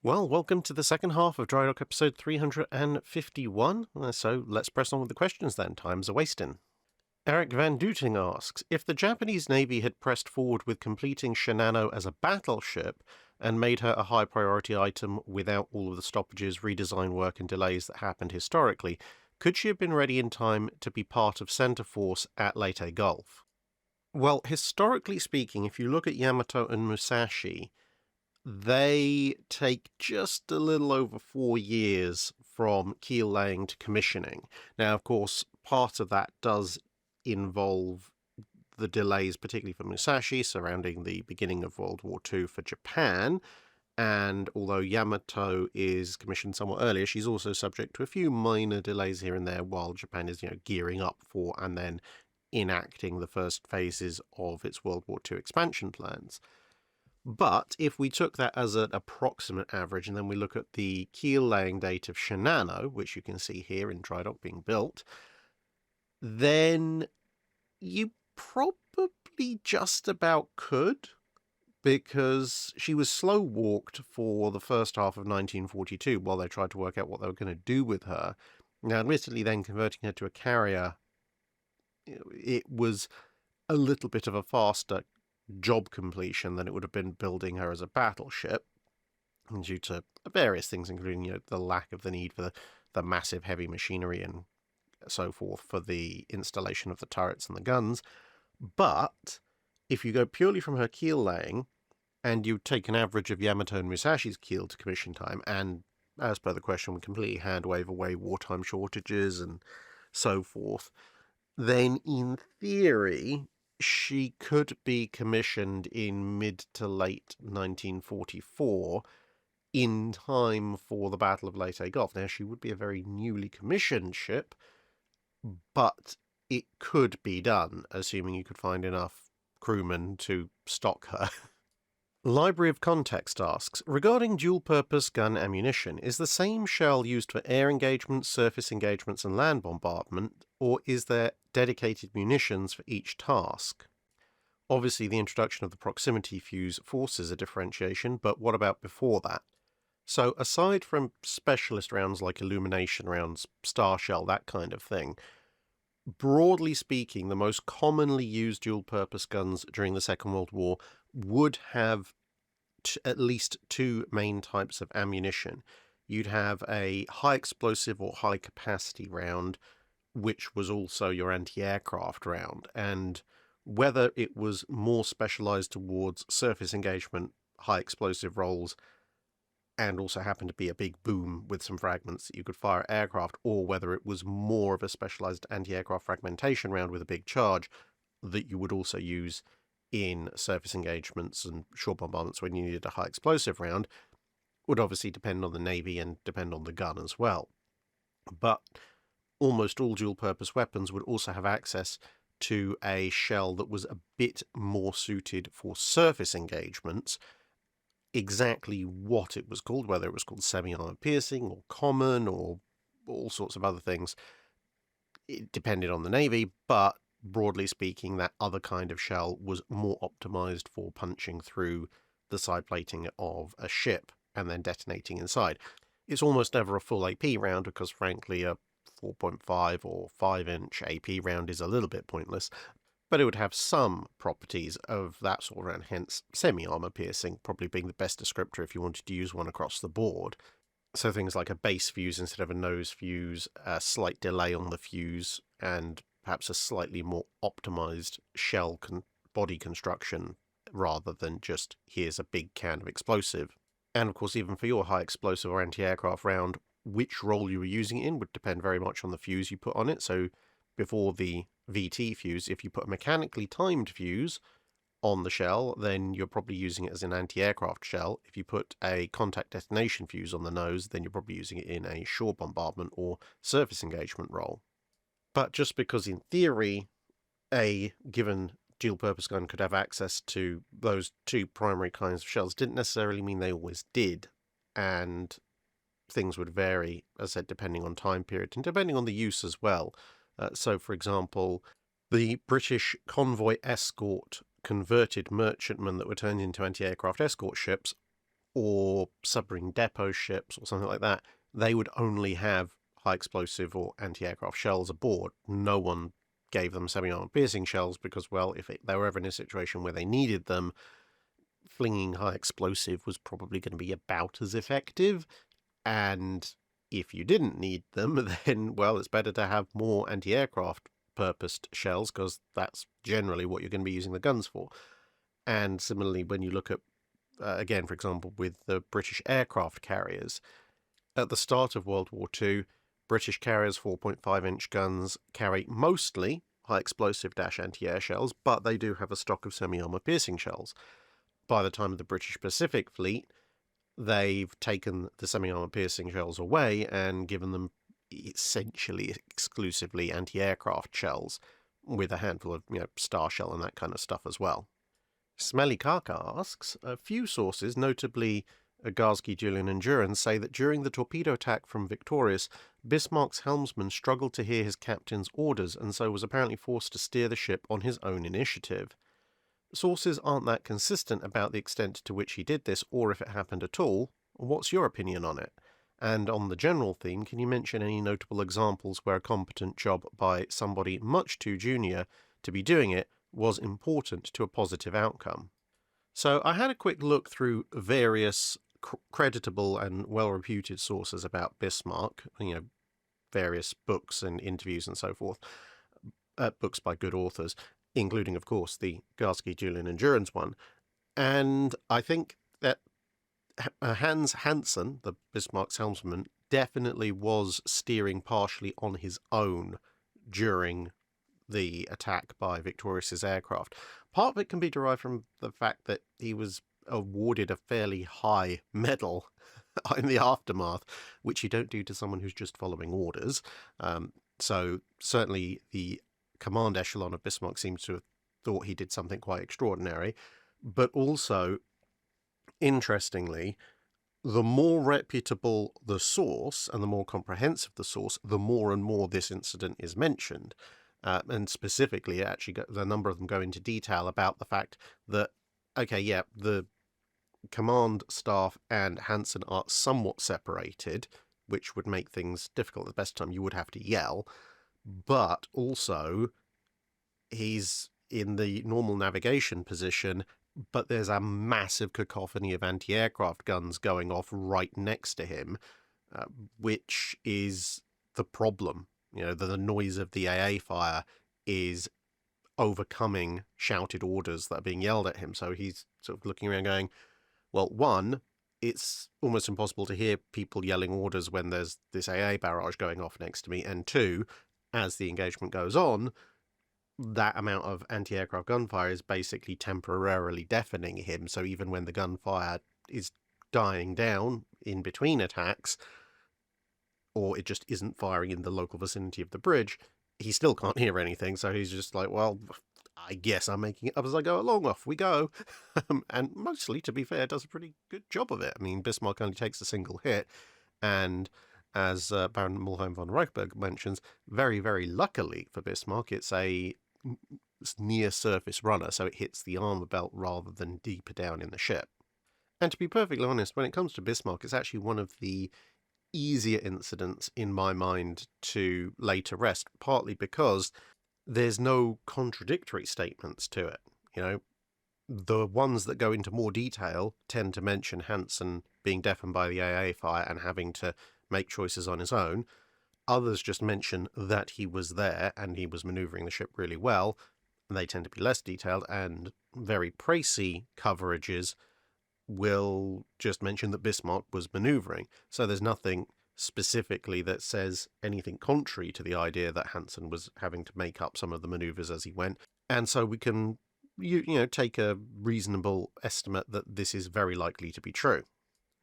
Well, welcome to the second half of Drydock episode 351. So let's press on with the questions then. Time's a-wasting. Eric Van Dooting asks, if the Japanese Navy had pressed forward with completing Shinano as a battleship and made her a high priority item without all of the stoppages, redesign work and delays that happened historically, could she have been ready in time to be part of Center Force at Leyte Gulf? Well, historically speaking, if you look at Yamato and Musashi, they take just a little over 4 years from keel laying to commissioning. Now, of course, part of that does involve the delays, particularly for Musashi, surrounding the beginning of World War II for Japan. And although Yamato is commissioned somewhat earlier, she's also subject to a few minor delays here and there while Japan is, gearing up for and then enacting the first phases of its World War II expansion plans. But if we took that as an approximate average and then we look at the keel laying date of Shinano, which you can see here in Drydock being built, then you probably just about could, because she was slow walked for the first half of 1942 while they tried to work out what they were going to do with her. Now, admittedly, then converting her to a carrier, it was a little bit of a faster job completion than it would have been building her as a battleship, due to various things, including the lack of the need for the massive heavy machinery and so forth for the installation of the turrets and the guns. But if you go purely from her keel laying and you take an average of Yamato and Musashi's keel to commission time, and as per the question, we completely hand wave away wartime shortages and so forth, then in theory she could be commissioned in mid to late 1944 in time for the Battle of Leyte Gulf. Now, she would be a very newly commissioned ship, but it could be done, assuming you could find enough crewmen to stock her. Library of Context asks, regarding dual-purpose gun ammunition, is the same shell used for air engagements, surface engagements and land bombardment, or is there dedicated munitions for each task? Obviously, the introduction of the proximity fuse forces a differentiation, but what about before that? So, aside from specialist rounds like illumination rounds, star shell, that kind of thing, broadly speaking, the most commonly used dual-purpose guns during the Second World War would have at least two main types of ammunition. You'd have a high explosive or high capacity round, which was also your anti-aircraft round, and whether it was more specialized towards surface engagement, high explosive rolls, and also happened to be a big boom with some fragments that you could fire at aircraft, or whether it was more of a specialized anti-aircraft fragmentation round with a big charge that you would also use in surface engagements and shore bombardments when you needed a high explosive round, would obviously depend on the Navy and depend on the gun as well. But almost all dual-purpose weapons would also have access to a shell that was a bit more suited for surface engagements. Exactly what it was called, whether it was called semi-armor piercing or common or all sorts of other things, it depended on the Navy, but broadly speaking, that other kind of shell was more optimized for punching through the side plating of a ship and then detonating inside. It's almost never a full AP round because, frankly, a 4.5 or 5-inch AP round is a little bit pointless, but it would have some properties of that sort of round, hence semi-armor piercing probably being the best descriptor if you wanted to use one across the board. So things like a base fuse instead of a nose fuse, a slight delay on the fuse, and perhaps a slightly more optimized shell body construction rather than just here's a big can of explosive. And of course, even for your high explosive or anti-aircraft round, which role you were using it in would depend very much on the fuse you put on it. So before the VT fuse, if you put a mechanically timed fuse on the shell, then you're probably using it as an anti-aircraft shell. If you put a contact detonation fuse on the nose, then you're probably using it in a shore bombardment or surface engagement role. But just because in theory a given dual-purpose gun could have access to those two primary kinds of shells didn't necessarily mean they always did, and things would vary, as I said, depending on time period and depending on the use as well. So, for example, the British convoy escort converted merchantmen that were turned into anti-aircraft escort ships or submarine depot ships or something like that, they would only have high explosive or anti-aircraft shells aboard. No one gave them semi-armor piercing shells because, well, if they were ever in a situation where they needed them, flinging high explosive was probably going to be about as effective. And if you didn't need them, then, well, it's better to have more anti-aircraft purposed shells, because that's generally what you're going to be using the guns for. And similarly, when you look at, again, for example, with the British aircraft carriers, at the start of World War II, British carriers 4.5-inch guns carry mostly high explosive anti-air shells, but they do have a stock of semi-armor piercing shells. By the time of the British Pacific Fleet, they've taken the semi-armor piercing shells away and given them essentially exclusively anti-aircraft shells, with a handful of, star shell and that kind of stuff as well. Smelly Kaka asks, a few sources, notably Garski, Julian and Duran, say that during the torpedo attack from Victorious, Bismarck's helmsman struggled to hear his captain's orders and so was apparently forced to steer the ship on his own initiative. Sources aren't that consistent about the extent to which he did this, or if it happened at all. What's your opinion on it? And on the general theme, can you mention any notable examples where a competent job by somebody much too junior to be doing it was important to a positive outcome? So I had a quick look through various creditable and well-reputed sources about Bismarck, various books and interviews and so forth, books by good authors, including, of course, the Garski, Julian and Duran's one. And I think that Hans Hansen, the Bismarck's helmsman, definitely was steering partially on his own during the attack by Victorious's aircraft. Part of it can be derived from the fact that he was awarded a fairly high medal in the aftermath, which you don't do to someone who's just following orders. So certainly the command echelon of Bismarck seems to have thought he did something quite extraordinary. But also, interestingly, the more reputable the source and the more comprehensive the source, the more and more this incident is mentioned. And specifically, actually, the number of them go into detail about the fact that, the command staff and Hansen are somewhat separated, which would make things difficult. At the best time, you would have to yell. But also, he's in the normal navigation position, but there's a massive cacophony of anti-aircraft guns going off right next to him, which is the problem. The noise of the AA fire is overcoming shouted orders that are being yelled at him. So he's sort of looking around going, well, one, it's almost impossible to hear people yelling orders when there's this AA barrage going off next to me. And two, as the engagement goes on, that amount of anti-aircraft gunfire is basically temporarily deafening him. So even when the gunfire is dying down in between attacks, or it just isn't firing in the local vicinity of the bridge, he still can't hear anything. So he's just like, well, I guess I'm making it up as I go along. Off we go. And mostly, to be fair, does a pretty good job of it. I mean, Bismarck only takes a single hit, and as Baron Mulheim von Reichberg mentions, very, very luckily for Bismarck, it's a near-surface runner, so it hits the armour belt rather than deeper down in the ship. And to be perfectly honest, when it comes to Bismarck, it's actually one of the easier incidents in my mind to lay to rest, partly because there's no contradictory statements to it. The ones that go into more detail tend to mention Hansen being deafened by the AA fire and having to make choices on his own. Others just mention that he was there and he was manoeuvring the ship really well. They tend to be less detailed, and very précis coverages will just mention that Bismarck was manoeuvring. So there's nothing specifically that says anything contrary to the idea that Hansen was having to make up some of the manoeuvres as he went. And so we can, take a reasonable estimate that this is very likely to be true.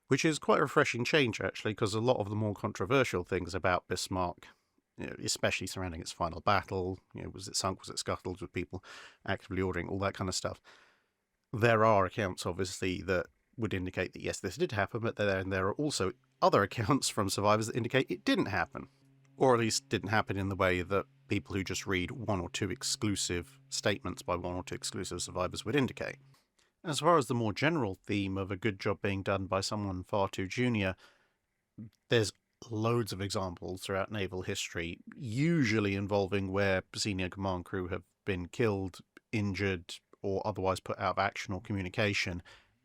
Which is quite a refreshing change, actually, because a lot of the more controversial things about Bismarck, especially surrounding its final battle, was it sunk, was it scuttled, with people actively ordering, all that kind of stuff. There are accounts, obviously, that would indicate that, yes, this did happen, but there are also other accounts from survivors that indicate it didn't happen. Or at least didn't happen in the way that people who just read one or two exclusive statements by one or two exclusive survivors would indicate. As far as the more general theme of a good job being done by someone far too junior, there's loads of examples throughout naval history, usually involving where senior command crew have been killed, injured, or otherwise put out of action or communication,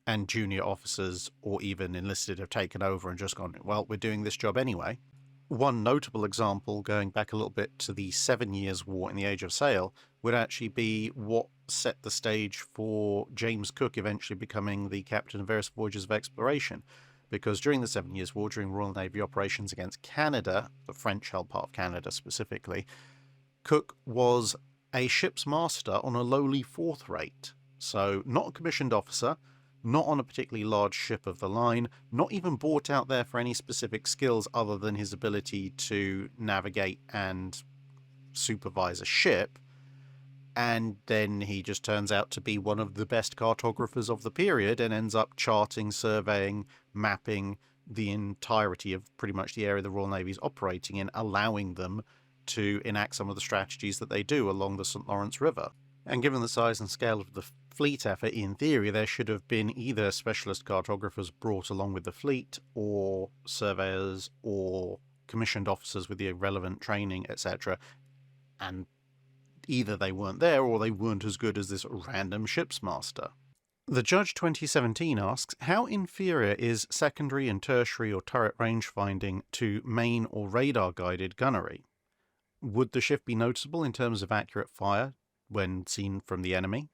and junior officers or even enlisted have taken over and just gone, well, we're doing this job anyway. One notable example, going back a little bit to the 7 Years' War in the Age of Sail, would actually be what set the stage for James Cook eventually becoming the captain of various voyages of exploration. Because during the 7 Years' War, during Royal Navy operations against Canada, the French held part of Canada specifically, Cook was a ship's master on a lowly fourth rate. So not a commissioned officer, not on a particularly large ship of the line, not even brought out there for any specific skills other than his ability to navigate and supervise a ship. And then he just turns out to be one of the best cartographers of the period and ends up charting, surveying, mapping the entirety of pretty much the area the Royal Navy's operating in, allowing them to enact some of the strategies that they do along the St. Lawrence River. And given the size and scale of the fleet effort, in theory, there should have been either specialist cartographers brought along with the fleet, or surveyors, or commissioned officers with the relevant training, etc. And either they weren't there or they weren't as good as this random ship's master. The Judge 2017 asks, how inferior is secondary and tertiary or turret range finding to main or radar-guided gunnery? Would the shift be noticeable in terms of accurate fire when seen from the enemy?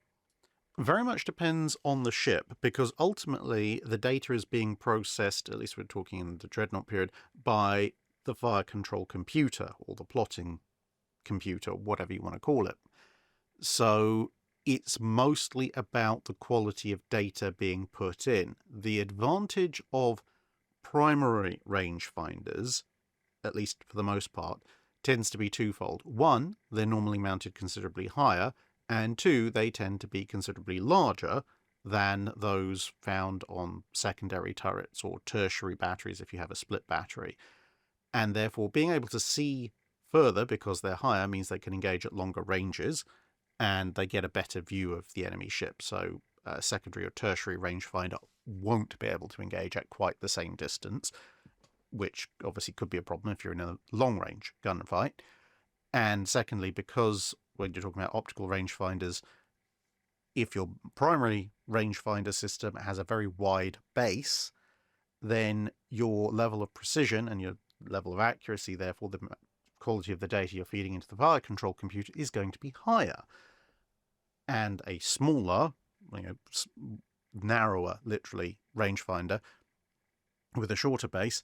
Very much depends on the ship, because ultimately the data is being processed, at least we're talking in the Dreadnought period, by the fire control computer, or the plotting computer, whatever you want to call it. So it's mostly about the quality of data being put in. The advantage of primary rangefinders, at least for the most part, tends to be twofold. One, they're normally mounted considerably higher, and two, they tend to be considerably larger than those found on secondary turrets or tertiary batteries if you have a split battery. And therefore, being able to see further because they're higher means they can engage at longer ranges, and they get a better view of the enemy ship. So a secondary or tertiary rangefinder won't be able to engage at quite the same distance, which obviously could be a problem if you're in a long-range gunfight. And secondly, because when you're talking about optical rangefinders, if your primary rangefinder system has a very wide base, then your level of precision and your level of accuracy, therefore the quality of the data you're feeding into the fire control computer, is going to be higher. And a smaller, narrower, literally, rangefinder with a shorter base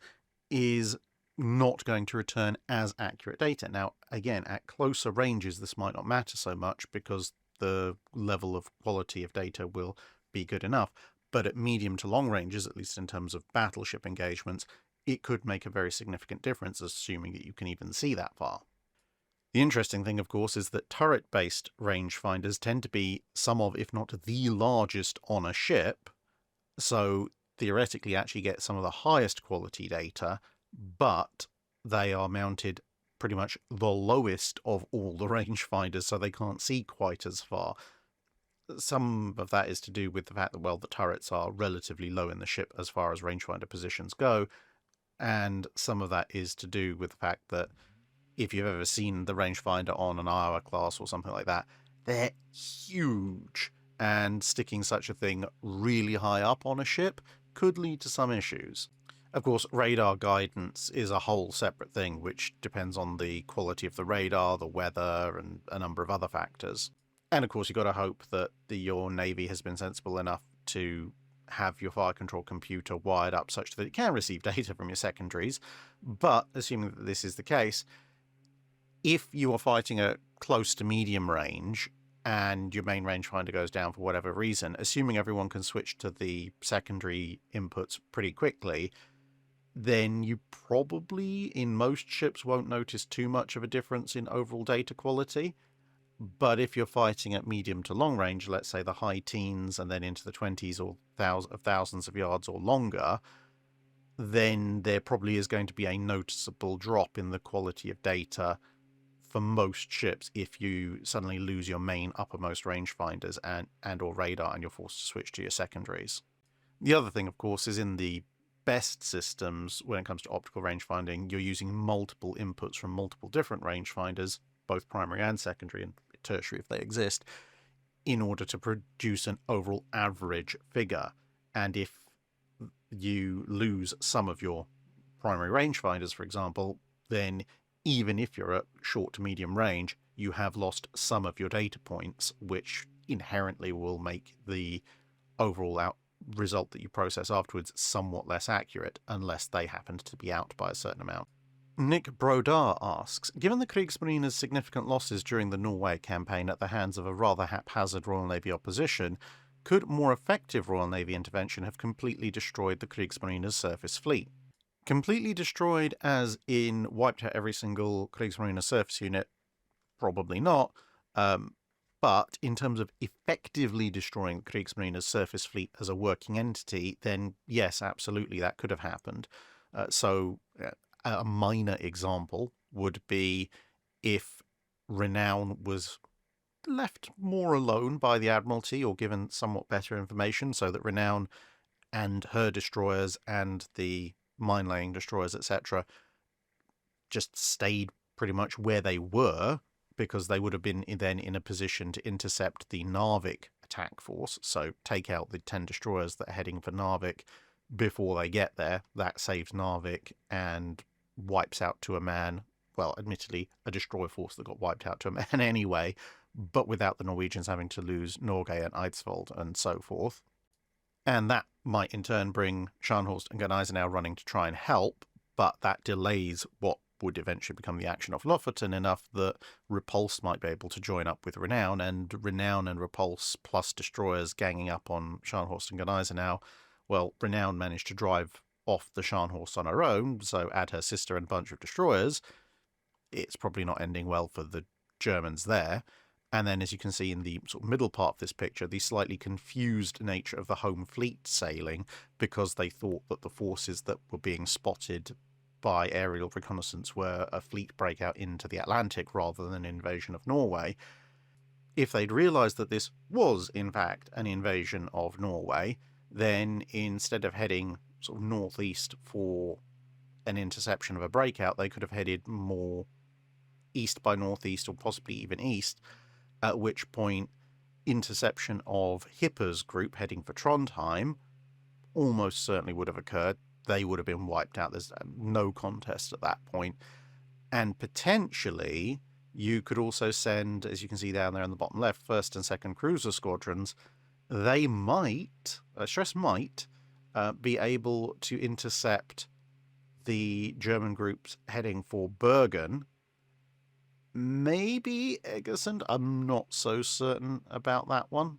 is not going to return as accurate data. Now, again, at closer ranges, this might not matter so much because the level of quality of data will be good enough. But at medium to long ranges, at least in terms of battleship engagements, it could make a very significant difference, assuming that you can even see that far. The interesting thing, of course, is that turret-based rangefinders tend to be some of, if not the largest on a ship, so theoretically actually get some of the highest quality data, but they are mounted pretty much the lowest of all the rangefinders, so they can't see quite as far. Some of that is to do with the fact that, well, the turrets are relatively low in the ship as far as rangefinder positions go, and some of that is to do with the fact that if you've ever seen the rangefinder on an Iowa class or something like that, they're huge, and sticking such a thing really high up on a ship could lead to some issues. Of course, radar guidance is a whole separate thing, which depends on the quality of the radar, the weather, and a number of other factors. And of course, you've got to hope that your Navy has been sensible enough to have your fire control computer wired up such that it can receive data from your secondaries. But assuming that this is the case, if you are fighting at close to medium range and your main rangefinder goes down for whatever reason, assuming everyone can switch to the secondary inputs pretty quickly, then you probably, in most ships, won't notice too much of a difference in overall data quality. But if you're fighting at medium to long range, let's say the high teens and then into the 20s or thousands of yards or longer, then there probably is going to be a noticeable drop in the quality of data for most ships if you suddenly lose your main uppermost rangefinders and or radar and you're forced to switch to your secondaries. The other thing, of course, is in the best systems, when it comes to optical rangefinding, you're using multiple inputs from multiple different rangefinders, both primary and secondary and tertiary if they exist, in order to produce an overall average figure. And if you lose some of your primary rangefinders, for example, then even if you're at short to medium range, you have lost some of your data points, which inherently will make the overall result that you process afterwards somewhat less accurate, unless they happen to be out by a certain amount. Nick Brodar asks, given the Kriegsmarine's significant losses during the Norway campaign at the hands of a rather haphazard Royal Navy opposition, could more effective Royal Navy intervention have completely destroyed the Kriegsmarine's surface fleet? Completely destroyed as in wiped out every single Kriegsmarine surface unit? Probably not. But in terms of effectively destroying the Kriegsmarine's surface fleet as a working entity, then yes, absolutely, that could have happened. A minor example would be if Renown was left more alone by the Admiralty or given somewhat better information, so that Renown and her destroyers and the mine-laying destroyers, etc., just stayed pretty much where they were, because they would have been then in a position to intercept the Narvik attack force, so take out the 10 destroyers that are heading for Narvik before they get there. That saves Narvik and wipes out to a man, well, admittedly, a destroyer force that got wiped out to a man anyway, but without the Norwegians having to lose Norgay and Eidsvold and so forth. And that might in turn bring Scharnhorst and Guneisenau running to try and help, but that delays what would eventually become the action off Lofoten enough that Repulse might be able to join up with Renown, and Renown and Repulse plus destroyers ganging up on Scharnhorst and Guneisenau. Well, Renown managed to drive off the Scharnhorst on her own, so add her sister and bunch of destroyers. It's probably not ending well for the Germans there. And then, as you can see in the sort of middle part of this picture, the slightly confused nature of the home fleet sailing, because they thought that the forces that were being spotted by aerial reconnaissance were a fleet breakout into the Atlantic rather than an invasion of Norway. If they'd realised that this was, in fact, an invasion of Norway, then instead of heading sort of northeast for an interception of a breakout, they could have headed more east by northeast or possibly even east, at which point interception of Hipper's group heading for Trondheim almost certainly would have occurred. They would have been wiped out. There's no contest at that point. And potentially, you could also send, as you can see down there on the bottom left, first and second cruiser squadrons. They might, I stress might, be able to intercept the German groups heading for Bergen. Maybe Egersund. I'm not so certain about that one.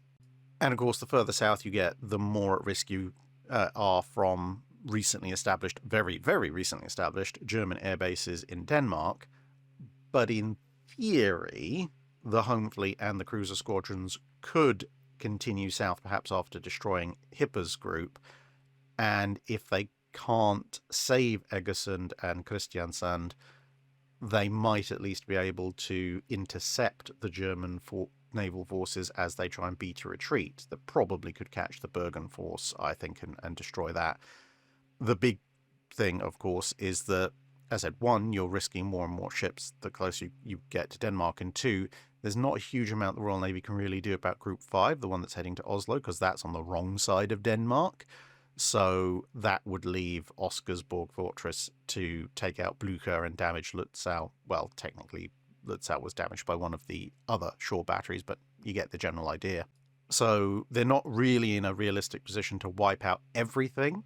And of course, the further south you get, the more at risk you are from recently established, very, very recently established German air bases in Denmark. But in theory, the home fleet and the cruiser squadrons could continue south, perhaps after destroying Hipper's group. And if they can't save Egersund and Kristiansand, they might at least be able to intercept the German naval forces as they try and beat a retreat. That probably could catch the Bergen force, I think, and destroy that. The big thing, of course, is that, as I said, one, you're risking more and more ships the closer you get to Denmark, and two, there's not a huge amount the Royal Navy can really do about Group 5, the one that's heading to Oslo, because that's on the wrong side of Denmark. So that would leave Oscarsborg Fortress to take out Blücher and damage Lutzow. Well, technically, Lutzow was damaged by one of the other shore batteries, but you get the general idea. So they're not really in a realistic position to wipe out everything,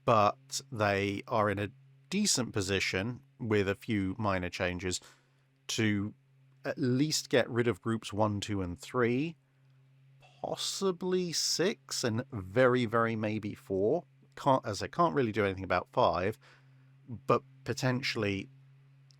but they are in a decent position, with a few minor changes, to at least get rid of groups 1, 2, and 3, possibly 6, and very, very maybe 4. Can't really do anything about 5, but potentially,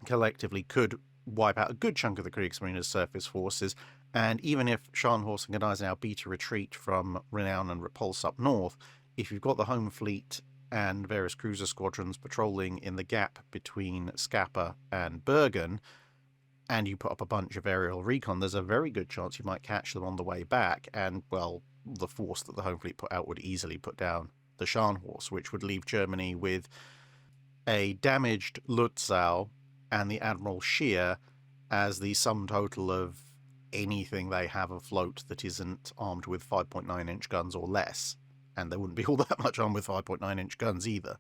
collectively, could wipe out a good chunk of the Kriegsmarine's surface forces. And even if Scharnhorst and Guneisenau beat a retreat from Renown and Repulse up north, if you've got the home fleet and various cruiser squadrons patrolling in the gap between Scapa and Bergen, and you put up a bunch of aerial recon, there's a very good chance you might catch them on the way back, and, well, the force that the Home Fleet put out would easily put down the Scharnhorst, which would leave Germany with a damaged Lutzow and the Admiral Scheer as the sum total of anything they have afloat that isn't armed with 5.9-inch guns or less. And they wouldn't be all that much armed with 5.9-inch guns either.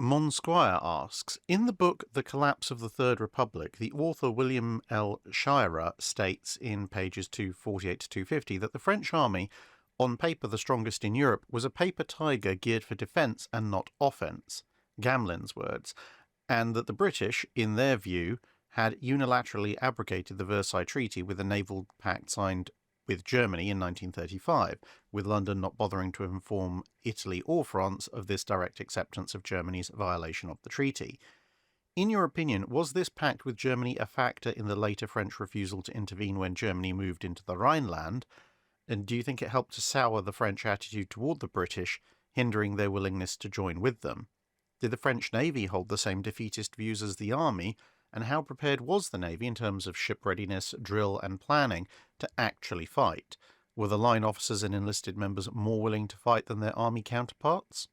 Mon Squire asks, in the book The Collapse of the Third Republic, the author William L. Shirer states in pages 248 to 250 that the French army, on paper the strongest in Europe, was a paper tiger geared for defence and not offence, Gamlin's words, and that the British, in their view, had unilaterally abrogated the Versailles Treaty with a naval pact signed with Germany in 1935, with London not bothering to inform Italy or France of this direct acceptance of Germany's violation of the treaty. In your opinion, was this pact with Germany a factor in the later French refusal to intervene when Germany moved into the Rhineland? And do you think it helped to sour the French attitude toward the British, hindering their willingness to join with them? Did the French Navy hold the same defeatist views as the Army, and how prepared was the Navy in terms of ship readiness, drill and planning to actually fight? Were the line officers and enlisted members more willing to fight than their Army counterparts?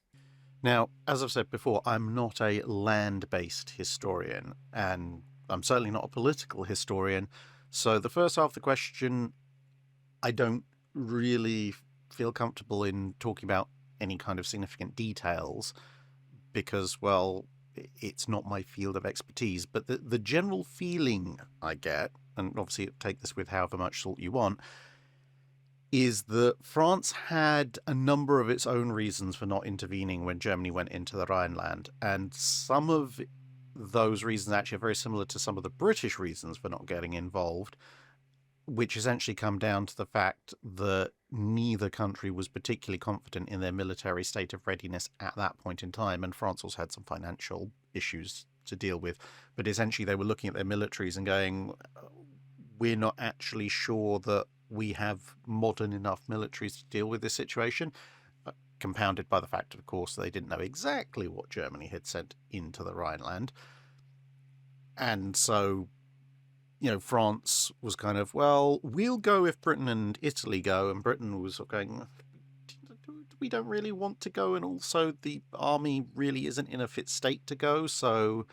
Now, as I've said before, I'm not a land-based historian, and I'm certainly not a political historian, so the first half of the question, I don't really feel comfortable in talking about any kind of significant details, because, well, it's not my field of expertise, but the general feeling I get, and obviously take this with however much salt you want, is that France had a number of its own reasons for not intervening when Germany went into the Rhineland, and some of those reasons actually are very similar to some of the British reasons for not getting involved, which essentially come down to the fact that neither country was particularly confident in their military state of readiness at that point in time, and France also had some financial issues to deal with. But essentially they were looking at their militaries and going, we're not actually sure that we have modern enough militaries to deal with this situation, compounded by the fact, of course, they didn't know exactly what Germany had sent into the Rhineland. And so, you know, France was kind of, well, we'll go if Britain and Italy go, and Britain was going, we don't really want to go, and also the army really isn't in a fit state to go, so,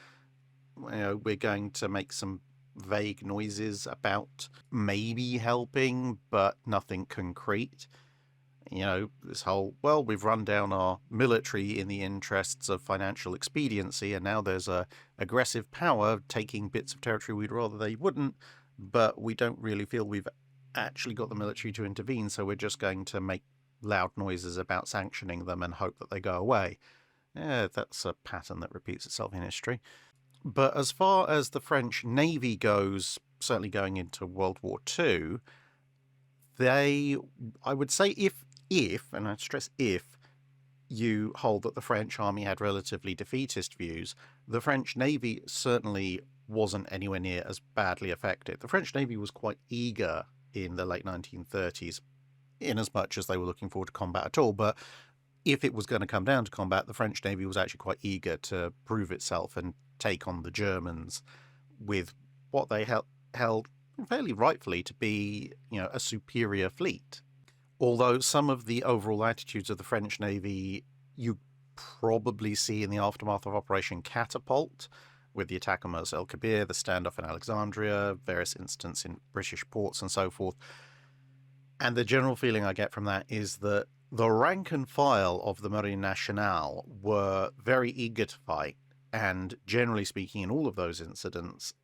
you know, we're going to make some vague noises about maybe helping, but nothing concrete. You know, this whole, well, we've run down our military in the interests of financial expediency, and now there's a aggressive power taking bits of territory we'd rather they wouldn't, but we don't really feel we've actually got the military to intervene, so we're just going to make loud noises about sanctioning them and hope that they go away. Yeah, that's a pattern that repeats itself in history. But as far as the French Navy goes, certainly going into World War II, I would say if, and I stress if, you hold that the French army had relatively defeatist views, the French Navy certainly wasn't anywhere near as badly affected. The French Navy was quite eager in the late 1930s, in as much as they were looking forward to combat at all, but if it was going to come down to combat, the French Navy was actually quite eager to prove itself and take on the Germans with what they held fairly rightfully to be, you know, a superior fleet. Although some of the overall attitudes of the French Navy you probably see in the aftermath of Operation Catapult, with the attack on Mers El Kabir, the standoff in Alexandria, various incidents in British ports and so forth. And the general feeling I get from that is that the rank and file of the Marine Nationale were very eager to fight, and generally speaking, in all of those incidents,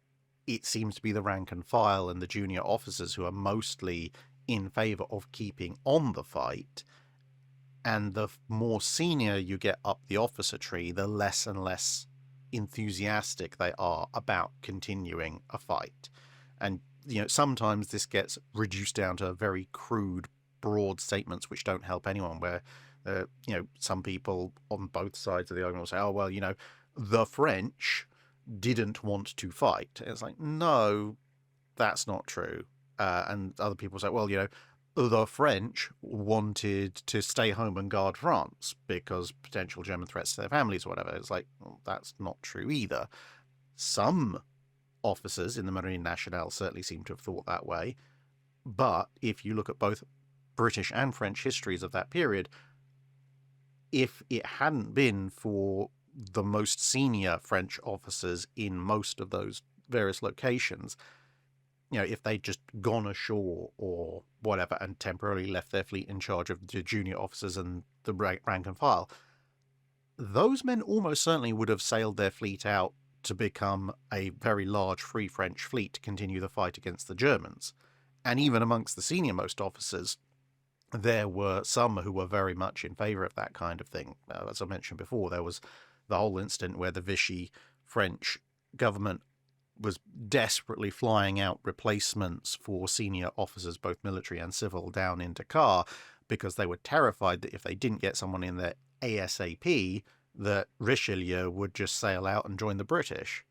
it seems to be the rank and file and the junior officers who are mostly in favour of keeping on the fight, and the more senior you get up the officer tree, the less and less enthusiastic they are about continuing a fight. And, you know, sometimes this gets reduced down to very crude, broad statements which don't help anyone, where, you know, some people on both sides of the argument will say, oh, well, you know, the French didn't want to fight. It's like, no, that's not true. And other people say, well, you know, the French wanted to stay home and guard France because potential German threats to their families or whatever. It's like, well, that's not true either. Some officers in the Marine Nationale certainly seem to have thought that way. But if you look at both British and French histories of that period, if it hadn't been for the most senior French officers in most of those various locations, if they'd just gone ashore or whatever and temporarily left their fleet in charge of the junior officers and the rank and file, those men almost certainly would have sailed their fleet out to become a very large Free French fleet to continue the fight against the Germans. And even amongst the senior-most officers, there were some who were very much in favour of that kind of thing. As I mentioned before, there was the whole incident where the Vichy French government was desperately flying out replacements for senior officers, both military and civil, down into Car, because they were terrified that if they didn't get someone in there ASAP, that Richelieu would just sail out and join the British.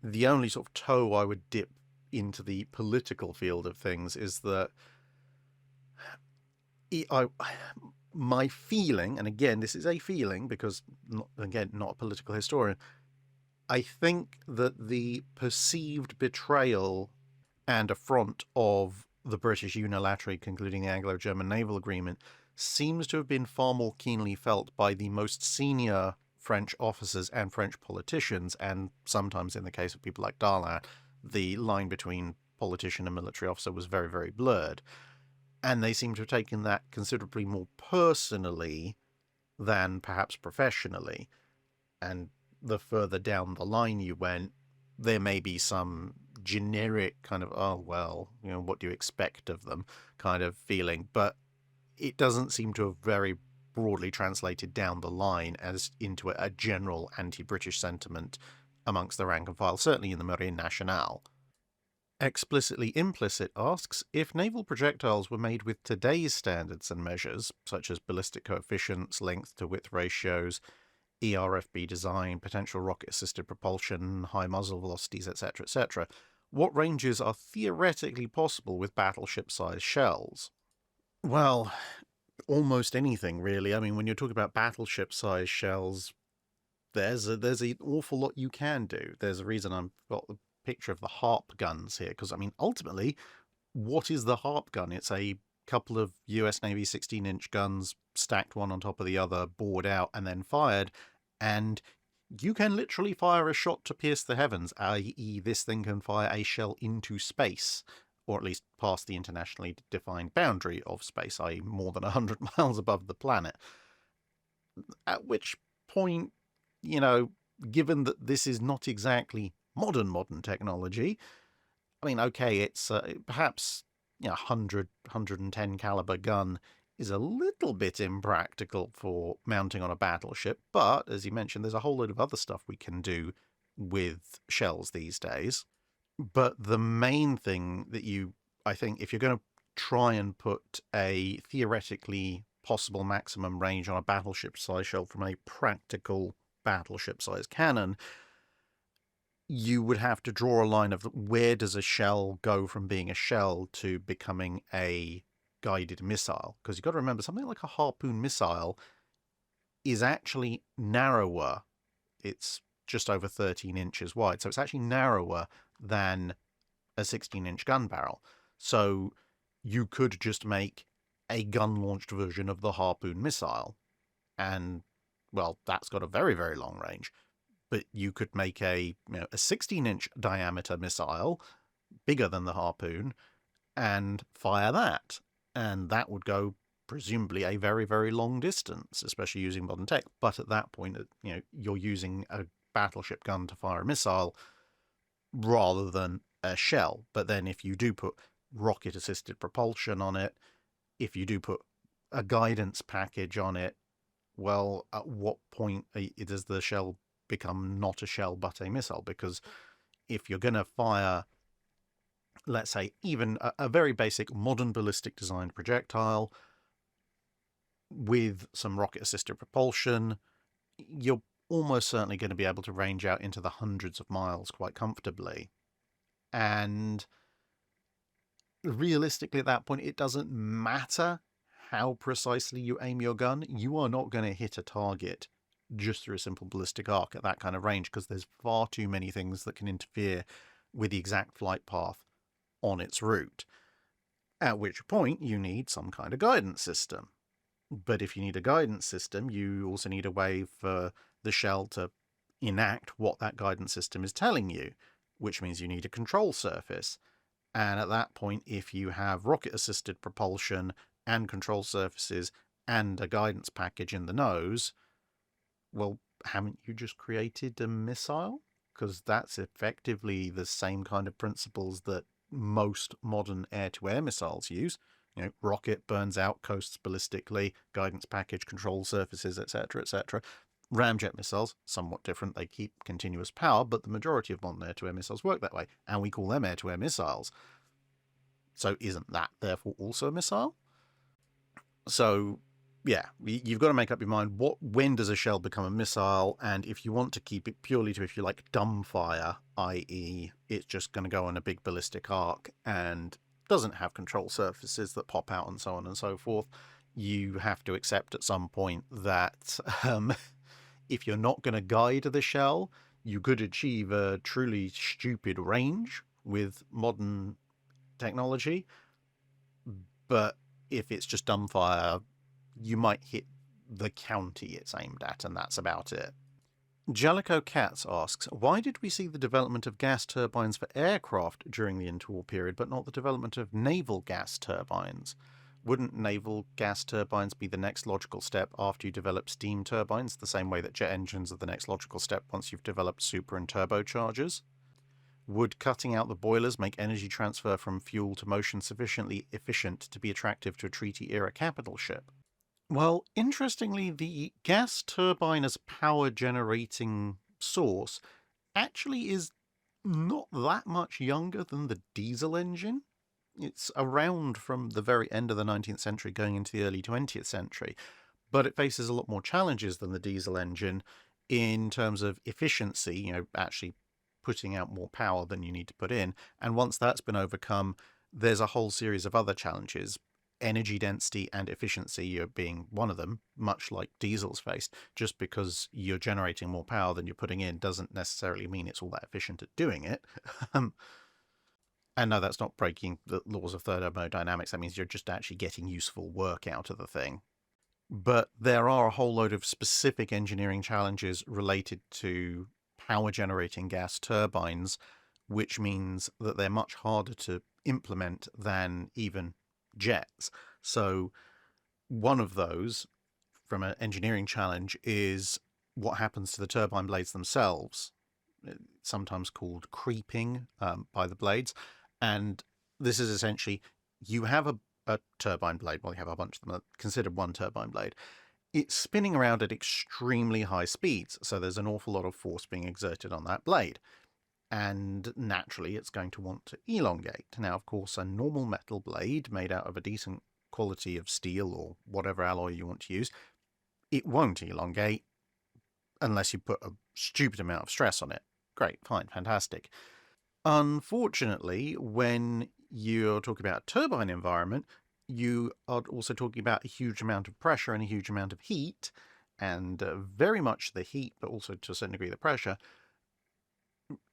The only sort of toe I would dip into the political field of things is that my feeling, and again, this is a feeling because, not a political historian, I think that the perceived betrayal and affront of the British unilaterally concluding the Anglo-German naval agreement seems to have been far more keenly felt by the most senior French officers and French politicians, and sometimes in the case of people like Darlan, the line between politician and military officer was very, very blurred. And they seem to have taken that considerably more personally than perhaps professionally. And the further down the line you went, there may be some generic kind of, oh, well, what do you expect of them kind of feeling. But it doesn't seem to have very broadly translated down the line as into a general anti-British sentiment amongst the rank and file, certainly in the Marine Nationale. Explicitly Implicit asks, if naval projectiles were made with today's standards and measures, such as ballistic coefficients, length to width ratios, ERFB design, potential rocket-assisted propulsion, high muzzle velocities, etc., etc., what ranges are theoretically possible with battleship-sized shells? Well, almost anything, really. I mean, when you're talking about battleship-sized shells, there's an awful lot you can do. There's a reason I've got the picture of the harp guns here, because, I mean, ultimately, what is the harp gun? It's a couple of US Navy 16-inch guns stacked one on top of the other, bored out, and then fired, and you can literally fire a shot to pierce the heavens, i.e. this thing can fire a shell into space, or at least past the internationally defined boundary of space, i.e. more than 100 miles above the planet. At which point, given that this is not exactly modern technology, I mean, okay, it's perhaps 110 caliber gun is a little bit impractical for mounting on a battleship, but as you mentioned, there's a whole load of other stuff we can do with shells these days. But the main thing that I think, if you're going to try and put a theoretically possible maximum range on a battleship-sized shell from a practical battleship-sized cannon, you would have to draw a line of where does a shell go from being a shell to becoming a guided missile. Because you've got to remember, something like a harpoon missile is actually narrower. It's just over 13 inches wide, so it's actually narrower than a 16-inch gun barrel. So you could just make a gun-launched version of the harpoon missile. And, well, that's got a very, very long range. But you could make a 16-inch diameter missile, bigger than the harpoon, and fire that. And that would go, presumably, a very, very long distance, especially using modern tech. But at that point, you're using a battleship gun to fire a missile rather than a shell. But then if you do put rocket-assisted propulsion on it, if you do put a guidance package on it, well, at what point does the shell become not a shell but a missile? Because if you're going to fire, let's say, even a very basic modern ballistic designed projectile with some rocket-assisted propulsion, you're almost certainly going to be able to range out into the hundreds of miles quite comfortably. And realistically, at that point, it doesn't matter how precisely you aim your gun. You are not going to hit a target just through a simple ballistic arc at that kind of range, because there's far too many things that can interfere with the exact flight path on its route. At which point you need some kind of guidance system. But if you need a guidance system, you also need a way for the shell to enact what that guidance system is telling you, which means you need a control surface. And at that point, if you have rocket-assisted propulsion and control surfaces and a guidance package in the nose, well, haven't you just created a missile? Because that's effectively the same kind of principles that most modern air-to-air missiles use. Rocket burns out, coasts ballistically, guidance package, control surfaces, etc., etc. Ramjet missiles, somewhat different. They keep continuous power, but the majority of modern air-to-air missiles work that way, and we call them air-to-air missiles. So isn't that therefore also a missile? So yeah, you've got to make up your mind when does a shell become a missile, and if you want to keep it purely to, if you like, dumb fire, i.e. it's just going to go on a big ballistic arc and doesn't have control surfaces that pop out and so on and so forth, you have to accept at some point that if you're not going to guide the shell, you could achieve a truly stupid range with modern technology, but if it's just dumb fire, you might hit the county it's aimed at, and that's about it. Jellicoe Katz asks, why did we see the development of gas turbines for aircraft during the interwar period, but not the development of naval gas turbines? Wouldn't naval gas turbines be the next logical step after you develop steam turbines, the same way that jet engines are the next logical step once you've developed super and turbochargers? Would cutting out the boilers make energy transfer from fuel to motion sufficiently efficient to be attractive to a treaty-era capital ship? Well, interestingly, the gas turbine as a power-generating source actually is not that much younger than the diesel engine. It's around from the very end of the 19th century going into the early 20th century, but it faces a lot more challenges than the diesel engine in terms of efficiency, actually putting out more power than you need to put in. And once that's been overcome, there's a whole series of other challenges. Energy density and efficiency being one of them, much like diesel's faced. Just because you're generating more power than you're putting in doesn't necessarily mean it's all that efficient at doing it. And no, that's not breaking the laws of thermodynamics. That means you're just actually getting useful work out of the thing. But there are a whole load of specific engineering challenges related to power generating gas turbines, which means that they're much harder to implement than even jets. So one of those, from an engineering challenge, is what happens to the turbine blades themselves, sometimes called creeping by the blades. And this is essentially, you have a turbine blade, well, you have a bunch of them, considered one turbine blade. It's spinning around at extremely high speeds, so there's an awful lot of force being exerted on that blade. And naturally, it's going to want to elongate. Now, of course, a normal metal blade made out of a decent quality of steel or whatever alloy you want to use, it won't elongate unless you put a stupid amount of stress on it. Great, fine, fantastic. Unfortunately, when you're talking about a turbine environment, you are also talking about a huge amount of pressure and a huge amount of heat, and very much the heat, but also to a certain degree the pressure,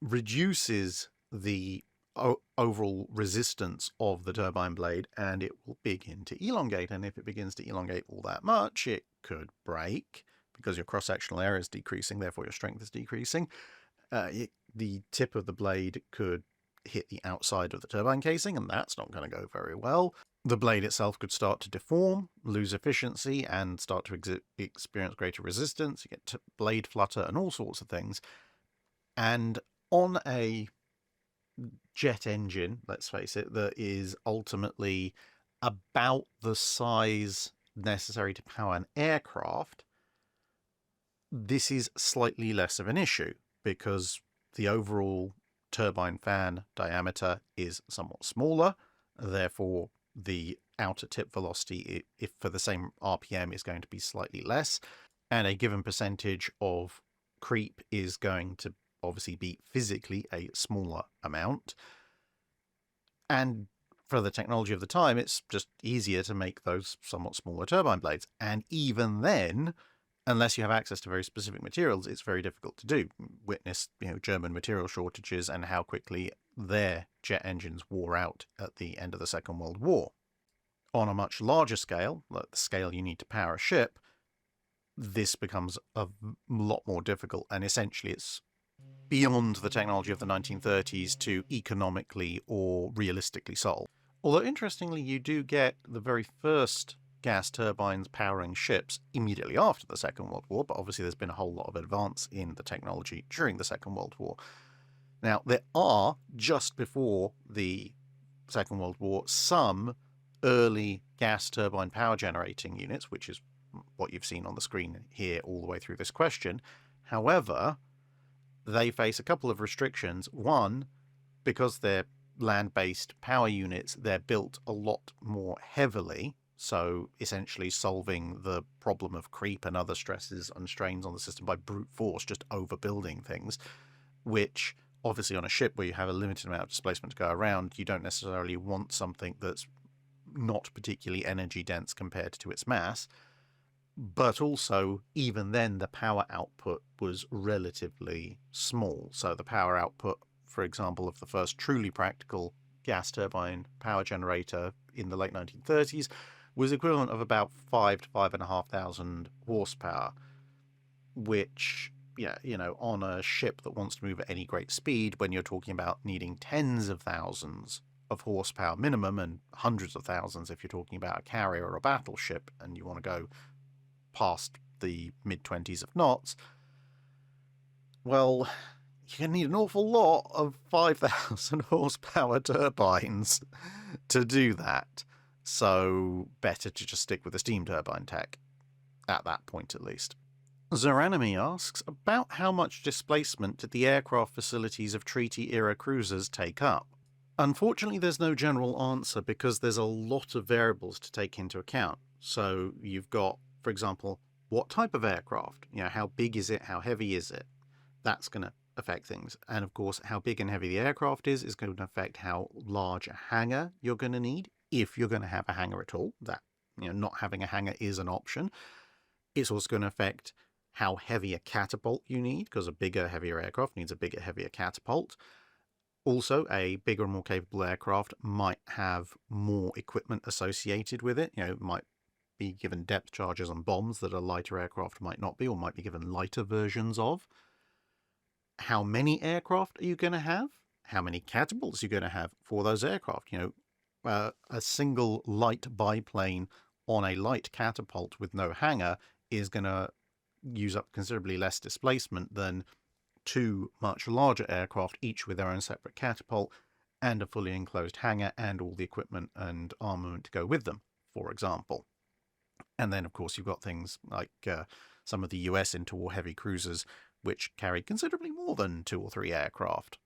reduces the overall resistance of the turbine blade, and it will begin to elongate. And if it begins to elongate all that much, it could break because your cross-sectional area is decreasing, therefore your strength is decreasing. The tip of the blade could hit the outside of the turbine casing, and that's not going to go very well. The blade itself could start to deform, lose efficiency, and start to experience greater resistance. You get blade flutter and all sorts of things. And on a jet engine, let's face it, that is ultimately about the size necessary to power an aircraft, this is slightly less of an issue because the overall turbine fan diameter is somewhat smaller. Therefore, the outer tip velocity, if for the same RPM, is going to be slightly less. And a given percentage of creep is going to obviously be physically a smaller amount. And for the technology of the time, it's just easier to make those somewhat smaller turbine blades. And even then, unless you have access to very specific materials, it's very difficult to do. Witness, German material shortages and how quickly their jet engines wore out at the end of the Second World War. On a much larger scale, like the scale you need to power a ship, this becomes a lot more difficult, and essentially it's beyond the technology of the 1930s to economically or realistically solve. Although, interestingly, you do get the very first gas turbines powering ships immediately after the Second World War, but obviously there's been a whole lot of advance in the technology during the Second World War. Now, there are, just before the Second World War, some early gas turbine power generating units, which is what you've seen on the screen here all the way through this question. However, they face a couple of restrictions. One, because they're land-based power units, they're built a lot more heavily, so essentially solving the problem of creep and other stresses and strains on the system by brute force, just overbuilding things, which obviously on a ship where you have a limited amount of displacement to go around, you don't necessarily want something that's not particularly energy dense compared to its mass. But also, even then, the power output was relatively small. So the power output, for example, of the first truly practical gas turbine power generator in the late 1930s was equivalent of about 5,000 to 5,500 horsepower, which, yeah, you know, on a ship that wants to move at any great speed, when you're talking about needing tens of thousands of horsepower minimum and hundreds of thousands if you're talking about a carrier or a battleship and you want to go past the mid-20s of knots, well, you need an awful lot of 5,000 horsepower turbines to do that. So better to just stick with the steam turbine tech, at that point at least. Zeranami asks, about how much displacement did the aircraft facilities of treaty-era cruisers take up? Unfortunately, there's no general answer because there's a lot of variables to take into account. So you've got, for example, what type of aircraft? You know, how big is it? How heavy is it? That's going to affect things. And of course, how big and heavy the aircraft is going to affect how large a hangar you're going to need, if you're going to have a hangar at all. That, you know, not having a hangar is an option. It's also going to affect how heavy a catapult you need, because a bigger, heavier aircraft needs a bigger, heavier catapult. Also, a bigger and more capable aircraft might have more equipment associated with it. You know, it might be given depth charges and bombs that a lighter aircraft might not be, or might be given lighter versions of. How many aircraft are you going to have? How many catapults are you going to have for those aircraft? You know, a single light biplane on a light catapult with no hangar is going to use up considerably less displacement than two much larger aircraft, each with their own separate catapult and a fully enclosed hangar and all the equipment and armament to go with them, for example. And then, of course, you've got things like some of the US interwar heavy cruisers, which carry considerably more than 2 or 3 aircraft.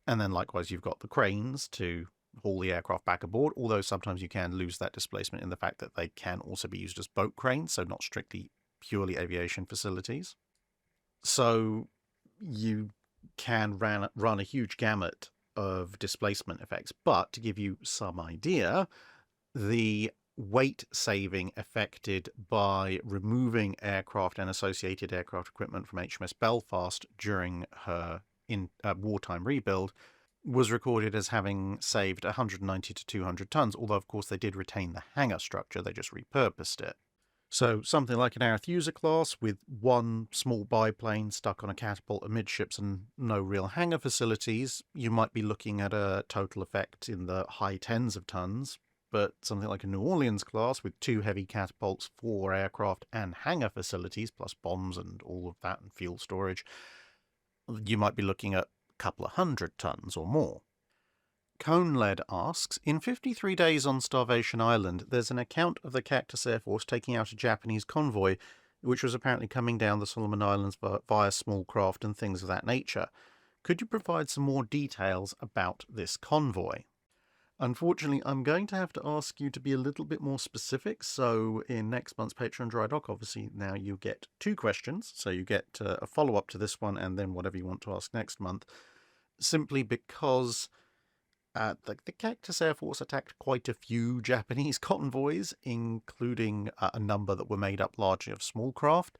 And then, likewise, you've got the cranes to haul the aircraft back aboard, although sometimes you can lose that displacement in the fact that they can also be used as boat cranes, so not strictly purely aviation facilities. So you can run a huge gamut of displacement effects, but to give you some idea, the weight saving affected by removing aircraft and associated aircraft equipment from HMS Belfast during her wartime rebuild was recorded as having saved 190 to 200 tons, although of course they did retain the hangar structure, they just repurposed it. So something like an Arethusa class with one small biplane stuck on a catapult amidships and no real hangar facilities, you might be looking at a total effect in the high tens of tons. But something like a New Orleans class with 2 heavy catapults, 4 aircraft and hangar facilities, plus bombs and all of that and fuel storage, you might be looking at a couple of 100 tons or more. Coneled asks, in 53 Days on Starvation Island, there's an account of the Cactus Air Force taking out a Japanese convoy, which was apparently coming down the Solomon Islands via small craft and things of that nature. Could you provide some more details about this convoy? Unfortunately, I'm going to have to ask you to be a little bit more specific. So in next month's Patreon Drydock, obviously now you get 2 questions. So you get a follow-up to this one and then whatever you want to ask next month. Simply because the Cactus Air Force attacked quite a few Japanese convoys, including a number that were made up largely of small craft.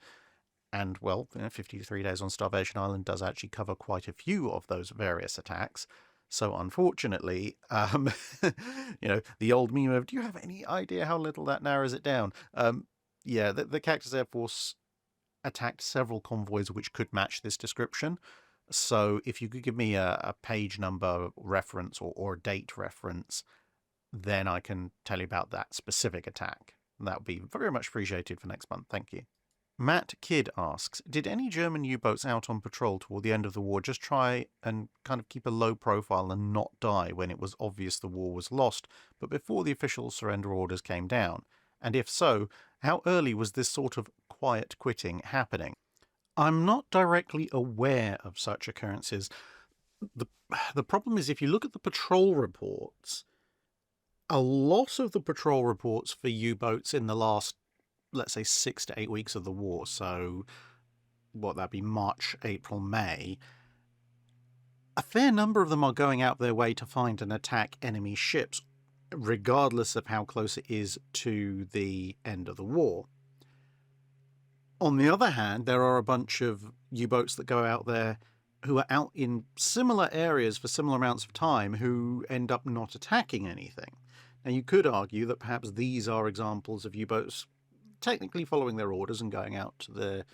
And, well, 53 Days on Starvation Island does actually cover quite a few of those various attacks. So unfortunately, the old meme of, do you have any idea how little that narrows it down? Yeah, the Cactus Air Force attacked several convoys which could match this description. So if you could give me a page number reference or a date reference, then I can tell you about that specific attack. That would be very much appreciated for next month. Thank you. Matt Kidd asks, did any German U-boats out on patrol toward the end of the war just try and kind of keep a low profile and not die when it was obvious the war was lost, but before the official surrender orders came down? And if so, how early was this sort of quiet quitting happening? I'm not directly aware of such occurrences. The problem is, if you look at the patrol reports, a lot of the patrol reports for U-boats in the last, let's say, 6 to 8 weeks of the war, so what that'd be March, April, May, a fair number of them are going out their way to find and attack enemy ships, regardless of how close it is to the end of the war. On the other hand, there are a bunch of U-boats that go out there who are out in similar areas for similar amounts of time who end up not attacking anything. Now, you could argue that perhaps these are examples of U-boats technically following their orders and going out to the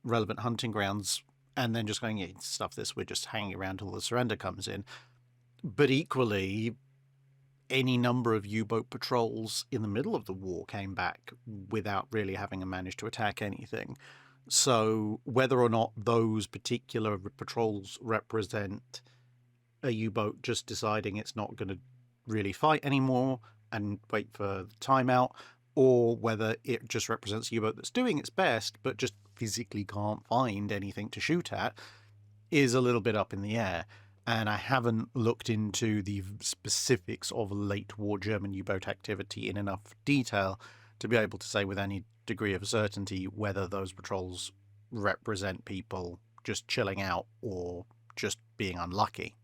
relevant hunting grounds and then just going, yeah, stuff this, we're just hanging around till the surrender comes in. But equally, any number of U-boat patrols in the middle of the war came back without really having managed to attack anything. So whether or not those particular patrols represent a U-boat just deciding it's not going to really fight anymore and wait for the timeout, or whether it just represents a U-boat that's doing its best but just physically can't find anything to shoot at, is a little bit up in the air. And I haven't looked into the specifics of late war German U-boat activity in enough detail to be able to say with any degree of certainty whether those patrols represent people just chilling out or just being unlucky.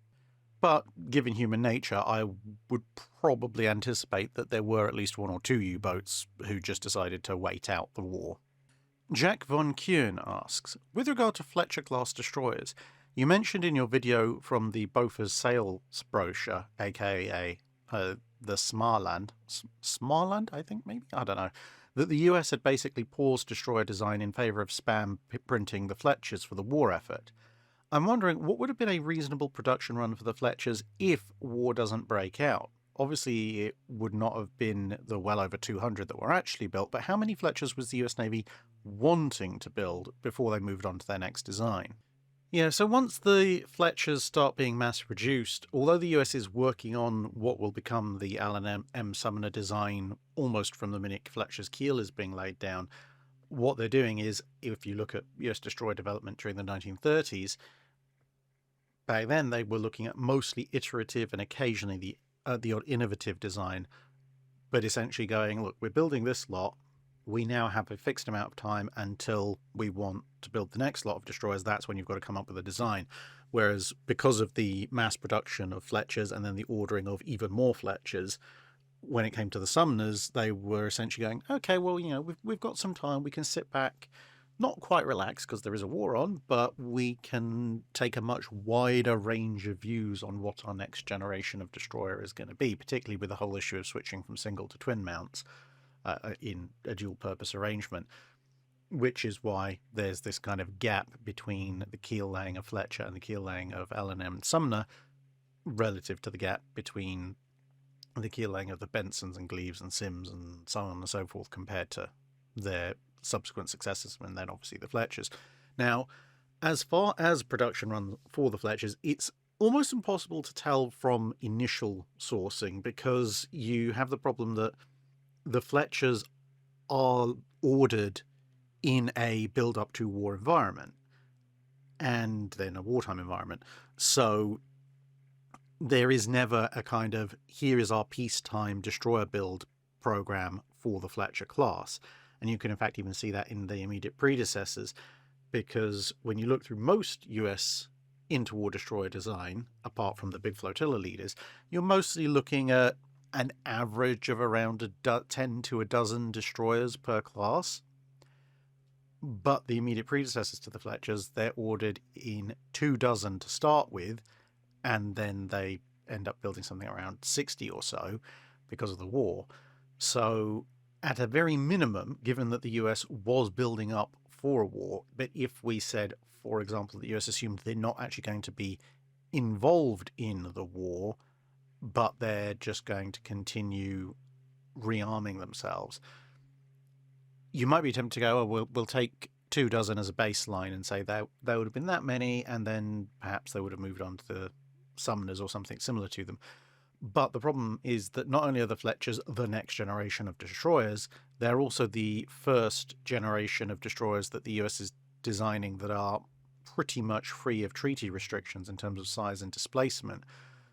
But given human nature, I would probably anticipate that there were at least 1 or 2 U-boats who just decided to wait out the war. Jack von Kuhn asks, with regard to Fletcher-class destroyers, you mentioned in your video from the Bofors sales brochure, aka the Smarland, I think maybe? I don't know, that the US had basically paused destroyer design in favour of spam printing the Fletchers for the war effort. I'm wondering, what would have been a reasonable production run for the Fletchers if war doesn't break out? Obviously, it would not have been the well over 200 that were actually built, but how many Fletchers was the US Navy wanting to build before they moved on to their next design? Yeah, so once the Fletchers start being mass-produced, although the US is working on what will become the Allen M. Sumner design almost from the minute Fletcher's keel is being laid down, what they're doing is, if you look at US destroyer development during the 1930s, back then they were looking at mostly iterative and occasionally the odd innovative design, but essentially going, look, we're building this lot, we now have a fixed amount of time until we want to build the next lot of destroyers. That's when you've got to come up with a design. Whereas because of the mass production of Fletchers and then the ordering of even more Fletchers, when it came to the Sumners, they were essentially going, okay, well, we've got some time. We can sit back, not quite relaxed because there is a war on, but we can take a much wider range of views on what our next generation of destroyer is going to be, particularly with the whole issue of switching from single to twin mounts. In a dual-purpose arrangement, which is why there's this kind of gap between the keel laying of Fletcher and the keel laying of Allen M. Sumner relative to the gap between the keel laying of the Bensons and Gleaves and Sims and so on and so forth compared to their subsequent successors and then obviously the Fletchers. Now, as far as production run for the Fletchers, it's almost impossible to tell from initial sourcing because you have the problem that the Fletchers are ordered in a build-up to war environment and then a wartime environment. So there is never a kind of, here is our peacetime destroyer build program for the Fletcher class. And you can in fact even see that in the immediate predecessors, because when you look through most US interwar destroyer design, apart from the big flotilla leaders, you're mostly looking at an average of around 10 to a dozen destroyers per class. But the immediate predecessors to the Fletchers, they're ordered in 2 dozen to start with, and then they end up building something around 60 or so because of the war. So at a very minimum, given that the US was building up for a war, but if we said, for example, the US assumed they're not actually going to be involved in the war, but they're just going to continue rearming themselves, you might be tempted to go, oh, we'll take 24 as a baseline and say there would have been that many, and then perhaps they would have moved on to the Sumners or something similar to them. But the problem is that not only are the Fletchers the next generation of destroyers, they're also the first generation of destroyers that the US is designing that are pretty much free of treaty restrictions in terms of size and displacement.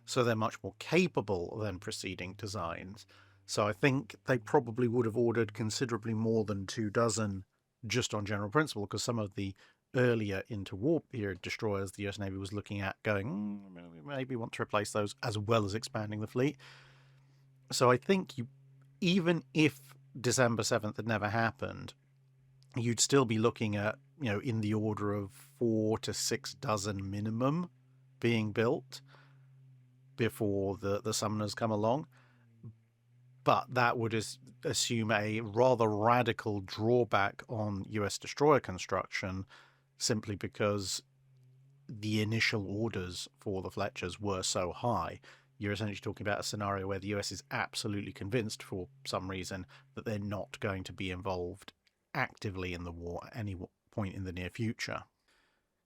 So they're much more capable than preceding designs. So I think they probably would have ordered considerably more than 24 just on general principle, because some of the earlier interwar period destroyers the US Navy was looking at going, we maybe want to replace those as well as expanding the fleet. So I think even if December 7th had never happened, you'd still be looking at, in the order of 4 to 6 dozen minimum being built before the Sumners come along. But that would assume a rather radical drawback on US destroyer construction, simply because the initial orders for the Fletchers were so high. You're essentially talking about a scenario where the US is absolutely convinced for some reason that they're not going to be involved actively in the war at any point in the near future.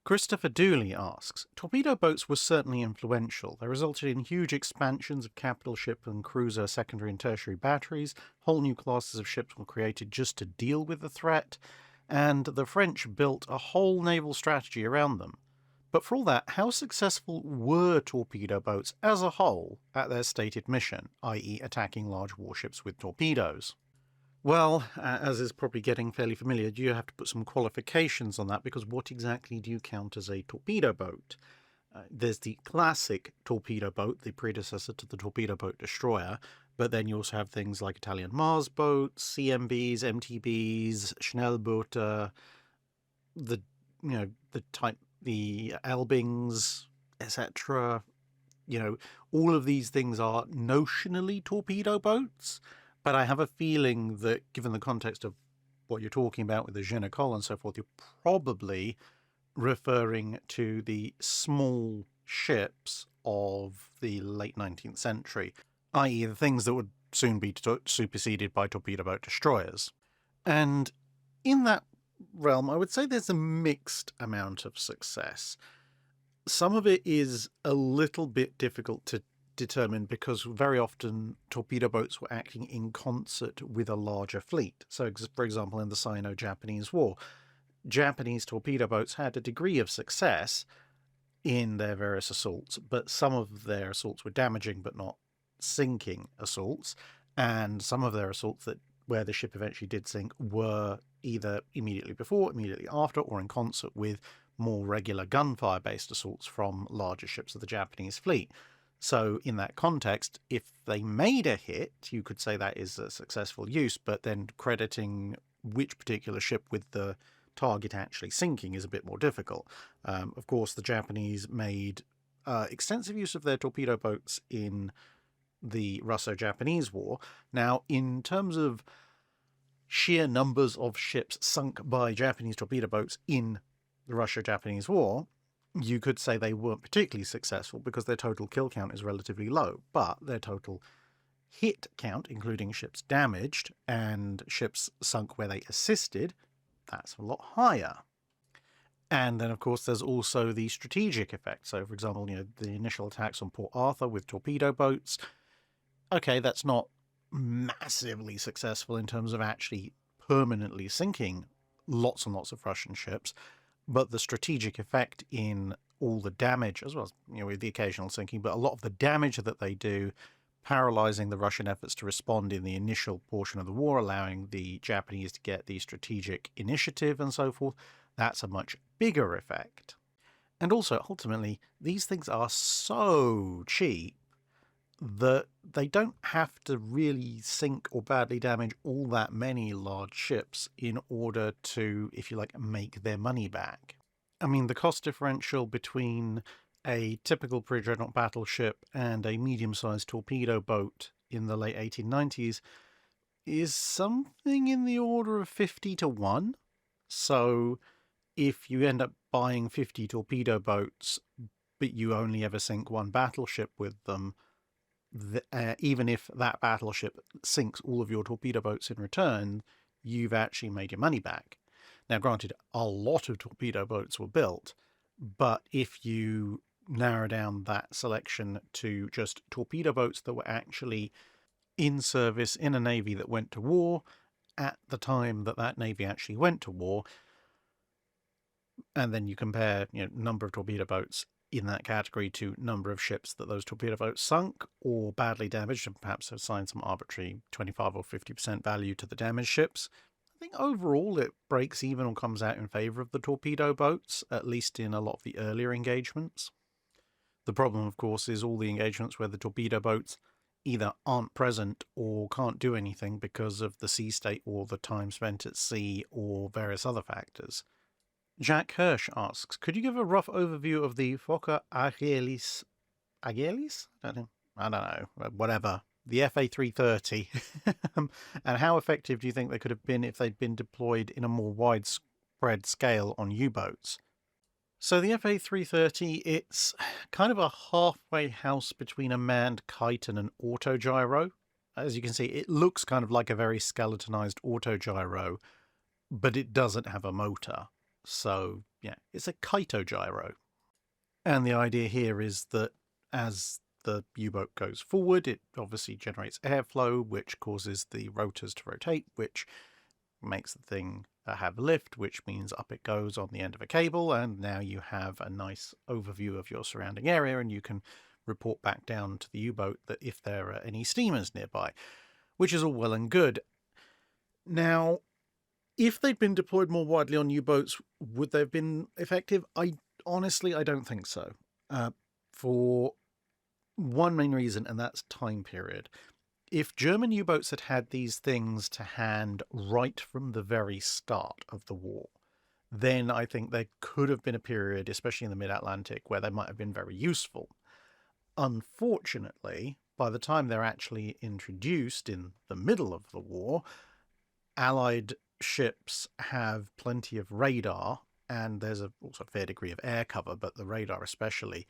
Christopher Dooley asks, torpedo boats were certainly influential. They resulted in huge expansions of capital ship and cruiser secondary and tertiary batteries. Whole new classes of ships were created just to deal with the threat, and the French built a whole naval strategy around them. But for all that, how successful were torpedo boats as a whole at their stated mission, i.e. attacking large warships with torpedoes? Well, as is probably getting fairly familiar, you have to put some qualifications on that, because what exactly do you count as a torpedo boat? There's the classic torpedo boat, the predecessor to the torpedo boat destroyer, but then you also have things like Italian Mars boats, CMBs, MTBs, Schnellboote, the Elbings, etc. All of these things are notionally torpedo boats, but I have a feeling that, given the context of what you're talking about with the Ginecol and so forth, you're probably referring to the small ships of the late 19th century, i.e. the things that would soon be superseded by torpedo boat destroyers. And in that realm, I would say there's a mixed amount of success. Some of it is a little bit difficult to determine, because very often torpedo boats were acting in concert with a larger fleet. So, for example, in the Sino-Japanese War, Japanese torpedo boats had a degree of success in their various assaults, but some of their assaults were damaging but not sinking assaults, and some of their assaults where the ship eventually did sink were either immediately before, immediately after, or in concert with more regular gunfire-based assaults from larger ships of the Japanese fleet. So in that context, if they made a hit, you could say that is a successful use, but then crediting which particular ship with the target actually sinking is a bit more difficult. Of course, the Japanese made extensive use of their torpedo boats in the Russo-Japanese War. Now, in terms of sheer numbers of ships sunk by Japanese torpedo boats in the Russo-Japanese War, you could say they weren't particularly successful because their total kill count is relatively low, but their total hit count, including ships damaged and ships sunk where they assisted, that's a lot higher. And then, of course, there's also the strategic effect. So, for example, the initial attacks on Port Arthur with torpedo boats. Okay, that's not massively successful in terms of actually permanently sinking lots and lots of Russian ships, but the strategic effect in all the damage, as well as with the occasional sinking, but a lot of the damage that they do, paralyzing the Russian efforts to respond in the initial portion of the war, allowing the Japanese to get the strategic initiative and so forth, that's a much bigger effect. And also, ultimately, these things are so cheap that they don't have to really sink or badly damage all that many large ships in order to, if you like, make their money back. I mean, the cost differential between a typical pre-dreadnought battleship and a medium-sized torpedo boat in the late 1890s is something in the order of 50 to 1. So if you end up buying 50 torpedo boats, but you only ever sink one battleship with them, even if that battleship sinks all of your torpedo boats in return, you've actually made your money back. Now, granted, a lot of torpedo boats were built, but if you narrow down that selection to just torpedo boats that were actually in service in a navy that went to war at the time that that navy actually went to war, and then you compare, number of torpedo boats in that category to number of ships that those torpedo boats sunk or badly damaged, and perhaps assign some arbitrary 25 or 50% value to the damaged ships, I think overall it breaks even or comes out in favour of the torpedo boats, at least in a lot of the earlier engagements. The problem, of course, is all the engagements where the torpedo boats either aren't present or can't do anything because of the sea state or the time spent at sea or various other factors. Jack Hirsch asks, could you give a rough overview of the Focke-achgelis I don't know, whatever, the FA-330, and how effective do you think they could have been if they'd been deployed in a more widespread scale on U-boats? So the FA-330, it's kind of a halfway house between a manned kite and an autogyro. As you can see, it looks kind of like a very skeletonized autogyro, but it doesn't have a motor. So, yeah, it's a kite-gyro. And the idea here is that as the U-boat goes forward, it obviously generates airflow, which causes the rotors to rotate, which makes the thing have lift, which means up it goes on the end of a cable, and now you have a nice overview of your surrounding area, and you can report back down to the U-boat that if there are any steamers nearby, which is all well and good. Now, if they'd been deployed more widely on U-boats, would they have been effective? Honestly, I don't think so. For one main reason, and that's time period. If German U-boats had had these things to hand right from the very start of the war, then I think there could have been a period, especially in the mid-Atlantic, where they might have been very useful. Unfortunately, by the time they're actually introduced in the middle of the war, Allied ships have plenty of radar, and there's also a fair degree of air cover, but the radar especially.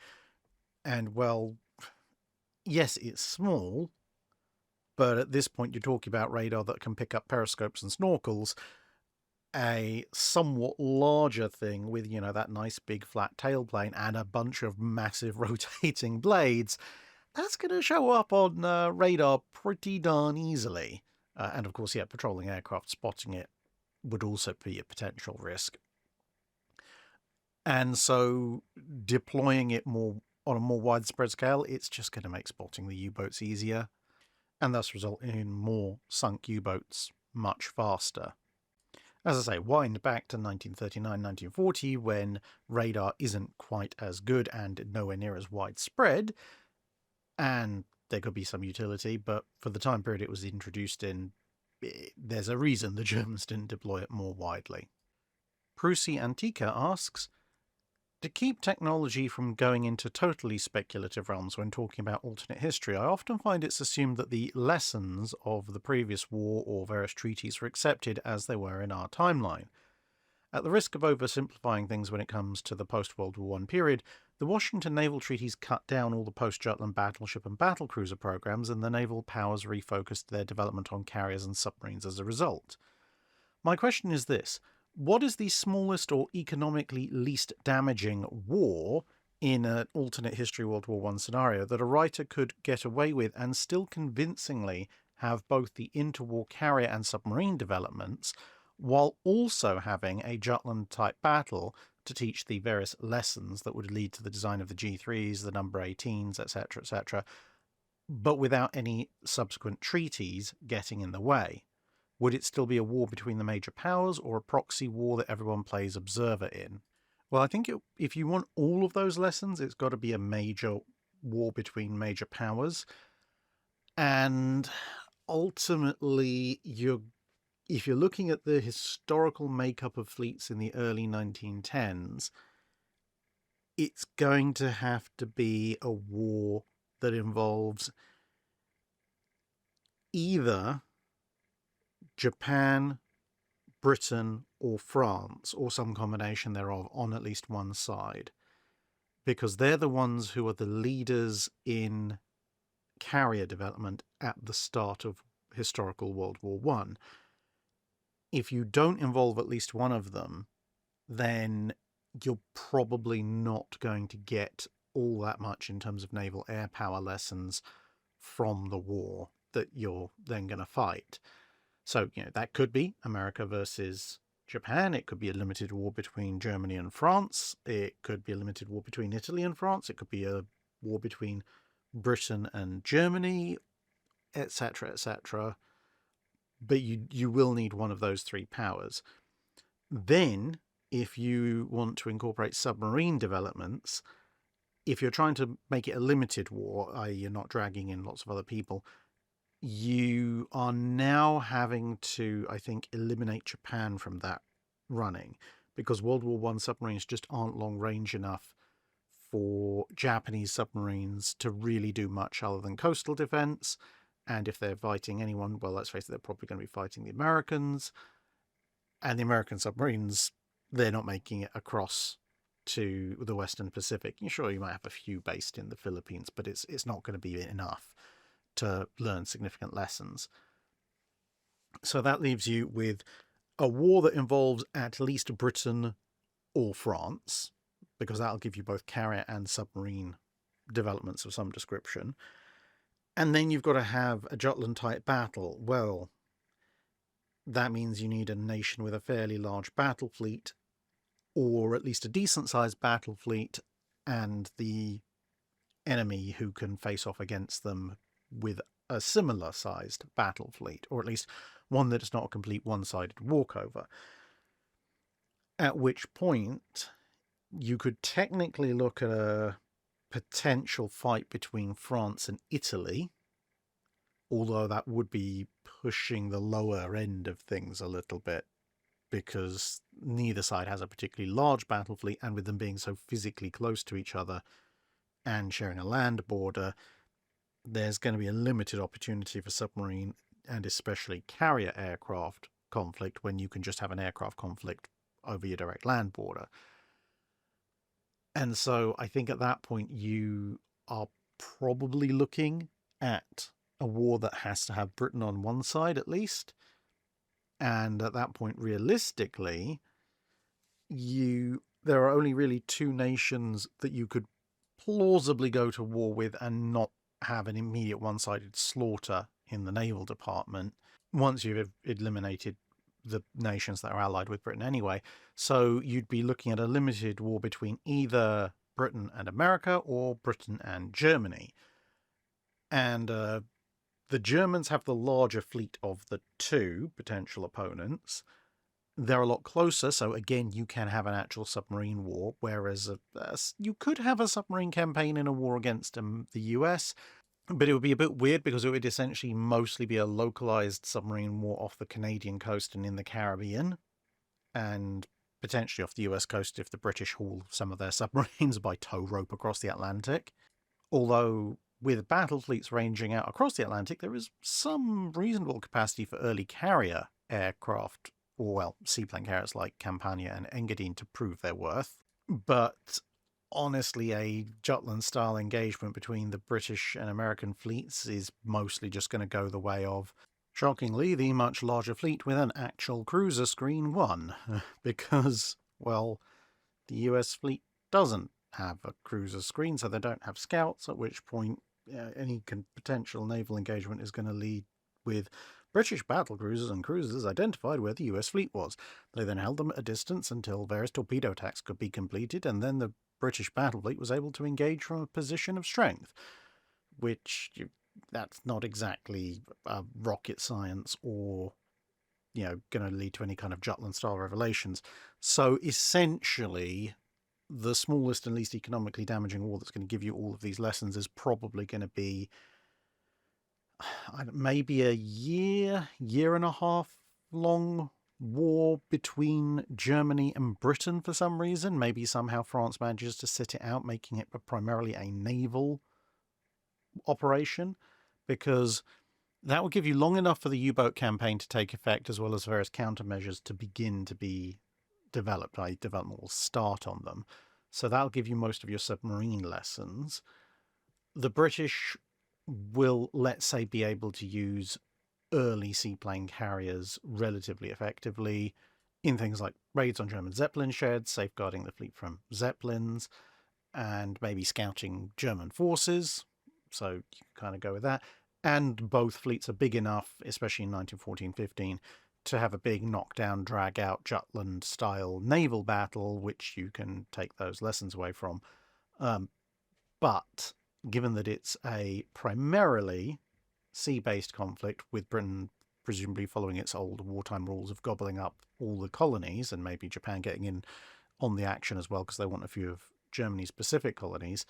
And, well, yes, it's small, but at this point you're talking about radar that can pick up periscopes and snorkels. A somewhat larger thing with, that nice big flat tailplane and a bunch of massive rotating blades, that's going to show up on radar pretty darn easily. And of course, patrolling aircraft spotting it would also be a potential risk. And so deploying it on a more widespread scale, it's just going to make spotting the U-boats easier, and thus result in more sunk U-boats much faster. As I say, wind back to 1939-1940, when radar isn't quite as good and nowhere near as widespread, and there could be some utility, but for the time period it was introduced in, there's a reason the Germans didn't deploy it more widely. Prusi Antica asks, to keep technology from going into totally speculative realms when talking about alternate history, I often find it's assumed that the lessons of the previous war or various treaties were accepted as they were in our timeline. At the risk of oversimplifying things when it comes to the post-World War I period, the Washington naval treaties cut down all the post-Jutland battleship and battlecruiser programs, and the naval powers refocused their development on carriers and submarines as a result. My question is this: what is the smallest or economically least damaging war in an alternate history World War I scenario that a writer could get away with and still convincingly have both the interwar carrier and submarine developments, while also having a Jutland-type battle to teach the various lessons that would lead to the design of the G3s, the number 18s, etc., but without any subsequent treaties getting in the way? Would it still be a war between the major powers, or a proxy war that everyone plays observer in? Well, I think if you want all of those lessons, it's got to be a major war between major powers. And ultimately, if you're looking at the historical makeup of fleets in the early 1910s, it's going to have to be a war that involves either Japan, Britain, or France, or some combination thereof, on at least one side, because they're the ones who are the leaders in carrier development at the start of historical World War One. If you don't involve at least one of them, then you're probably not going to get all that much in terms of naval air power lessons from the war that you're then going to fight. So, that could be America versus Japan. It could be a limited war between Germany and France. It could be a limited war between Italy and France. It could be a war between Britain and Germany, etc., etc. But you will need one of those three powers. Then, if you want to incorporate submarine developments, if you're trying to make it a limited war, i.e. you're not dragging in lots of other people, you are now having to, I think, eliminate Japan from that running, because World War I submarines just aren't long range enough for Japanese submarines to really do much other than coastal defense. And if they're fighting anyone, well, let's face it, they're probably going to be fighting the Americans. And the American submarines, they're not making it across to the Western Pacific. Sure, you might have a few based in the Philippines, but it's not going to be enough to learn significant lessons. So that leaves you with a war that involves at least Britain or France, because that'll give you both carrier and submarine developments of some description. And then you've got to have a Jutland-type battle. Well, that means you need a nation with a fairly large battle fleet, or at least a decent-sized battle fleet, and the enemy who can face off against them with a similar-sized battle fleet, or at least one that is not a complete one-sided walkover. At which point, you could technically look at a potential fight between France and Italy, although that would be pushing the lower end of things a little bit, because neither side has a particularly large battle fleet, and with them being so physically close to each other and sharing a land border, there's going to be a limited opportunity for submarine and especially carrier aircraft conflict when you can just have an aircraft conflict over your direct land border. And so I think at that point you are probably looking at a war that has to have Britain on one side at least. And at that point, realistically, there are only really two nations that you could plausibly go to war with and not have an immediate one-sided slaughter in the naval department once you've eliminated the nations that are allied with Britain anyway. So you'd be looking at a limited war between either Britain and America or Britain and Germany. And the Germans have the larger fleet of the two potential opponents. They're a lot closer, so again, you can have an actual submarine war, whereas you could have a submarine campaign in a war against the US, but it would be a bit weird because it would essentially mostly be a localized submarine war off the Canadian coast and in the Caribbean, and potentially off the US coast if the British haul some of their submarines by tow rope across the Atlantic. Although, with battle fleets ranging out across the Atlantic, there is some reasonable capacity for early carrier aircraft, or, well, seaplane carriers like Campania and Engadine to prove their worth. But honestly, a Jutland-style engagement between the British and American fleets is mostly just going to go the way of, shockingly, the much larger fleet with an actual cruiser screen won, because, well, the US fleet doesn't have a cruiser screen, so they don't have scouts, at which point any potential naval engagement is going to lead with British battle cruisers and cruisers identified where the US fleet was. They then held them at a distance until various torpedo attacks could be completed, and then the British battle fleet was able to engage from a position of strength, which that's not exactly rocket science or going to lead to any kind of Jutland-style revelations. So essentially, the smallest and least economically damaging war that's going to give you all of these lessons is probably going to be maybe a year and a half long war between Germany and Britain for some reason. Maybe somehow France manages to sit it out, making it primarily a naval operation, because that will give you long enough for the U-boat campaign to take effect, as well as various countermeasures to begin to be developed. Development will start on them. So that'll give you most of your submarine lessons. The British will, let's say, be able to use early seaplane carriers relatively effectively in things like raids on German Zeppelin sheds, safeguarding the fleet from Zeppelins, and maybe scouting German forces. So you can kind of go with that. And both fleets are big enough, especially in 1914-15, to have a big knockdown, drag-out Jutland-style naval battle, which you can take those lessons away from. But given that it's a primarily sea-based conflict, with Britain presumably following its old wartime rules of gobbling up all the colonies, and maybe Japan getting in on the action as well because they want a few of Germany's Pacific colonies,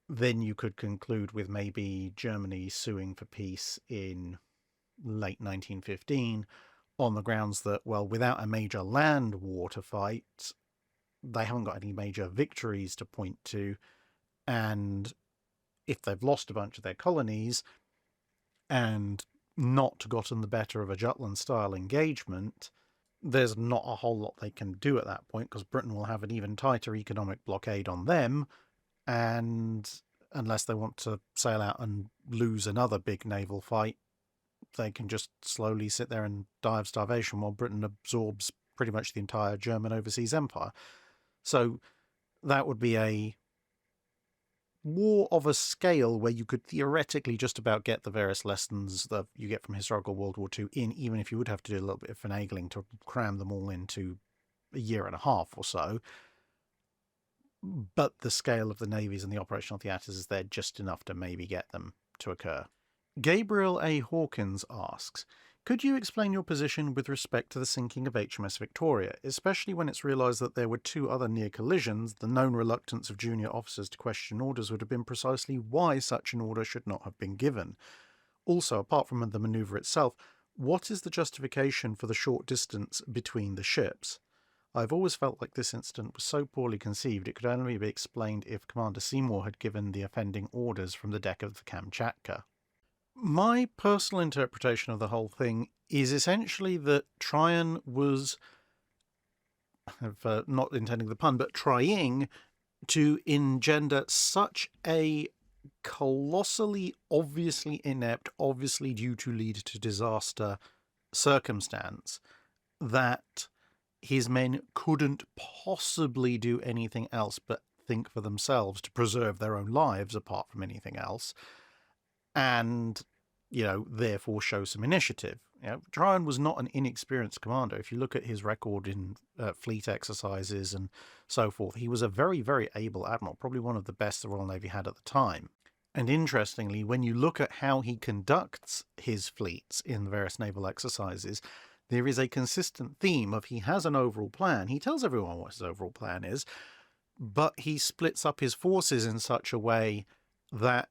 then you could conclude with maybe Germany suing for peace in late 1915 on the grounds that, well, without a major land war to fight, they haven't got any major victories to point to, and if they've lost a bunch of their colonies and not gotten the better of a Jutland-style engagement, there's not a whole lot they can do at that point, because Britain will have an even tighter economic blockade on them, and unless they want to sail out and lose another big naval fight, they can just slowly sit there and die of starvation while Britain absorbs pretty much the entire German overseas empire. So that would be a war of a scale where you could theoretically just about get the various lessons that you get from historical World War II in, even if you would have to do a little bit of finagling to cram them all into a year and a half or so. But the scale of the navies and the operational theatres is there just enough to maybe get them to occur. Gabriel A. Hawkins asks, could you explain your position with respect to the sinking of HMS Victoria, especially when it's realised that there were two other near collisions? The known reluctance of junior officers to question orders would have been precisely why such an order should not have been given. Also, apart from the manoeuvre itself, what is the justification for the short distance between the ships? I've always felt like this incident was so poorly conceived it could only be explained if Commander Seymour had given the offending orders from the deck of the Kamchatka. My personal interpretation of the whole thing is essentially that Tryon was, not intending the pun, but trying to engender such a colossally, obviously inept, obviously due to lead to disaster circumstance that his men couldn't possibly do anything else but think for themselves to preserve their own lives apart from anything else, and, therefore show some initiative. Tryon was not an inexperienced commander. If you look at his record in fleet exercises and so forth, he was a very, very able admiral, probably one of the best the Royal Navy had at the time. And interestingly, when you look at how he conducts his fleets in the various naval exercises, there is a consistent theme of he has an overall plan. He tells everyone what his overall plan is, but he splits up his forces in such a way that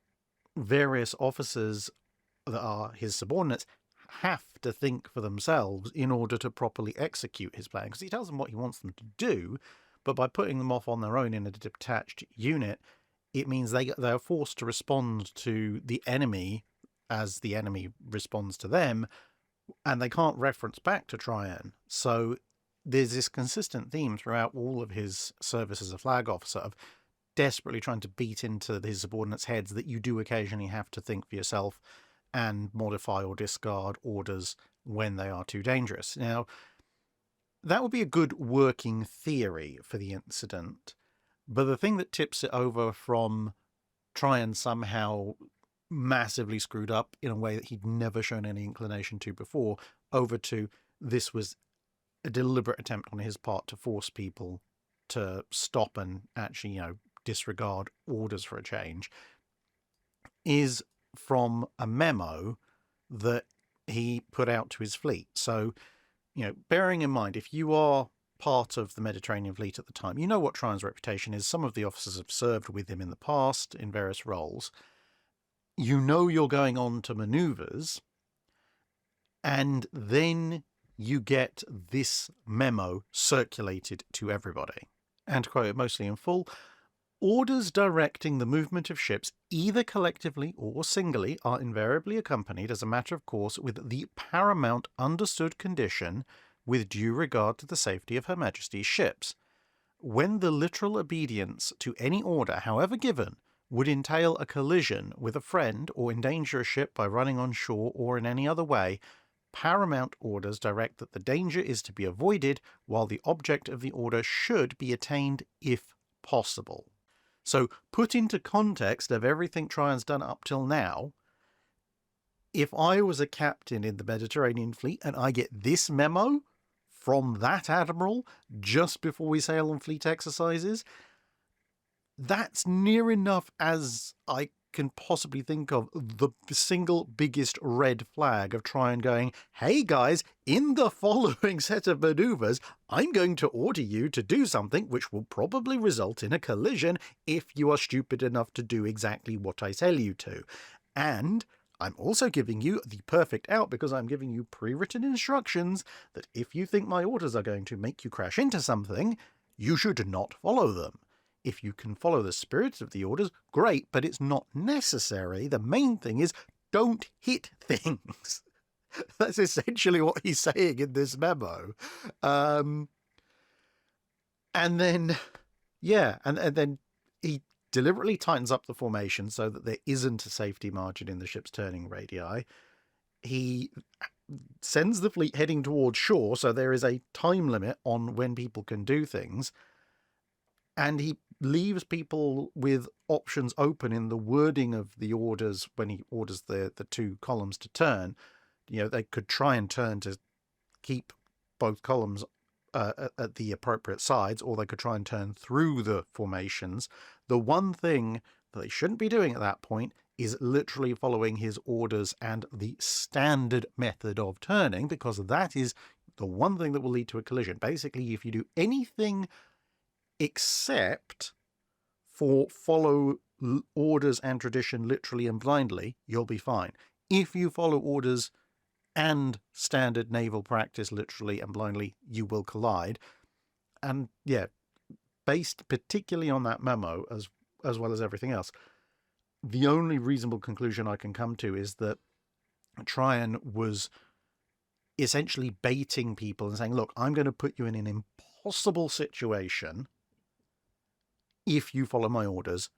various officers that are his subordinates have to think for themselves in order to properly execute his plan, because he tells them what he wants them to do, but by putting them off on their own in a detached unit, it means they are forced to respond to the enemy as the enemy responds to them, and they can't reference back to Tryon. So there's this consistent theme throughout all of his service as a flag officer of desperately trying to beat into his subordinates' heads that you do occasionally have to think for yourself and modify or discard orders when they are too dangerous. Now, that would be a good working theory for the incident, but the thing that tips it over from Tryon somehow massively screwed up in a way that he'd never shown any inclination to before, over to this was a deliberate attempt on his part to force people to stop and actually, disregard orders for a change, is from a memo that he put out to his fleet. So, bearing in mind, if you are part of the Mediterranean fleet at the time, you know what Tryon's reputation is. Some of the officers have served with him in the past in various roles. You know you're going on to manoeuvres, and then you get this memo circulated to everybody. And to quote it mostly in full, orders directing the movement of ships, either collectively or singly, are invariably accompanied, as a matter of course, with the paramount understood condition, with due regard to the safety of Her Majesty's ships. When the literal obedience to any order, however given, would entail a collision with a friend or endanger a ship by running on shore or in any other way, paramount orders direct that the danger is to be avoided, while the object of the order should be attained if possible. So, put into context of everything Tryon's done up till now, if I was a captain in the Mediterranean fleet and I get this memo from that admiral just before we sail on fleet exercises, that's near enough as I can possibly think of the single biggest red flag of Tryon going, hey guys, in the following set of maneuvers, I'm going to order you to do something which will probably result in a collision if you are stupid enough to do exactly what I tell you to. And I'm also giving you the perfect out because I'm giving you pre-written instructions that if you think my orders are going to make you crash into something, you should not follow them. If you can follow the spirit of the orders, great, but it's not necessary. The main thing is don't hit things. That's essentially what he's saying in this memo. And then he deliberately tightens up the formation so that there isn't a safety margin in the ship's turning radii. He sends the fleet heading towards shore, so there is a time limit on when people can do things. And he leaves people with options open in the wording of the orders when he orders the two columns to turn. You know, they could try and turn to keep both columns at the appropriate sides, or they could try and turn through the formations. The one thing that they shouldn't be doing at that point is literally following his orders and the standard method of turning, because that is the one thing that will lead to a collision. Basically, if you do anything except for follow orders and tradition literally and blindly, you'll be fine. If you follow orders and standard naval practice literally and blindly, you will collide. And yeah, based particularly on that memo as well as everything else, the only reasonable conclusion I can come to is that Tryon was essentially baiting people and saying, look, I'm going to put you in an impossible situation if you follow my orders,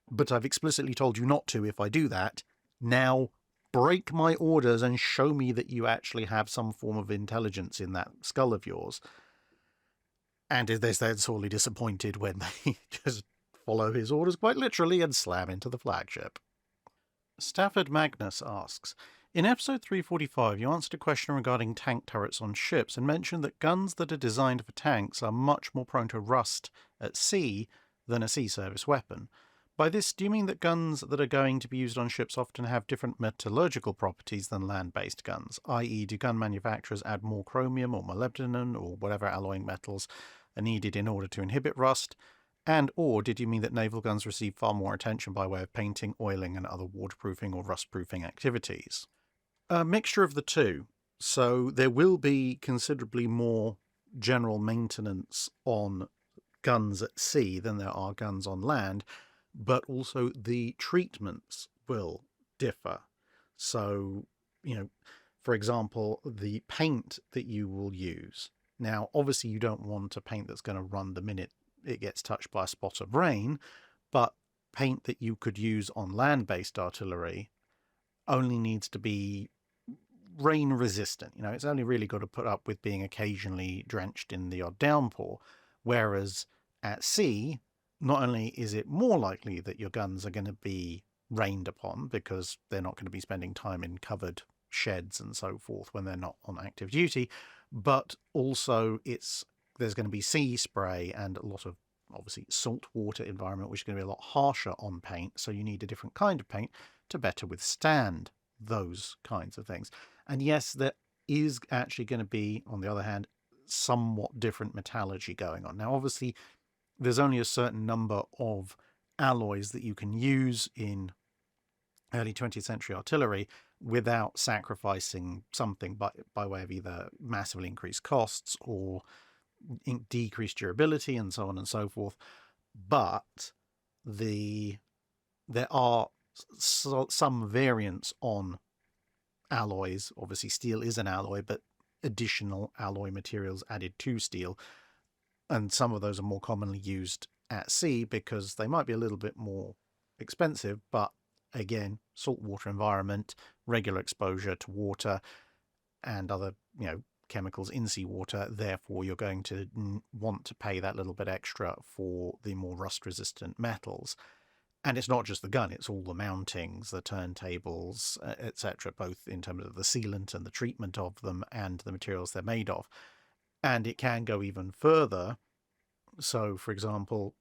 but I've explicitly told you not to if I do that. Now break my orders and show me that you actually have some form of intelligence in that skull of yours. And they're sorely disappointed when they just follow his orders quite literally and slam into the flagship. Stafford Magnus asks, in episode 345 you answered a question regarding tank turrets on ships and mentioned that guns that are designed for tanks are much more prone to rust at sea than a sea service weapon. By this, do you mean that guns that are going to be used on ships often have different metallurgical properties than land-based guns, i.e. do gun manufacturers add more chromium or molybdenum or whatever alloying metals are needed in order to inhibit rust? And or did you mean that naval guns receive far more attention by way of painting, oiling and other waterproofing or rust-proofing activities? A mixture of the two. So there will be considerably more general maintenance on guns at sea than there are guns on land, but also the treatments will differ. So, you know, for example, the paint that you will use. Now, obviously you don't want a paint that's going to run the minute it gets touched by a spot of rain, but paint that you could use on land-based artillery only needs to be rain resistant. You know, it's only really got to put up with being occasionally drenched in the odd downpour. Whereas at sea, not only is it more likely that your guns are going to be rained upon because they're not going to be spending time in covered sheds and so forth when they're not on active duty, but also there's going to be sea spray and a lot of obviously saltwater environment, which is going to be a lot harsher on paint. So you need a different kind of paint to better withstand those kinds of things. And yes, there is actually going to be, on the other hand, somewhat different metallurgy going on. Now, obviously, there's only a certain number of alloys that you can use in early 20th century artillery, without sacrificing something by way of either massively increased costs or decreased durability and so on and so forth. But there are some variants on alloys. Obviously, steel is an alloy, but additional alloy materials added to steel. And some of those are more commonly used at sea because they might be a little bit more expensive, but again, saltwater environment, regular exposure to water and other, chemicals in seawater. Therefore, you're going to want to pay that little bit extra for the more rust-resistant metals. And it's not just the gun, it's all the mountings, the turntables, etc., both in terms of the sealant and the treatment of them and the materials they're made of. And it can go even further. So, for example,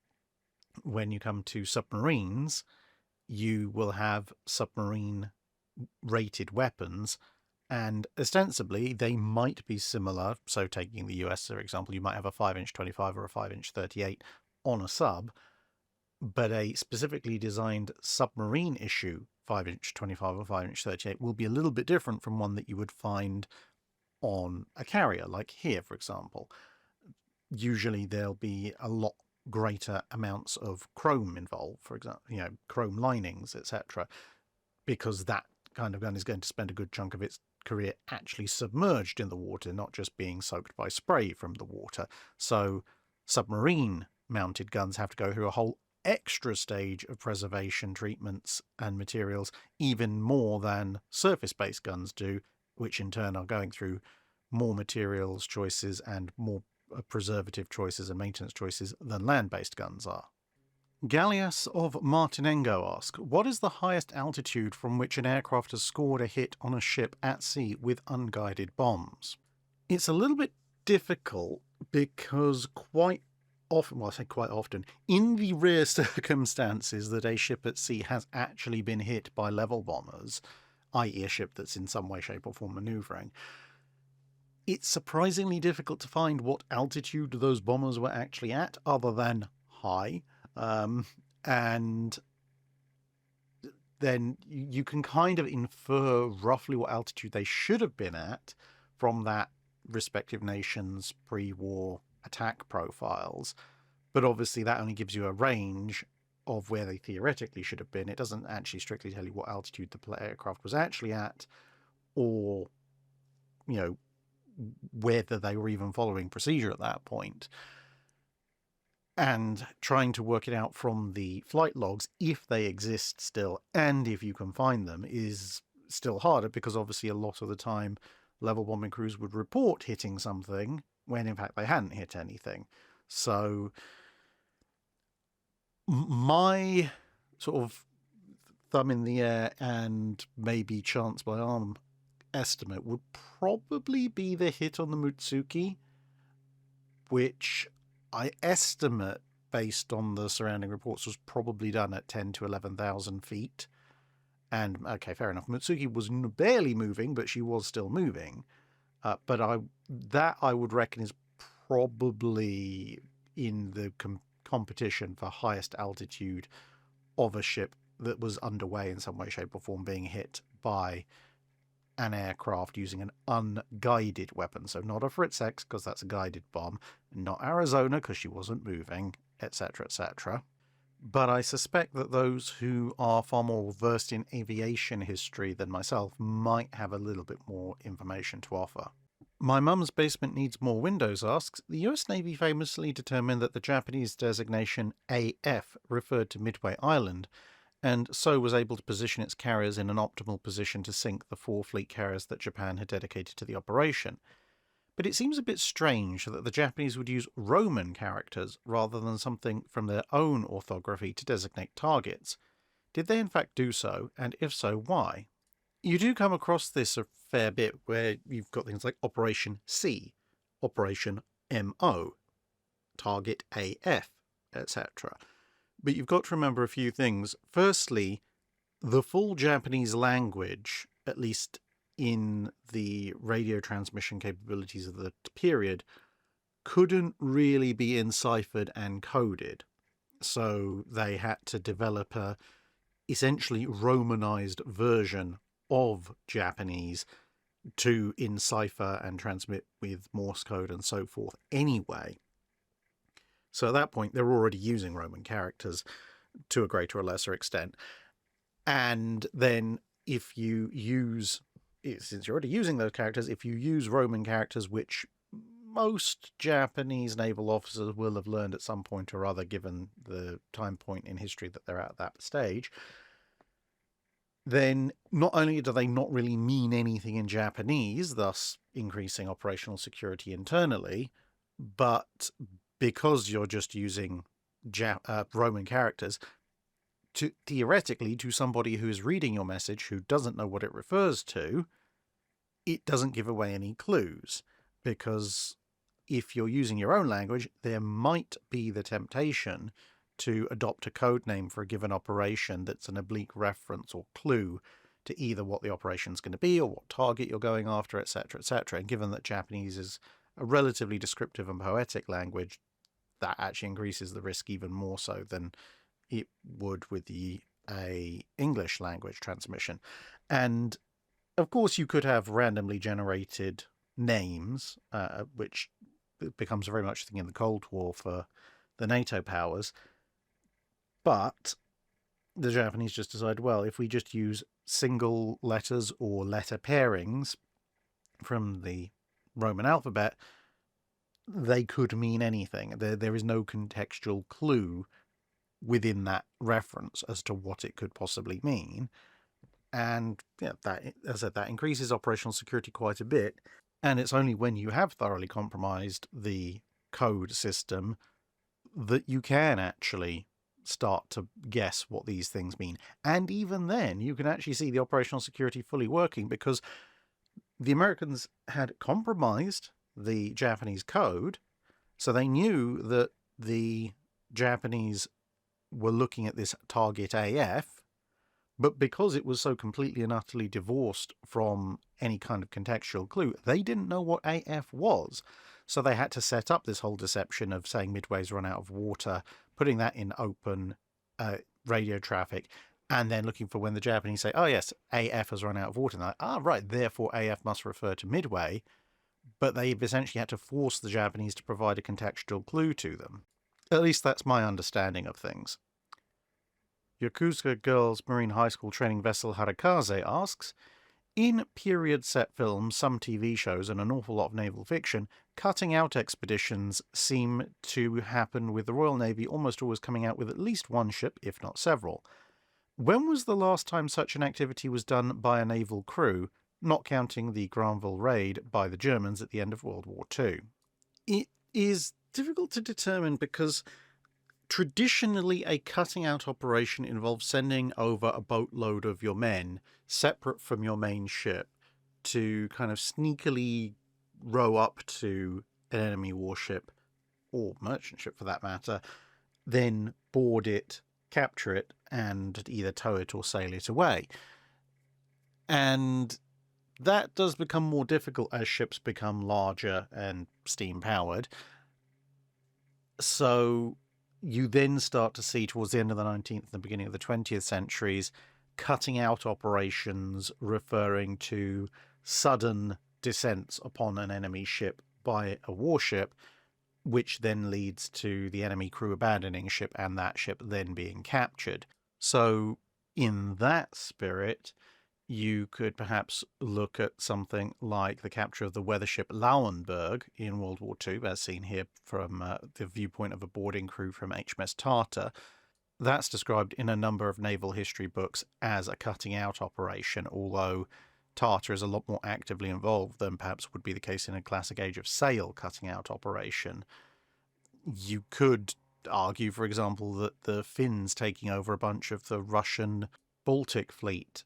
when you come to submarines, you will have submarine-rated weapons, and ostensibly they might be similar. So taking the US, for example, you might have a 5-inch 25 or a 5-inch 38 on a sub, but a specifically designed submarine issue 5-inch 25 or 5-inch 38 will be a little bit different from one that you would find on a carrier, like here, for example. Usually there'll be a lot greater amounts of chrome involved, for example, chrome linings, etc., because that kind of gun is going to spend a good chunk of its career actually submerged in the water, not just being soaked by spray from the water. So submarine mounted guns have to go through a whole extra stage of preservation treatments and materials, even more than surface-based guns do, which in turn are going through more materials choices and more preservative choices and maintenance choices than land-based guns are. Gallias of Martinengo ask, what is the highest altitude from which an aircraft has scored a hit on a ship at sea with unguided bombs? It's a little bit difficult because quite often, well, I say quite often, in the rare circumstances that a ship at sea has actually been hit by level bombers, i.e. a ship that's in some way, shape or form manoeuvring, it's surprisingly difficult to find what altitude those bombers were actually at, other than high. And then you can kind of infer roughly what altitude they should have been at from that respective nation's pre-war attack profiles. But obviously that only gives you a range of where they theoretically should have been. It doesn't actually strictly tell you what altitude the aircraft was actually at, or, whether they were even following procedure at that point. And trying to work it out from the flight logs, if they exist still, and if you can find them, is still harder, because obviously a lot of the time level bombing crews would report hitting something when in fact they hadn't hit anything. So my sort of thumb in the air and maybe chance by arm estimate would probably be the hit on the Mutsuki, which I estimate, based on the surrounding reports, was probably done at 10 to 11,000 feet. And, okay, fair enough. Mutsuki was barely moving, but she was still moving. But I would reckon is probably in the competition for highest altitude of a ship that was underway in some way, shape or form, being hit by an aircraft using an unguided weapon. So not a Fritz X, because that's a guided bomb, not Arizona, because she wasn't moving, etc., etc. But I suspect that those who are far more versed in aviation history than myself might have a little bit more information to offer. My mum's basement needs more windows asks, the US Navy famously determined that the Japanese designation AF referred to Midway Island, and so was able to position its carriers in an optimal position to sink the 4 fleet carriers that Japan had dedicated to the operation. But it seems a bit strange that the Japanese would use Roman characters rather than something from their own orthography to designate targets. Did they in fact do so, and if so, why? You do come across this a fair bit, where you've got things like Operation C, Operation MO, Target AF, etc. But you've got to remember a few things. Firstly, the full Japanese language, at least in the radio transmission capabilities of the period, couldn't really be enciphered and coded. So they had to develop a essentially Romanized version of Japanese to encipher and transmit with Morse code and so forth anyway. So at that point, they're already using Roman characters to a greater or lesser extent. And then if you use, since you're already using those characters, if you use Roman characters, which most Japanese naval officers will have learned at some point or other, given the time point in history that they're at that stage, then not only do they not really mean anything in Japanese, thus increasing operational security internally, but because you're just using Roman characters, theoretically, to somebody who is reading your message who doesn't know what it refers to, it doesn't give away any clues. Because if you're using your own language, there might be the temptation to adopt a code name for a given operation that's an oblique reference or clue to either what the operation's going to be or what target you're going after, etc., etc. And given that Japanese is a relatively descriptive and poetic language, that actually increases the risk even more so than it would with a English language transmission. And of course you could have randomly generated names, which becomes very much a thing in the Cold War for the NATO powers. But the Japanese just decided, well, if we just use single letters or letter pairings from the Roman alphabet, they could mean anything. There is no contextual clue within that reference as to what it could possibly mean. And yeah, that, as I said, that increases operational security quite a bit. And it's only when you have thoroughly compromised the code system that you can actually start to guess what these things mean. And even then, you can actually see the operational security fully working, because the Americans had compromised the Japanese code, so they knew that the Japanese were looking at this target AF, but because it was so completely and utterly divorced from any kind of contextual clue, they didn't know what AF was. So they had to set up this whole deception of saying Midway's run out of water, putting that in open radio traffic, and then looking for when the Japanese say, oh yes, AF has run out of water. And they're like, right, therefore AF must refer to Midway. But they've essentially had to force the Japanese to provide a contextual clue to them. At least that's my understanding of things. Yokosuka Girls Marine High School Training Vessel Harakaze asks, in period set films, some TV shows, and an awful lot of naval fiction, cutting out expeditions seem to happen with the Royal Navy almost always coming out with at least one ship, if not several. When was the last time such an activity was done by a naval crew, not counting the Granville raid by the Germans at the end of World War II? It is difficult to determine because traditionally a cutting out operation involves sending over a boatload of your men separate from your main ship to kind of sneakily row up to an enemy warship, or merchant ship for that matter, then board it, capture it, and either tow it or sail it away. And that does become more difficult as ships become larger and steam-powered. So you then start to see towards the end of the 19th and the beginning of the 20th centuries cutting out operations referring to sudden descents upon an enemy ship by a warship, which then leads to the enemy crew abandoning ship and that ship then being captured. So in that spirit, you could perhaps look at something like the capture of the weather ship Lauenburg in World War II, as seen here from the viewpoint of a boarding crew from HMS Tartar. That's described in a number of naval history books as a cutting out operation, although Tartar is a lot more actively involved than perhaps would be the case in a classic Age of Sail cutting out operation. You could argue, for example, that the Finns taking over a bunch of the Russian Baltic fleet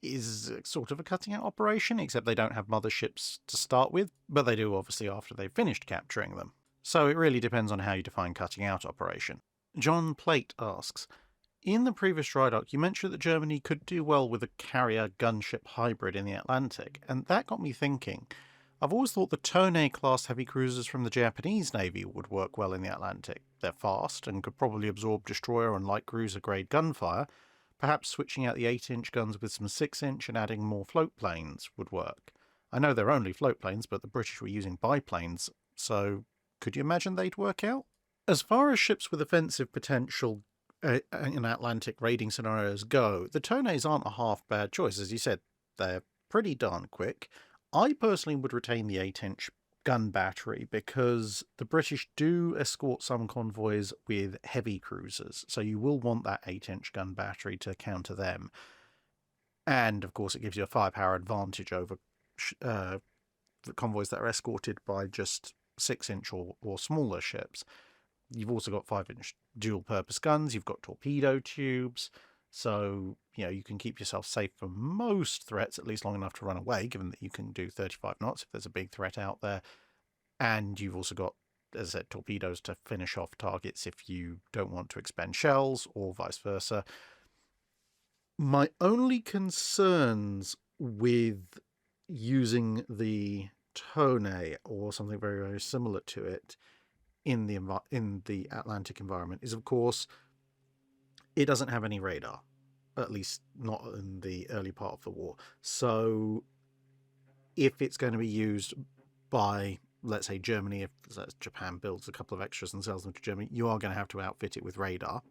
is sort of a cutting out operation, except they don't have motherships to start with, but they do obviously after they've finished capturing them. So it really depends on how you define cutting out operation. John Plate asks, in the previous Drydock, you mentioned that Germany could do well with a carrier gunship hybrid in the Atlantic, and that got me thinking. I've always thought the Tone-class heavy cruisers from the Japanese Navy would work well in the Atlantic. They're fast and could probably absorb destroyer and light cruiser grade gunfire, perhaps switching out the 8-inch guns with some 6-inch and adding more float planes would work. I know they're only float planes, but the British were using biplanes, so could you imagine they'd work out? As far as ships with offensive potential in Atlantic raiding scenarios go, the Tonneys aren't a half-bad choice. As you said, they're pretty darn quick. I personally would retain the 8-inch gun battery because the British do escort some convoys with heavy cruisers, so you will want that 8-inch gun battery to counter them. And, of course, it gives you a firepower advantage over the convoys that are escorted by just 6-inch or smaller ships. You've also got 5-inch dual-purpose guns, you've got torpedo tubes, so, you can keep yourself safe from most threats, at least long enough to run away, given that you can do 35 knots if there's a big threat out there. And you've also got, as I said, torpedoes to finish off targets if you don't want to expend shells, or vice versa. My only concerns with using the Tone or something very, very similar to it in the Atlantic environment is, of course, it doesn't have any radar, at least not in the early part of the war. So if it's going to be used by, let's say, Germany, if Japan builds a couple of extras and sells them to Germany, you are going to have to outfit it with radar.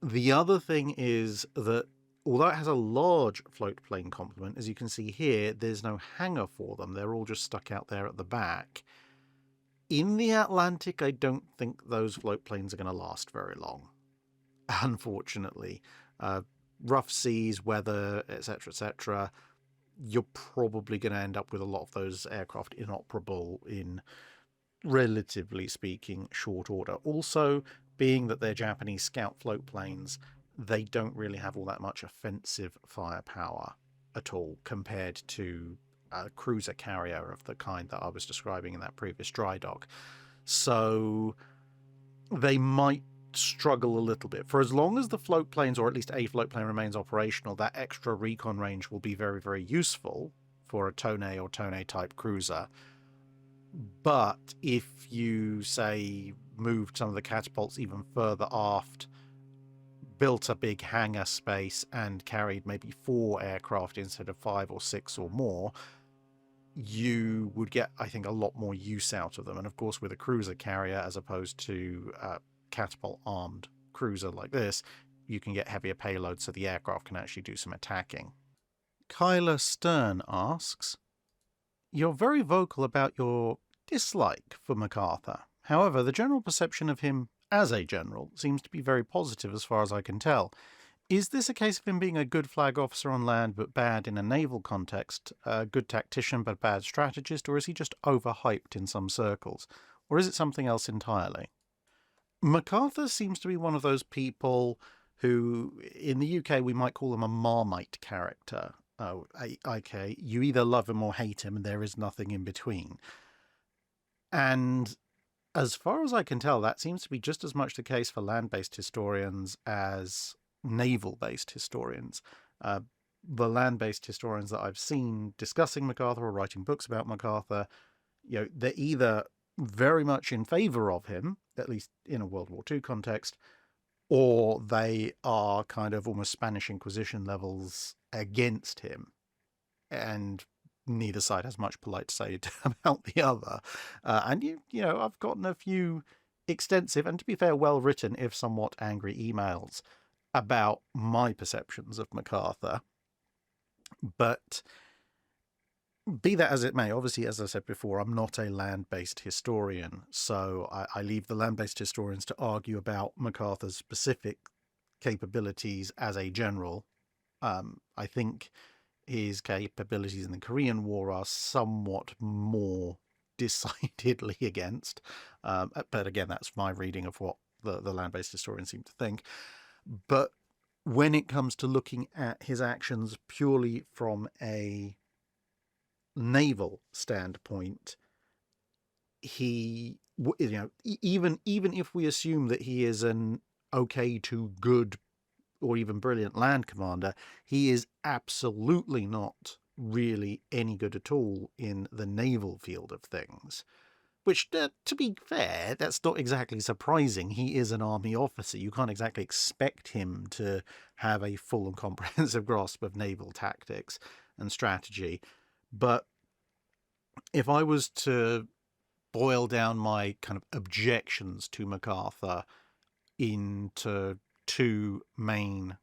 The other thing is that although it has a large float plane complement, as you can see here, there's no hangar for them. They're all just stuck out there at the back. In the Atlantic, I don't think those float planes are going to last very long, unfortunately. Rough seas, weather, etc., you're probably going to end up with a lot of those aircraft inoperable in, relatively speaking, short order. Also, being that they're Japanese scout float planes, they don't really have all that much offensive firepower at all compared to a cruiser carrier of the kind that I was describing in that previous Drydock. So they might struggle a little bit. For as long as the float planes, or at least a float plane, remains operational, that extra recon range will be very, very useful for a Tone or Tone type cruiser. But if you, say, moved some of the catapults even further aft, built a big hangar space and carried maybe 4 aircraft instead of 5 or 6 or more, you would get, I think, a lot more use out of them. And of course, with a cruiser carrier as opposed to a catapult-armed cruiser like this, you can get heavier payloads so the aircraft can actually do some attacking. Kyla Stern asks, "You're very vocal about your dislike for MacArthur. However, the general perception of him as a general seems to be very positive as far as I can tell. Is this a case of him being a good flag officer on land but bad in a naval context, a good tactician but bad strategist, or is he just overhyped in some circles? Or is it something else entirely?" MacArthur seems to be one of those people who, in the UK, we might call him a Marmite character. Oh, okay, you either love him or hate him, and there is nothing in between. And as far as I can tell, that seems to be just as much the case for land-based historians as naval-based historians. The land-based historians that I've seen discussing MacArthur or writing books about MacArthur, they're either very much in favour of him, at least in a World War II context, or they are kind of almost Spanish Inquisition levels against him. And neither side has much polite to say about the other. And I've gotten a few extensive, and to be fair, well-written, if somewhat angry emails about my perceptions of MacArthur. But be that as it may, obviously, as I said before, I'm not a land-based historian, so I leave the land-based historians to argue about MacArthur's specific capabilities as a general. I think his capabilities in the Korean War are somewhat more decidedly against. But again, that's my reading of what the land-based historians seem to think. But when it comes to looking at his actions purely from a naval standpoint, he, even if we assume that he is an okay to good or even brilliant land commander, he is absolutely not really any good at all in the naval field of things. Which, to be fair, that's not exactly surprising. He is an army officer. You can't exactly expect him to have a full and comprehensive grasp of naval tactics and strategy. But if I was to boil down my kind of objections to MacArthur into two main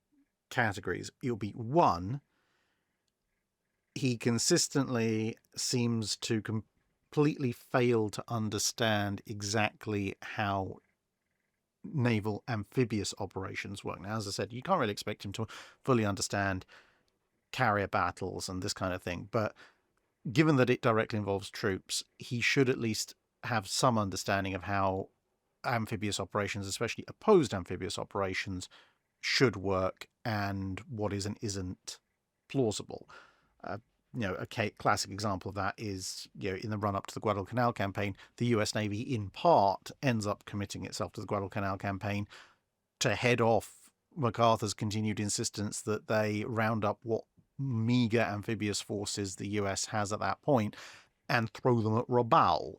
categories, it'll be one, he consistently seems to completely fail to understand exactly how naval amphibious operations work. Now, as I said, you can't really expect him to fully understand carrier battles and this kind of thing, but given that it directly involves troops, he should at least have some understanding of how amphibious operations, especially opposed amphibious operations, should work and what is and isn't plausible. A classic example of that is, in the run-up to the Guadalcanal campaign, the US Navy, in part, ends up committing itself to the Guadalcanal campaign to head off MacArthur's continued insistence that they round up what meager amphibious forces the US has at that point and throw them at Rabaul,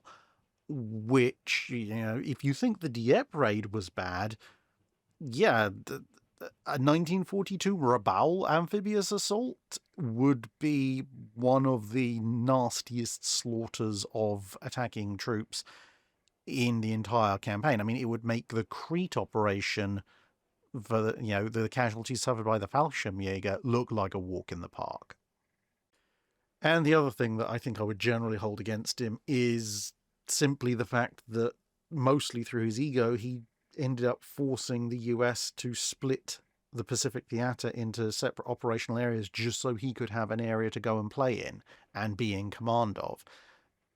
which, if you think the Dieppe raid was bad, a 1942 Rabaul amphibious assault would be one of the nastiest slaughters of attacking troops in the entire campaign. I mean, it would make the Crete operation for the casualties suffered by the Fallschirmjäger look like a walk in the park. And the other thing that I think I would generally hold against him is simply the fact that, mostly through his ego, he ended up forcing the US to split the Pacific theater into separate operational areas just so he could have an area to go and play in and be in command of.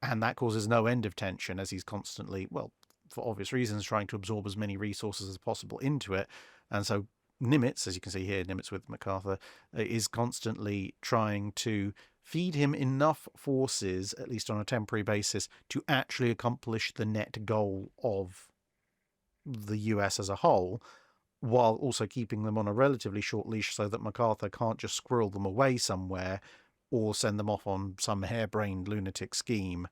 And that causes no end of tension as he's constantly, well, for obvious reasons, trying to absorb as many resources as possible into it. And so Nimitz, as you can see here, Nimitz with MacArthur, is constantly trying to feed him enough forces, at least on a temporary basis, to actually accomplish the net goal of the US as a whole, while also keeping them on a relatively short leash so that MacArthur can't just squirrel them away somewhere or send them off on some harebrained lunatic scheme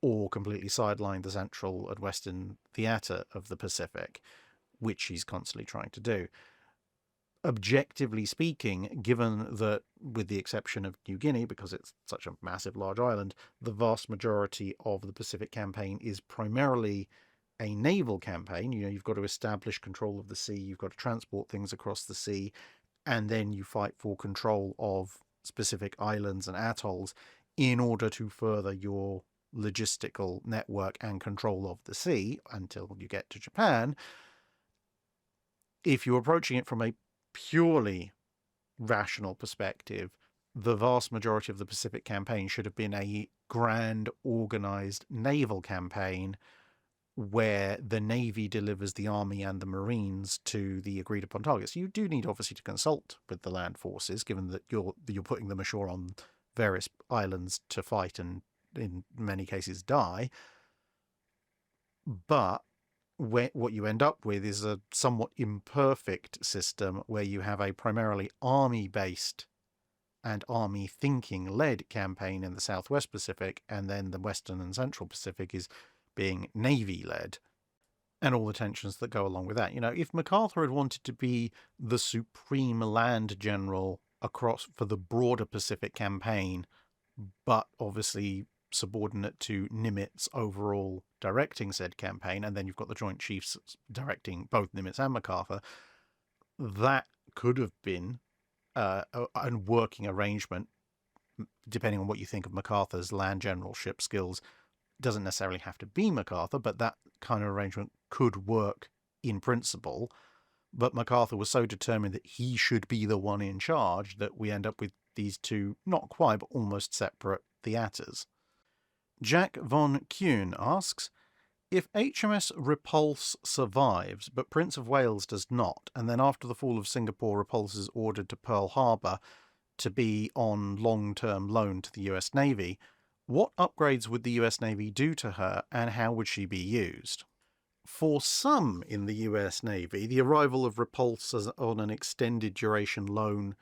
or completely sideline the central and western theatre of the Pacific, which he's constantly trying to do. Objectively speaking, given that, with the exception of New Guinea, because it's such a massive, large island, the vast majority of the Pacific campaign is primarily a naval campaign. You've got to establish control of the sea, you've got to transport things across the sea, and then you fight for control of specific islands and atolls in order to further your logistical network and control of the sea until you get to Japan. If you're approaching it from a purely rational perspective, the vast majority of the Pacific campaign should have been a grand, organized naval campaign where the Navy delivers the Army and the Marines to the agreed upon targets. You do need, obviously, to consult with the land forces, given that you're putting them ashore on various islands to fight and, in many cases, die. But what you end up with is a somewhat imperfect system where you have a primarily army-based and army-thinking-led campaign in the Southwest Pacific, and then the Western and Central Pacific is being Navy-led, and all the tensions that go along with that. If MacArthur had wanted to be the supreme land general for the broader Pacific campaign, but obviously subordinate to Nimitz overall directing said campaign, and then you've got the Joint Chiefs directing both Nimitz and MacArthur, that could have been a working arrangement, depending on what you think of MacArthur's land generalship skills. Doesn't necessarily have to be MacArthur, but that kind of arrangement could work in principle. But MacArthur was so determined that he should be the one in charge that we end up with these two, not quite, but almost separate theatres. Jack von Kuhn asks, if HMS Repulse survives, but Prince of Wales does not, and then after the fall of Singapore, Repulse is ordered to Pearl Harbor to be on long-term loan to the US Navy, what upgrades would the US Navy do to her, and how would she be used? For some in the US Navy, the arrival of Repulse on an extended duration loan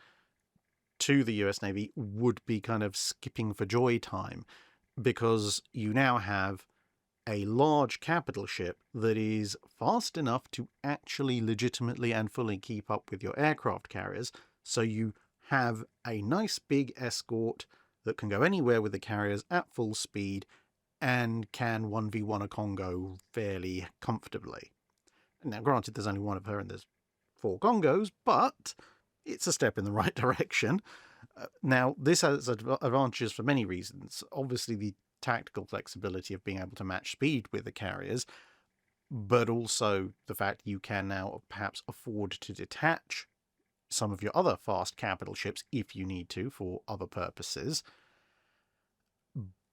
to the US Navy would be kind of skipping for joy time, because you now have a large capital ship that is fast enough to actually legitimately and fully keep up with your aircraft carriers, so you have a nice big escort that can go anywhere with the carriers at full speed and can 1v1 a Congo fairly comfortably. Now, granted, there's only one of her and there's 4 Congos, but it's a step in the right direction. Now, this has advantages for many reasons. Obviously, the tactical flexibility of being able to match speed with the carriers, but also the fact you can now perhaps afford to detach some of your other fast capital ships if you need to for other purposes.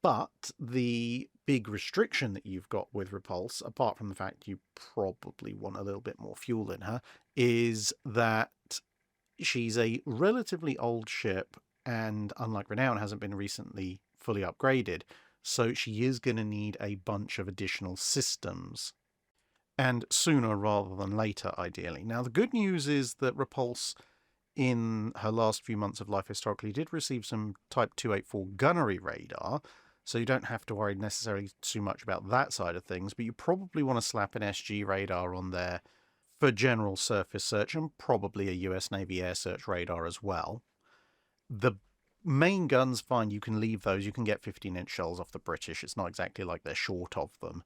But the big restriction that you've got with Repulse, apart from the fact you probably want a little bit more fuel in her, is that she's a relatively old ship and, unlike Renown, hasn't been recently fully upgraded. So she is going to need a bunch of additional systems, and sooner rather than later, ideally. Now, the good news is that Repulse, in her last few months of life historically, did receive some Type 284 gunnery radar, so you don't have to worry necessarily too much about that side of things, but you probably want to slap an SG radar on there for general surface search, and probably a US Navy air search radar as well. The main guns, fine, you can leave those. You can get 15-inch shells off the British. It's not exactly like they're short of them.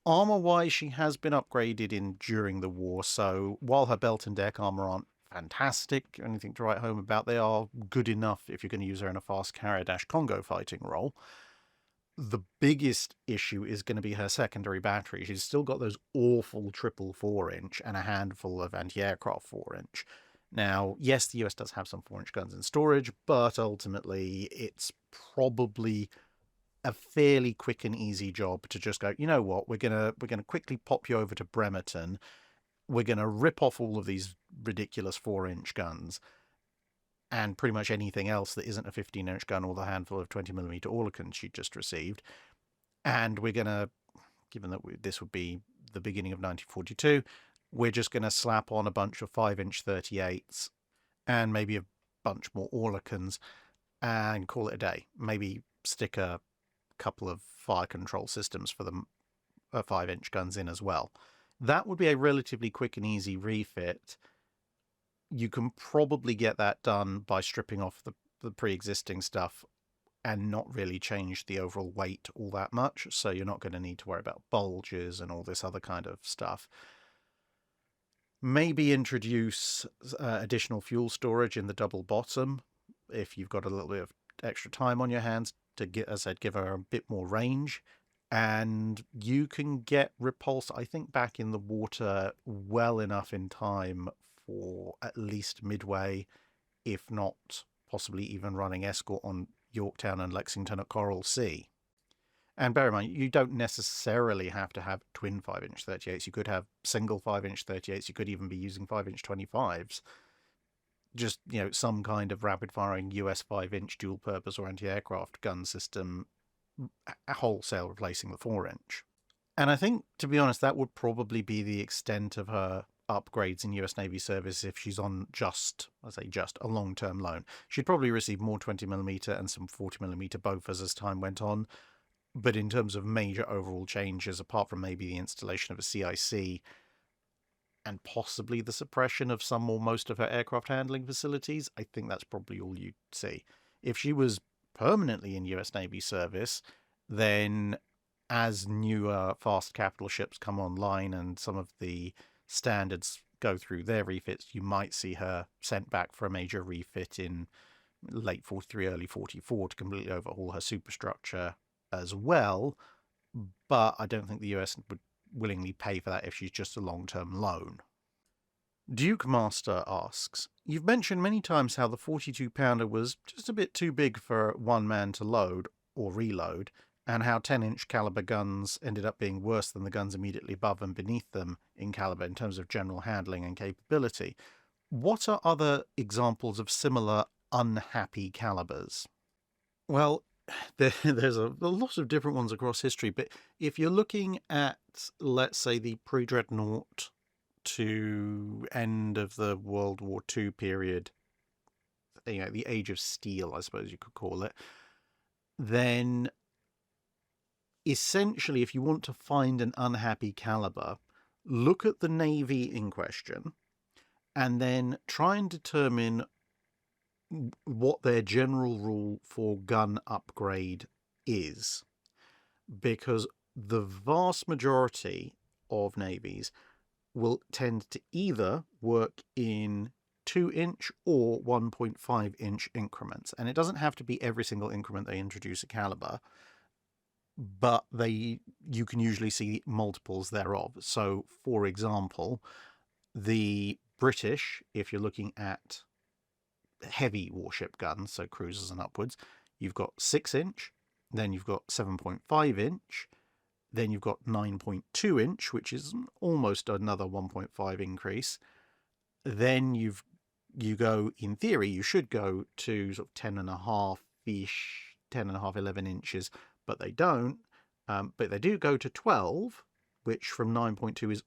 Armour-wise, she has been upgraded during the war, so while her belt and deck armour aren't fantastic, anything to write home about, they are good enough if you're going to use her in a fast carrier-Congo fighting role. The biggest issue is going to be her secondary battery. She's still got those awful triple 4-inch and a handful of anti-aircraft 4-inch. Now, yes, the US does have some 4-inch guns in storage, but ultimately it's probably a fairly quick and easy job to just go, you know what, we're gonna quickly pop you over to Bremerton. We're gonna rip off all of these ridiculous 4-inch guns and pretty much anything else that isn't a 15-inch gun or the handful of 20mm Oerlikons she just received. And we're gonna, given that this would be the beginning of 1942, we're just going to slap on a bunch of 5-inch 38s and maybe a bunch more Oerlikons and call it a day. Maybe stick a couple of fire control systems for the 5-inch guns in as well. That would be a relatively quick and easy refit. You can probably get that done by stripping off the pre-existing stuff and not really change the overall weight all that much. So you're not going to need to worry about bulges and all this other kind of stuff. Maybe introduce additional fuel storage in the double bottom if you've got a little bit of extra time on your hands to get, as I said, give her a bit more range. And you can get Repulse, I think, back in the water well enough in time for at least Midway, if not possibly even running escort on Yorktown and Lexington at Coral Sea. And bear in mind, you don't necessarily have to have twin 5-inch 38s. You could have single 5-inch 38s. You could even be using 5-inch 25s. Just, some kind of rapid-firing US 5-inch dual-purpose or anti-aircraft gun system, wholesale replacing the 4-inch. And I think, to be honest, that would probably be the extent of her upgrades in US Navy service if she's on just a long-term loan. She'd probably receive more 20mm and some 40mm Bofors as time went on. But in terms of major overall changes, apart from maybe the installation of a CIC and possibly the suppression of some or most of her aircraft handling facilities, I think that's probably all you'd see. If she was permanently in US Navy service, then as newer fast capital ships come online and some of the standards go through their refits, you might see her sent back for a major refit in late 43, early 44 to completely overhaul her superstructure as well, but I don't think the US would willingly pay for that if she's just a long-term loan. Duke Master asks, you've mentioned many times how the 42-pounder was just a bit too big for one man to load or reload, and how 10-inch caliber guns ended up being worse than the guns immediately above and beneath them in caliber in terms of general handling and capability. What are other examples of similar unhappy calibers? Well, there's a lot of different ones across history, but if you're looking at, let's say, the pre-Dreadnought to end of the World War II period, the Age of Steel, I suppose you could call it, then essentially, if you want to find an unhappy caliber, look at the navy in question and then try and determine what their general rule for gun upgrade is. Because the vast majority of navies will tend to either work in 2-inch or 1.5-inch increments. And it doesn't have to be every single increment they introduce a caliber, but you can usually see multiples thereof. So, for example, the British, if you're looking at heavy warship guns, so cruisers and upwards, you've got 6-inch, then you've got 7.5-inch, then you've got 9.2-inch, which is almost another 1.5 increase. Then you go, in theory, you should go to sort of 10.5-ish, 10.5, 11 inches, but they don't. But they do go to 12, which from 9.2 is,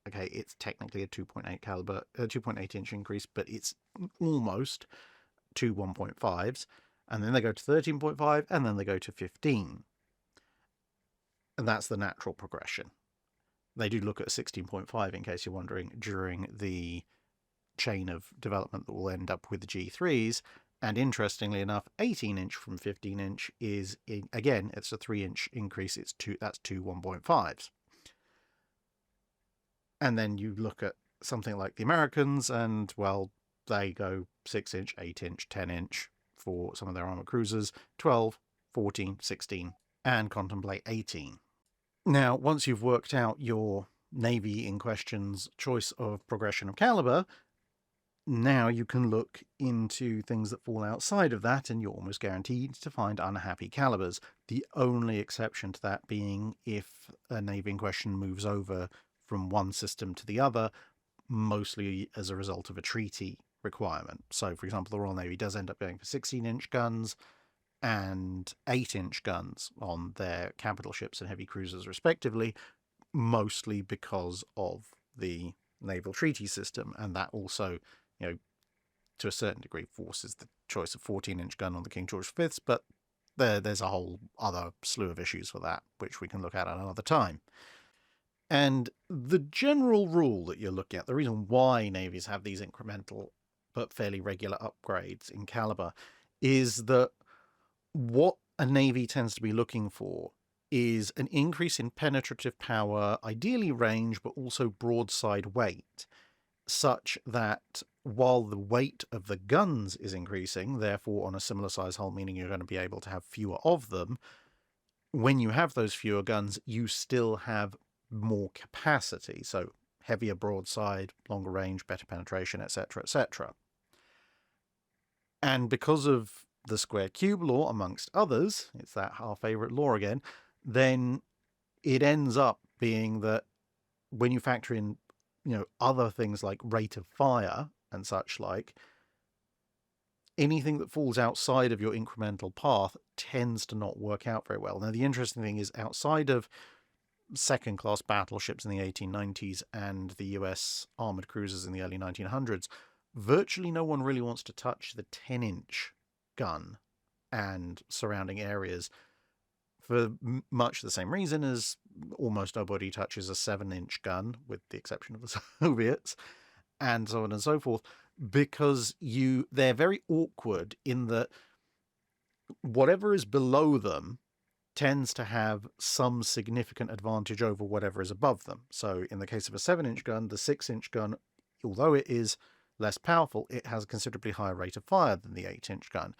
okay, it's technically a 2.8 caliber, a 2.8 inch increase, but it's almost 2 1.5s. And then they go to 13.5, and then they go to 15. And that's the natural progression. They do look at 16.5, in case you're wondering, during the chain of development that will end up with the G3s. And interestingly enough, 18-inch from 15-inch is, again, it's a 3-inch increase. That's two 1.5s. And then you look at something like the Americans, and, well, they go 6-inch, 8-inch, 10-inch for some of their armor cruisers, 12, 14, 16, and contemplate 18. Now, once you've worked out your navy in question's choice of progression of caliber, now you can look into things that fall outside of that, and you're almost guaranteed to find unhappy calibers. The only exception to that being if a navy in question moves over from one system to the other, mostly as a result of a treaty requirement. So, for example, the Royal Navy does end up going for 16-inch guns and 8-inch guns on their capital ships and heavy cruisers, respectively, mostly because of the naval treaty system. And that also, to a certain degree, forces the choice of 14-inch gun on the King George V's, but there's a whole other slew of issues for that, which we can look at another time. And the general rule that you're looking at, the reason why navies have these incremental but fairly regular upgrades in caliber, is that what a navy tends to be looking for is an increase in penetrative power, ideally range, but also broadside weight, such that while the weight of the guns is increasing, therefore on a similar size hull, meaning you're going to be able to have fewer of them, when you have those fewer guns, you still have more capacity. So heavier broadside, longer range, better penetration, etc., etc. And because of the square cube law, amongst others, it's that our favourite law again, then it ends up being that when you factor in, other things like rate of fire and such like, anything that falls outside of your incremental path tends to not work out very well. Now, the interesting thing is, outside of second-class battleships in the 1890s and the US armoured cruisers in the early 1900s, virtually no one really wants to touch the 10-inch gun and surrounding areas for much the same reason as almost nobody touches a 7-inch gun, with the exception of the Soviets, and so on and so forth, because they're very awkward in that whatever is below them tends to have some significant advantage over whatever is above them. So in the case of a 7-inch gun, the 6-inch gun, although it is less powerful, it has a considerably higher rate of fire than the 8-inch gun.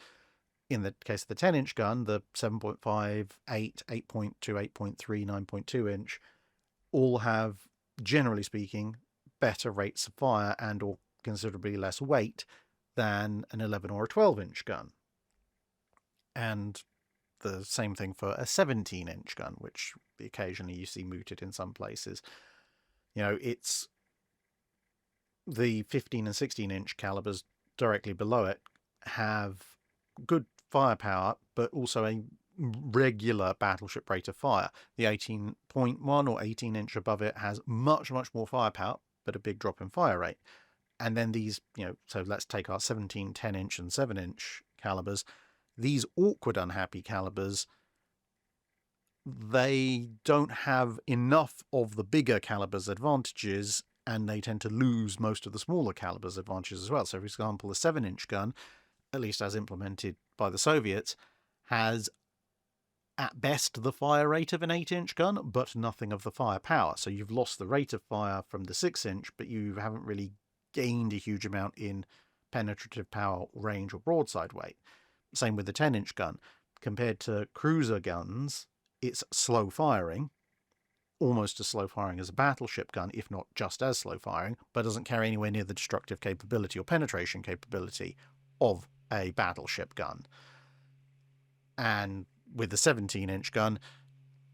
In the case of the 10-inch gun, the 7.5, 8, 8.2, 8.3, 9.2 inch all have, generally speaking, better rates of fire and or considerably less weight than an 11 or a 12-inch gun. And the same thing for a 17-inch gun, which occasionally you see mooted in some places. It's the 15 and 16-inch calibers directly below it have good firepower, but also a regular battleship rate of fire. The 18.1 or 18-inch above it has much, much more firepower, but a big drop in fire rate. And then these, so let's take our 17, 10-inch and 7-inch calibers. These awkward, unhappy calibers they don't have enough of the bigger calibers advantages, and they tend to lose most of the smaller calibers advantages as well. So, for example, a 7-inch gun, at least as implemented by the Soviets, has at best the fire rate of an 8-inch gun, but nothing of the firepower. So you've lost the rate of fire from the 6-inch, but you haven't really gained a huge amount in penetrative power, range, or broadside weight. Same with the 10-inch gun. Compared to cruiser guns, it's slow firing, almost as slow firing as a battleship gun, if not just as slow firing, but doesn't carry anywhere near the destructive capability or penetration capability of a battleship gun. And with the 17-inch gun,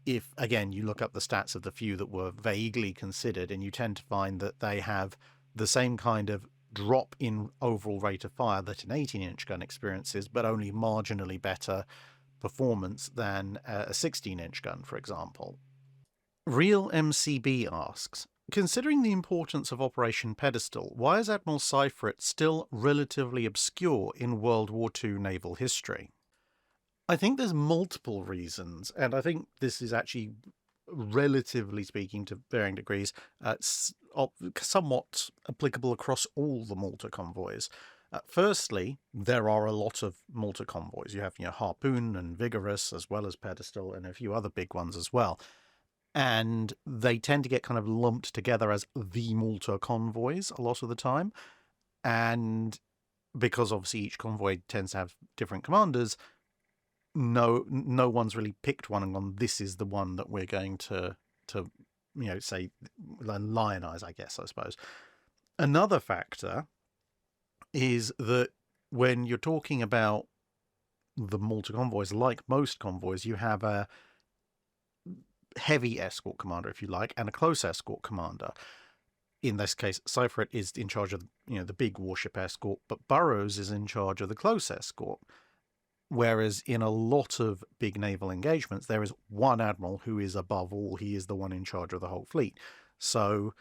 if, again, you look up the stats of the few that were vaguely considered, and you tend to find that they have the same kind of drop in overall rate of fire that an 18-inch gun experiences, but only marginally better performance than a 16-inch gun, for example. Real MCB asks, considering the importance of Operation Pedestal, why is Admiral Syfret still relatively obscure in World War II naval history? I think there's multiple reasons, and I think this is actually, relatively speaking, to varying degrees, somewhat applicable across all the Malta convoys. Firstly, there are a lot of Malta convoys. You have Harpoon and Vigorous, as well as Pedestal, and a few other big ones as well. And they tend to get kind of lumped together as the Malta convoys a lot of the time. And because obviously each convoy tends to have different commanders, no one's really picked one and gone, this is the one that we're going to say, lionize, I guess, I suppose. Another factor is that when you're talking about the Malta convoys, like most convoys, you have a heavy escort commander, if you like, and a close escort commander. In this case, Syfret is in charge of the big warship escort, but Burrows is in charge of the close escort. Whereas in a lot of big naval engagements, there is one admiral who is above all. He is the one in charge of the whole fleet. So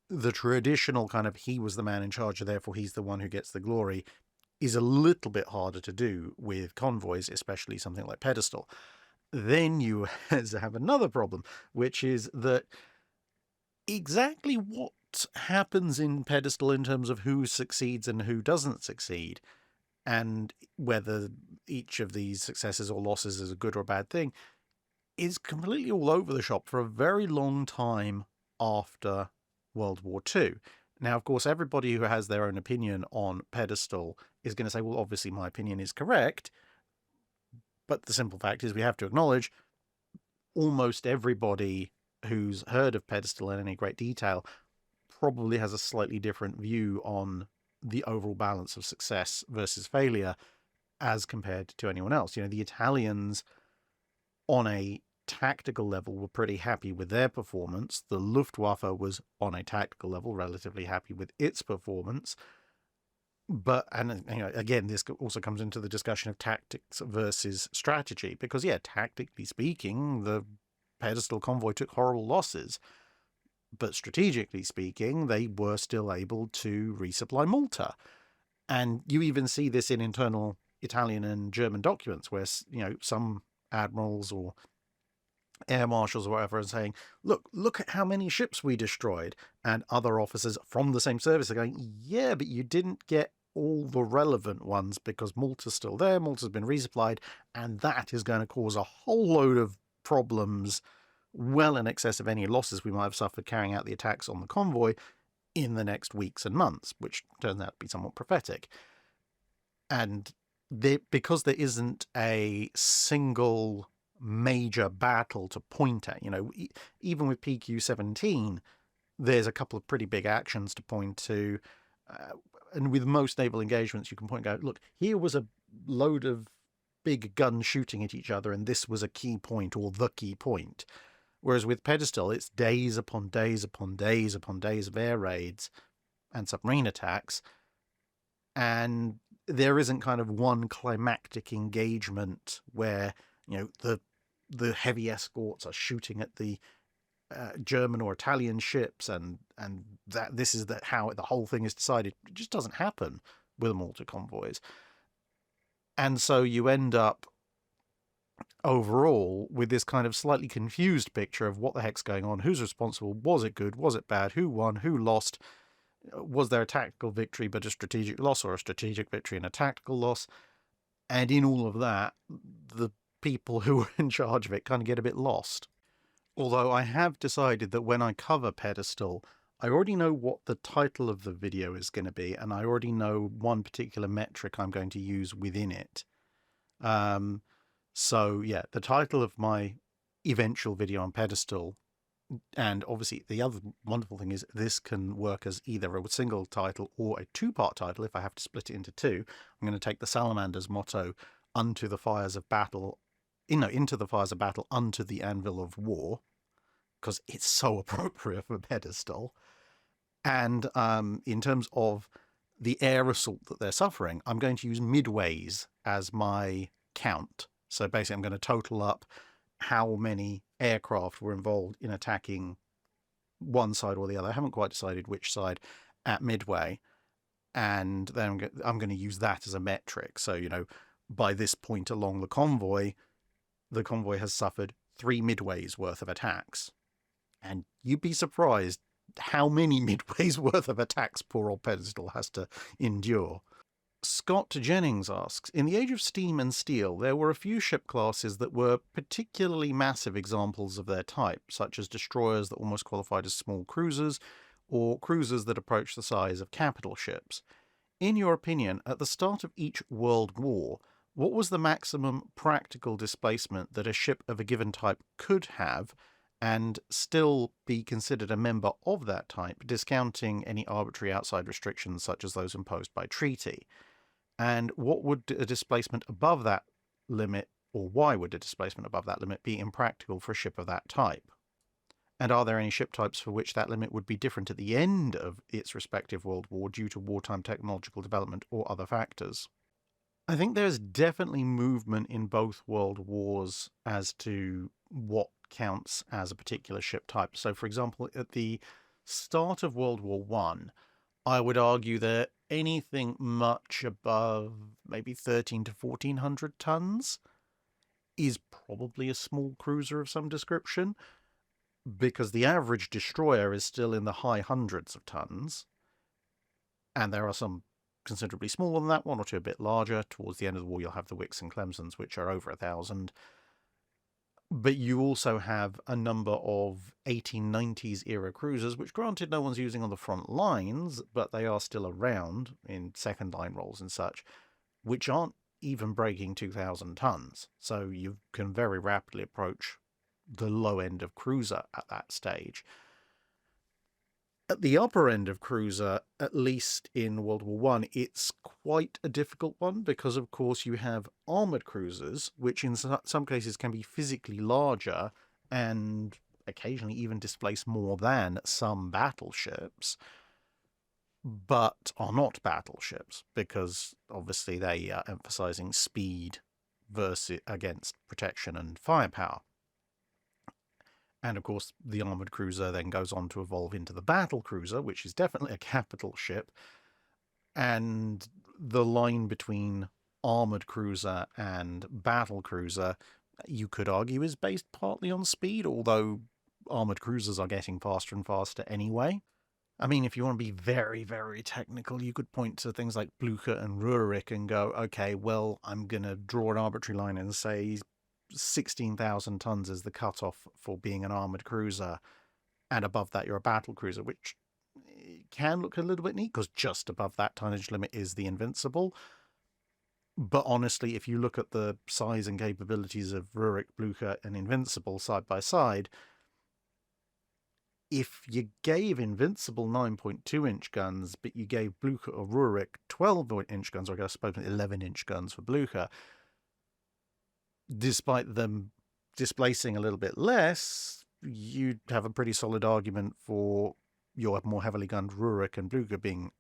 the traditional kind of he was the man in charge, therefore he's the one who gets the glory, is a little bit harder to do with convoys, especially something like Pedestal. Then you have another problem, which is that exactly what happens in Pedestal in terms of who succeeds and who doesn't succeed, and whether each of these successes or losses is a good or a bad thing, is completely all over the shop for a very long time after World War II. Now, of course, everybody who has their own opinion on Pedestal is going to say, well, obviously my opinion is correct. But the simple fact is we have to acknowledge almost everybody who's heard of Pedestal in any great detail probably has a slightly different view on the overall balance of success versus failure as compared to anyone else. The Italians on a tactical level were pretty happy with their performance. The Luftwaffe was on a tactical level relatively happy with its performance. But, and again, this also comes into the discussion of tactics versus strategy, because tactically speaking, the Pedestal convoy took horrible losses. But strategically speaking, they were still able to resupply Malta. And you even see this in internal Italian and German documents where, some admirals or air marshals or whatever are saying, look at how many ships we destroyed. And other officers from the same service are going, yeah, but you didn't get all the relevant ones because Malta's still there, Malta's been resupplied, and that is going to cause a whole load of problems well in excess of any losses we might have suffered carrying out the attacks on the convoy in the next weeks and months, which turns out to be somewhat prophetic. And because there isn't a single major battle to point at, even with PQ-17, there's a couple of pretty big actions to point to. And with most naval engagements, you can point out, look, here was a load of big guns shooting at each other, and this was a key point or the key point. Whereas with Pedestal, it's days upon days upon days upon days of air raids and submarine attacks. And there isn't kind of one climactic engagement where, the heavy escorts are shooting at the German or Italian ships, and that this is how the whole thing is decided. It just doesn't happen with Malta convoys. And so you end up overall with this kind of slightly confused picture of what the heck's going on, who's responsible, was it good, was it bad, who won, who lost, was there a tactical victory but a strategic loss, or a strategic victory and a tactical loss? And in all of that, the people who were in charge of it kind of get a bit lost. Although I have decided that when I cover Pedestal, I already know what the title of the video is going to be, and I already know one particular metric I'm going to use within it. So yeah, the title of my eventual video on Pedestal, and obviously the other wonderful thing is this can work as either a single title or a two-part title if I have to split it into two. I'm going to take the Salamander's motto, unto the fires of battle, into the fires of battle, unto the anvil of war, because it's so appropriate for Pedestal. And in terms of the air assault that they're suffering, I'm going to use midways as my count. So basically I'm going to total up how many aircraft were involved in attacking one side or the other. I haven't quite decided which side at midway. And then I'm going to use that as a metric. So, by this point along the convoy has suffered 3 midways worth of attacks. And you'd be surprised how many midways worth of attacks poor old Pedestal has to endure. Scott Jennings asks, in the age of steam and steel, there were a few ship classes that were particularly massive examples of their type, such as destroyers that almost qualified as small cruisers, or cruisers that approached the size of capital ships. In your opinion, at the start of each world war, what was the maximum practical displacement that a ship of a given type could have and still be considered a member of that type, discounting any arbitrary outside restrictions such as those imposed by treaty? And what would a displacement above that limit, or why would a displacement above that limit be impractical for a ship of that type? And are there any ship types for which that limit would be different at the end of its respective world war due to wartime technological development or other factors? I think there's definitely movement in both world wars as to what counts as a particular ship type. So, for example, at the start of World War I would argue that anything much above maybe 13 to 1400 tons is probably a small cruiser of some description, because the average destroyer is still in the high hundreds of tons, and there are some considerably smaller than that, one or two a bit larger. Towards the end of the war, you'll have the Wicks and Clemsons, which are over 1,000. But you also have a number of 1890s era cruisers, which granted no one's using on the front lines, but they are still around in second line roles and such, which aren't even breaking 2,000 tons. So you can very rapidly approach the low end of cruiser at that stage. At the upper end of cruiser, at least in World War I, it's quite a difficult one because, of course, you have armoured cruisers, which in some cases can be physically larger and occasionally even displace more than some battleships, but are not battleships because, obviously, they are emphasising speed against protection and firepower. And, of course, the armoured cruiser then goes on to evolve into the battle cruiser, which is definitely a capital ship. And the line between armoured cruiser and battle cruiser, you could argue, is based partly on speed, although armoured cruisers are getting faster and faster anyway. I mean, if you want to be very, very technical, you could point to things like Blucher and Rurik and go, okay, well, I'm going to draw an arbitrary line and say 16,000 tons is the cutoff for being an armoured cruiser, and above that you're a battle cruiser, which can look a little bit neat because just above that tonnage limit is the Invincible. But honestly, if you look at the size and capabilities of Rurik, Blucher, and Invincible side by side, if you gave Invincible 9.2-inch guns, but you gave Blucher or Rurik 12-inch guns, or I suppose 11-inch guns for Blucher, despite them displacing a little bit less, you'd have a pretty solid argument for your more heavily gunned Rurik and Blucher being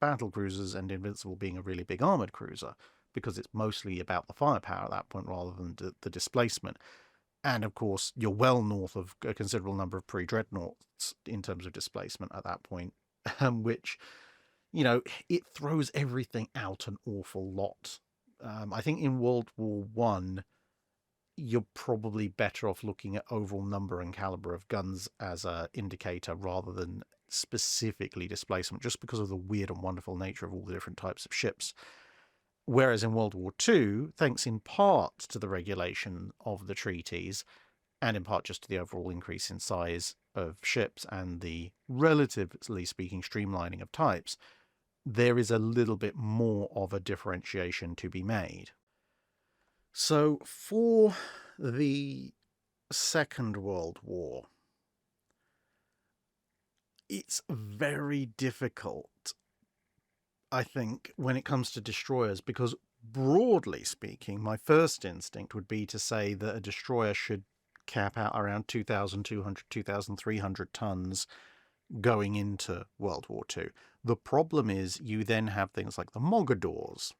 battle cruisers and Invincible being a really big armoured cruiser, because it's mostly about the firepower at that point rather than the displacement. And, of course, you're well north of a considerable number of pre-dreadnoughts in terms of displacement at that point, which, it throws everything out an awful lot. I think in World War I, you're probably better off looking at overall number and caliber of guns as an indicator rather than specifically displacement, just because of the weird and wonderful nature of all the different types of ships. Whereas in World War II, thanks in part to the regulation of the treaties, and in part just to the overall increase in size of ships and the, relatively speaking, streamlining of types, there is a little bit more of a differentiation to be made. So for the Second World War, it's very difficult, I think, when it comes to destroyers, because broadly speaking, my first instinct would be to say that a destroyer should cap out around 2,200, 2,300 tons going into World War II. The problem is you then have things like the Mogadors,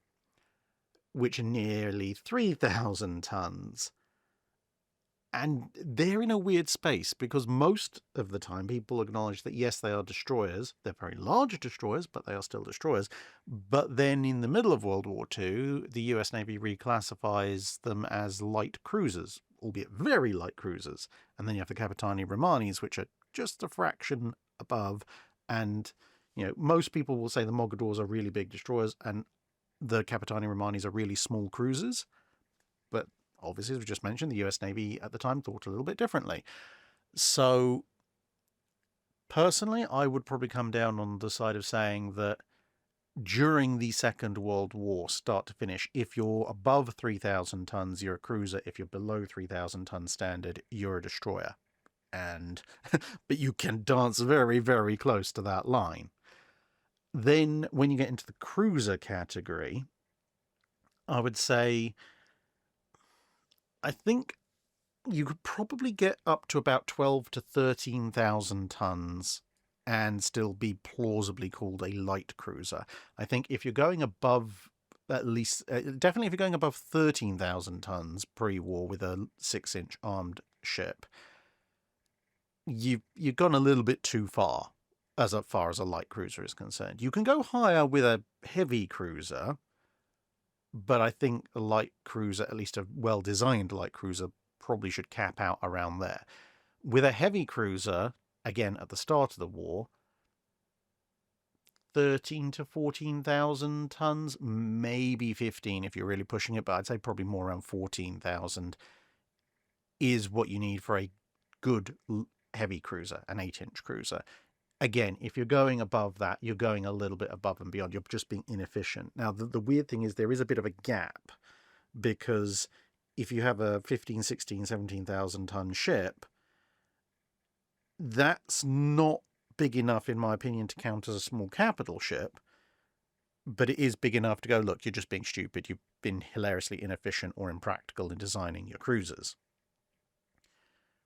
which are nearly 3,000 tons. And they're in a weird space because most of the time people acknowledge that, yes, they are destroyers. They're very large destroyers, but they are still destroyers. But then in the middle of World War II, the US Navy reclassifies them as light cruisers, albeit very light cruisers. And then you have the Capitani Romanis, which are just a fraction above. And, most people will say the Mogadors are really big destroyers and the Capitani Romanis are really small cruisers. But obviously, as we just mentioned, the US Navy at the time thought a little bit differently. So, personally, I would probably come down on the side of saying that during the Second World War, start to finish, if you're above 3,000 tons, you're a cruiser. If you're below 3,000 tons standard, you're a destroyer. But you can dance very, very close to that line. Then, when you get into the cruiser category, I would say, I think you could probably get up to about 12 to 13,000 tons and still be plausibly called a light cruiser. I think if you're going above, at least, definitely if you're going above 13,000 tons pre-war with a 6-inch armed ship, you've gone a little bit too far as far as a light cruiser is concerned. You can go higher with a heavy cruiser, but I think a light cruiser, at least a well-designed light cruiser, probably should cap out around there. With a heavy cruiser, again, at the start of the war, 13 to 14,000 tons, maybe 15 if you're really pushing it, but I'd say probably more around 14,000 is what you need for a good heavy cruiser, an 8-inch cruiser. Again, if you're going above that, you're going a little bit above and beyond. You're just being inefficient. Now, the weird thing is there is a bit of a gap, because if you have a 15, 16, 17,000 ton ship, that's not big enough, in my opinion, to count as a small capital ship, but it is big enough to go, look, you're just being stupid. You've been hilariously inefficient or impractical in designing your cruisers.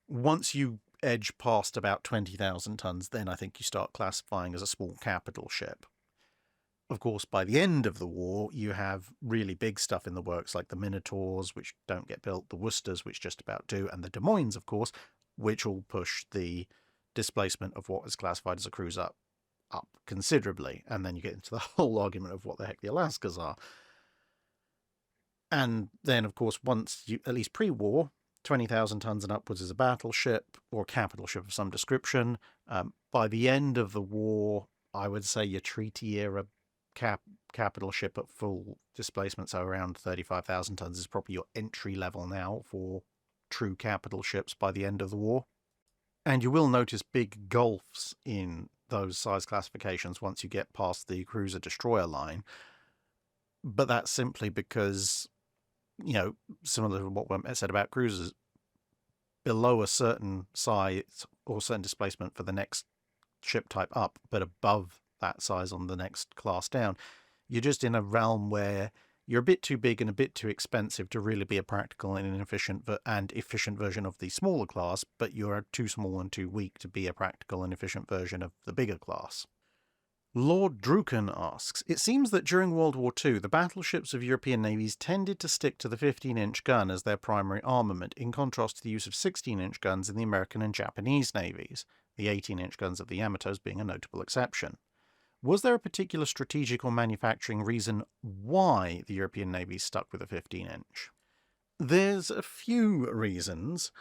Once you edge past about 20,000 tons, then I think you start classifying as a small capital ship. Of course, by the end of the war, you have really big stuff in the works, like the Minotaurs, which don't get built, the Worcesters, which just about do, and the Des Moines, of course, which all push the displacement of what is classified as a cruiser up considerably. And then you get into the whole argument of what the heck the Alaskas are. And then, of course, once you, at least pre-war, 20,000 tons and upwards is a battleship or capital ship of some description. By the end of the war, I would say your treaty era capital ship at full displacement, so around 35,000 tons, is probably your entry level now for true capital ships by the end of the war. And you will notice big gulfs in those size classifications once you get past the cruiser-destroyer line. But that's simply because, similar to what I said about cruisers, below a certain size or certain displacement for the next ship type up, but above that size on the next class down, you're just in a realm where you're a bit too big and a bit too expensive to really be a practical and efficient version of the smaller class, but you're too small and too weak to be a practical and efficient version of the bigger class. Lord Druken asks, it seems that during World War II, the battleships of European navies tended to stick to the 15-inch gun as their primary armament, in contrast to the use of 16-inch guns in the American and Japanese navies, the 18-inch guns of the Yamatos being a notable exception. Was there a particular strategic or manufacturing reason why the European navies stuck with a 15-inch? There's a few reasons,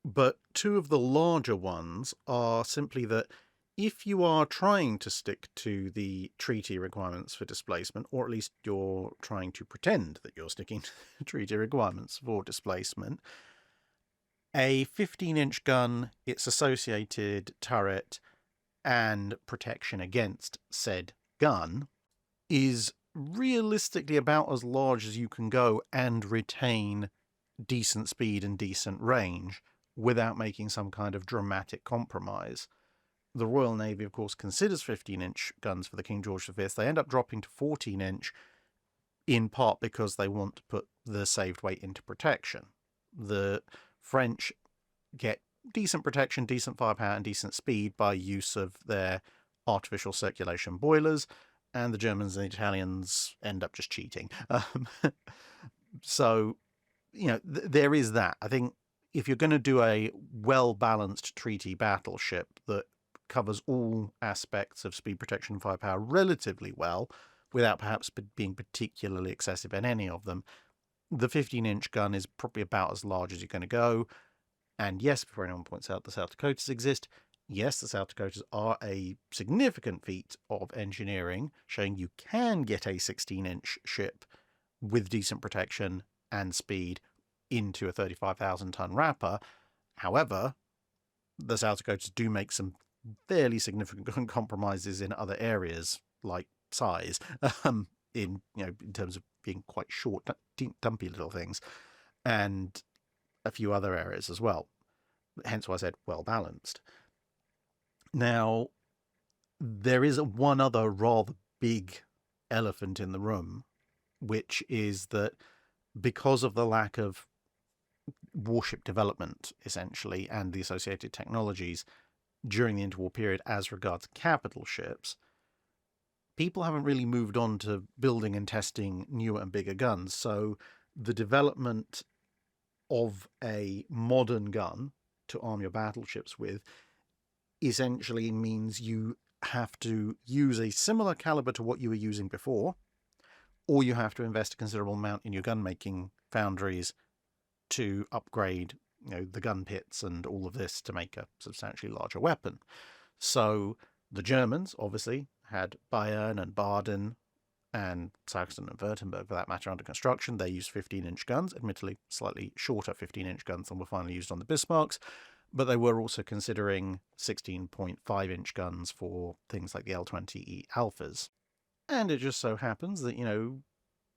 but two of the larger ones are simply that if you are trying to stick to the treaty requirements for displacement, or at least you're trying to pretend that you're sticking to the treaty requirements for displacement, a 15-inch gun, its associated turret, and protection against said gun is realistically about as large as you can go and retain decent speed and decent range without making some kind of dramatic compromise. The Royal Navy, of course, considers 15-inch guns for the King George V. They end up dropping to 14-inch, in part because they want to put the saved weight into protection. The French get decent protection, decent firepower, and decent speed by use of their artificial circulation boilers, and the Germans and the Italians end up just cheating. So, there is that. I think if you're going to do a well-balanced treaty battleship that covers all aspects of speed, protection, and firepower relatively well, without perhaps being particularly excessive in any of them, the 15-inch gun is probably about as large as you're going to go. And yes, before anyone points out the South Dakotas exist, yes, the South Dakotas are a significant feat of engineering, showing you can get a 16-inch ship with decent protection and speed into a 35,000-ton wrapper. However, the South Dakotas do make some fairly significant compromises in other areas, like size, in terms of being quite short, dumpy little things, and a few other areas as well. Hence why I said well balanced. Now, there is one other rather big elephant in the room, which is that because of the lack of warship development, essentially, and the associated technologies during the interwar period as regards capital ships, people haven't really moved on to building and testing newer and bigger guns. So the development of a modern gun to arm your battleships with essentially means you have to use a similar caliber to what you were using before, or you have to invest a considerable amount in your gun making foundries to upgrade the gun pits and all of this to make a substantially larger weapon. So the Germans obviously had Bayern and Baden and Saxon and Württemberg, for that matter, under construction. They used 15-inch guns, admittedly slightly shorter 15-inch guns than were finally used on the Bismarcks, but they were also considering 16.5-inch guns for things like the L-20E Alphas. And it just so happens that,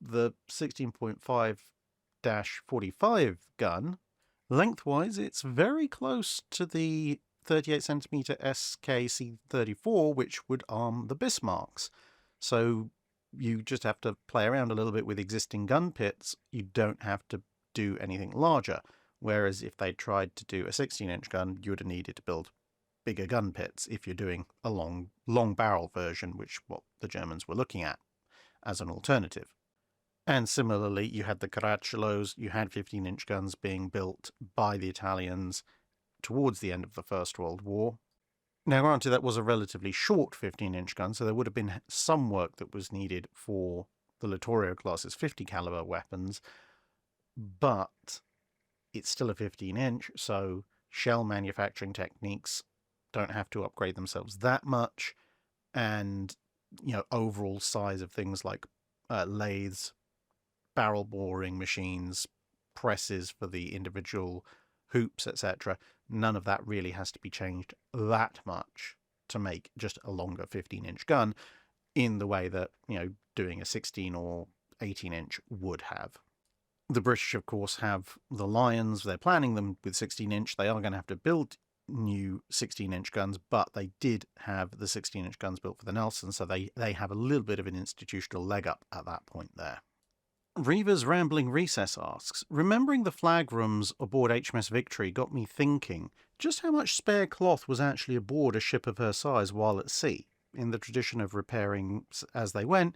the 16.5-45 gun, lengthwise, it's very close to the 38cm SKC-34, which would arm the Bismarcks. So you just have to play around a little bit with existing gun pits. You don't have to do anything larger. Whereas if they tried to do a 16-inch gun, you would have needed to build bigger gun pits if you're doing a long barrel version, which what the Germans were looking at as an alternative. And similarly, you had the Caracciolo, you had 15-inch guns being built by the Italians towards the end of the First World War. Now, granted, that was a relatively short 15-inch gun, so there would have been some work that was needed for the Littorio class's 50 caliber weapons, but it's still a 15-inch, so shell manufacturing techniques don't have to upgrade themselves that much, and overall size of things like lathes, barrel boring machines, presses for the individual hoops, etc. None of that really has to be changed that much to make just a longer 15-inch gun in the way that, doing a 16 or 18-inch would have. The British, of course, have the Lions. They're planning them with 16-inch. They are going to have to build new 16-inch guns, but they did have the 16-inch guns built for the Nelson, so they have a little bit of an institutional leg up at that point there. Reva's Rambling Recess asks, remembering the flag rooms aboard HMS Victory got me thinking just how much spare cloth was actually aboard a ship of her size while at sea. In the tradition of repairing as they went,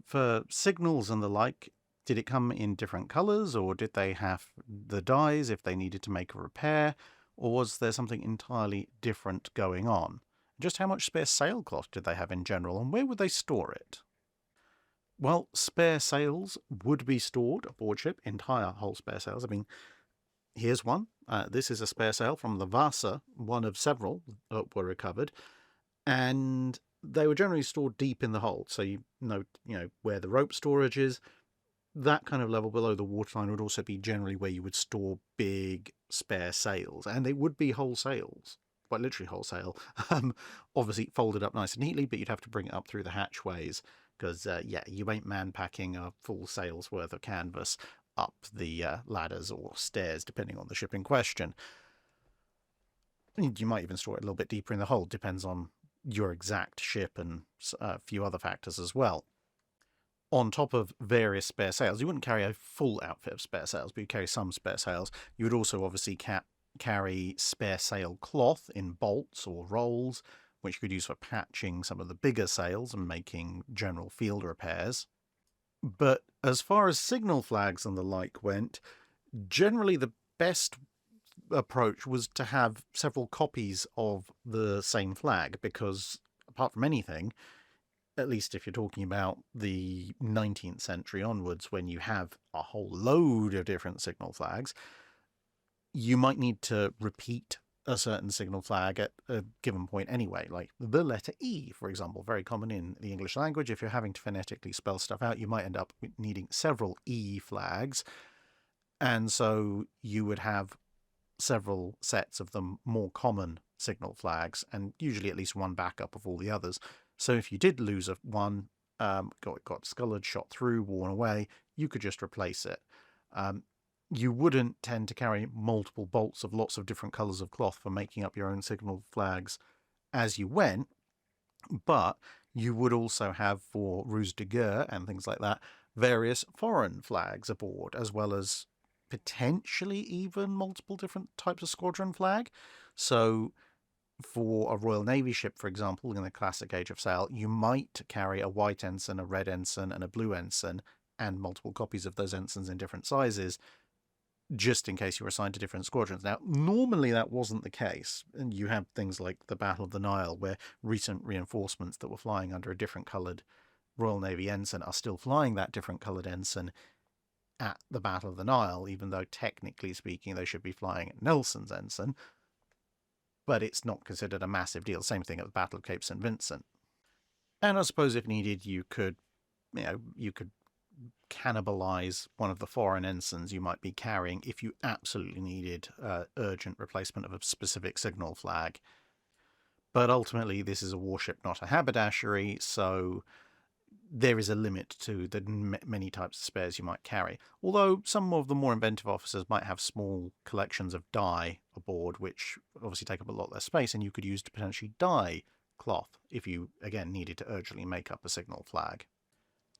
for signals and the like, did it come in different colours, or did they have the dyes if they needed to make a repair, or was there something entirely different going on? Just how much spare sailcloth did they have in general, and where would they store it? Well, spare sails would be stored aboard ship, entire whole spare sails. I mean, here's one. This is a spare sail from the Vasa, one of several that were recovered, and they were generally stored deep in the hold, so you know where the rope storage is. That kind of level below the waterline would also be generally where you would store big spare sails, and they would be whole sails, quite literally whole sail. Obviously folded up nice and neatly, but you'd have to bring it up through the hatchways because, you ain't man packing a full sail's worth of canvas up the ladders or stairs, depending on the ship in question. You might even store it a little bit deeper in the hold, depends on your exact ship and a few other factors as well. On top of various spare sails, you wouldn't carry a full outfit of spare sails, but you carry some spare sails. You would also obviously carry spare sail cloth in bolts or rolls, which you could use for patching some of the bigger sails and making general field repairs. But as far as signal flags and the like went, generally the best approach was to have several copies of the same flag, because apart from anything, at least if you're talking about the 19th century onwards, when you have a whole load of different signal flags, you might need to repeat a certain signal flag at a given point anyway, like the letter E, for example, very common in the English language. If you're having to phonetically spell stuff out, you might end up needing several E flags, and so you would have several sets of the more common signal flags, and usually at least one backup of all the others. So if you did lose one, got scullered, shot through, worn away, you could just replace it. You wouldn't tend to carry multiple bolts of lots of different colours of cloth for making up your own signal flags as you went, but you would also have, for ruse de guerre and things like that, various foreign flags aboard, as well as potentially even multiple different types of squadron flag. So for a Royal Navy ship, for example, in the classic Age of Sail, you might carry a white ensign, a red ensign, and a blue ensign, and multiple copies of those ensigns in different sizes, just in case you were assigned to different squadrons. Now, normally that wasn't the case, and you have things like the Battle of the Nile, where recent reinforcements that were flying under a different coloured Royal Navy ensign are still flying that different coloured ensign at the Battle of the Nile, even though technically speaking they should be flying at Nelson's ensign. But it's not considered a massive deal. Same thing at the Battle of Cape St. Vincent. And I suppose if needed, you could cannibalize one of the foreign ensigns you might be carrying if you absolutely needed urgent replacement of a specific signal flag. But ultimately, this is a warship, not a haberdashery, so there is a limit to the many types of spares you might carry. Although some of the more inventive officers might have small collections of dye aboard, which obviously take up a lot less space, and you could use to potentially dye cloth if you, again, needed to urgently make up a signal flag.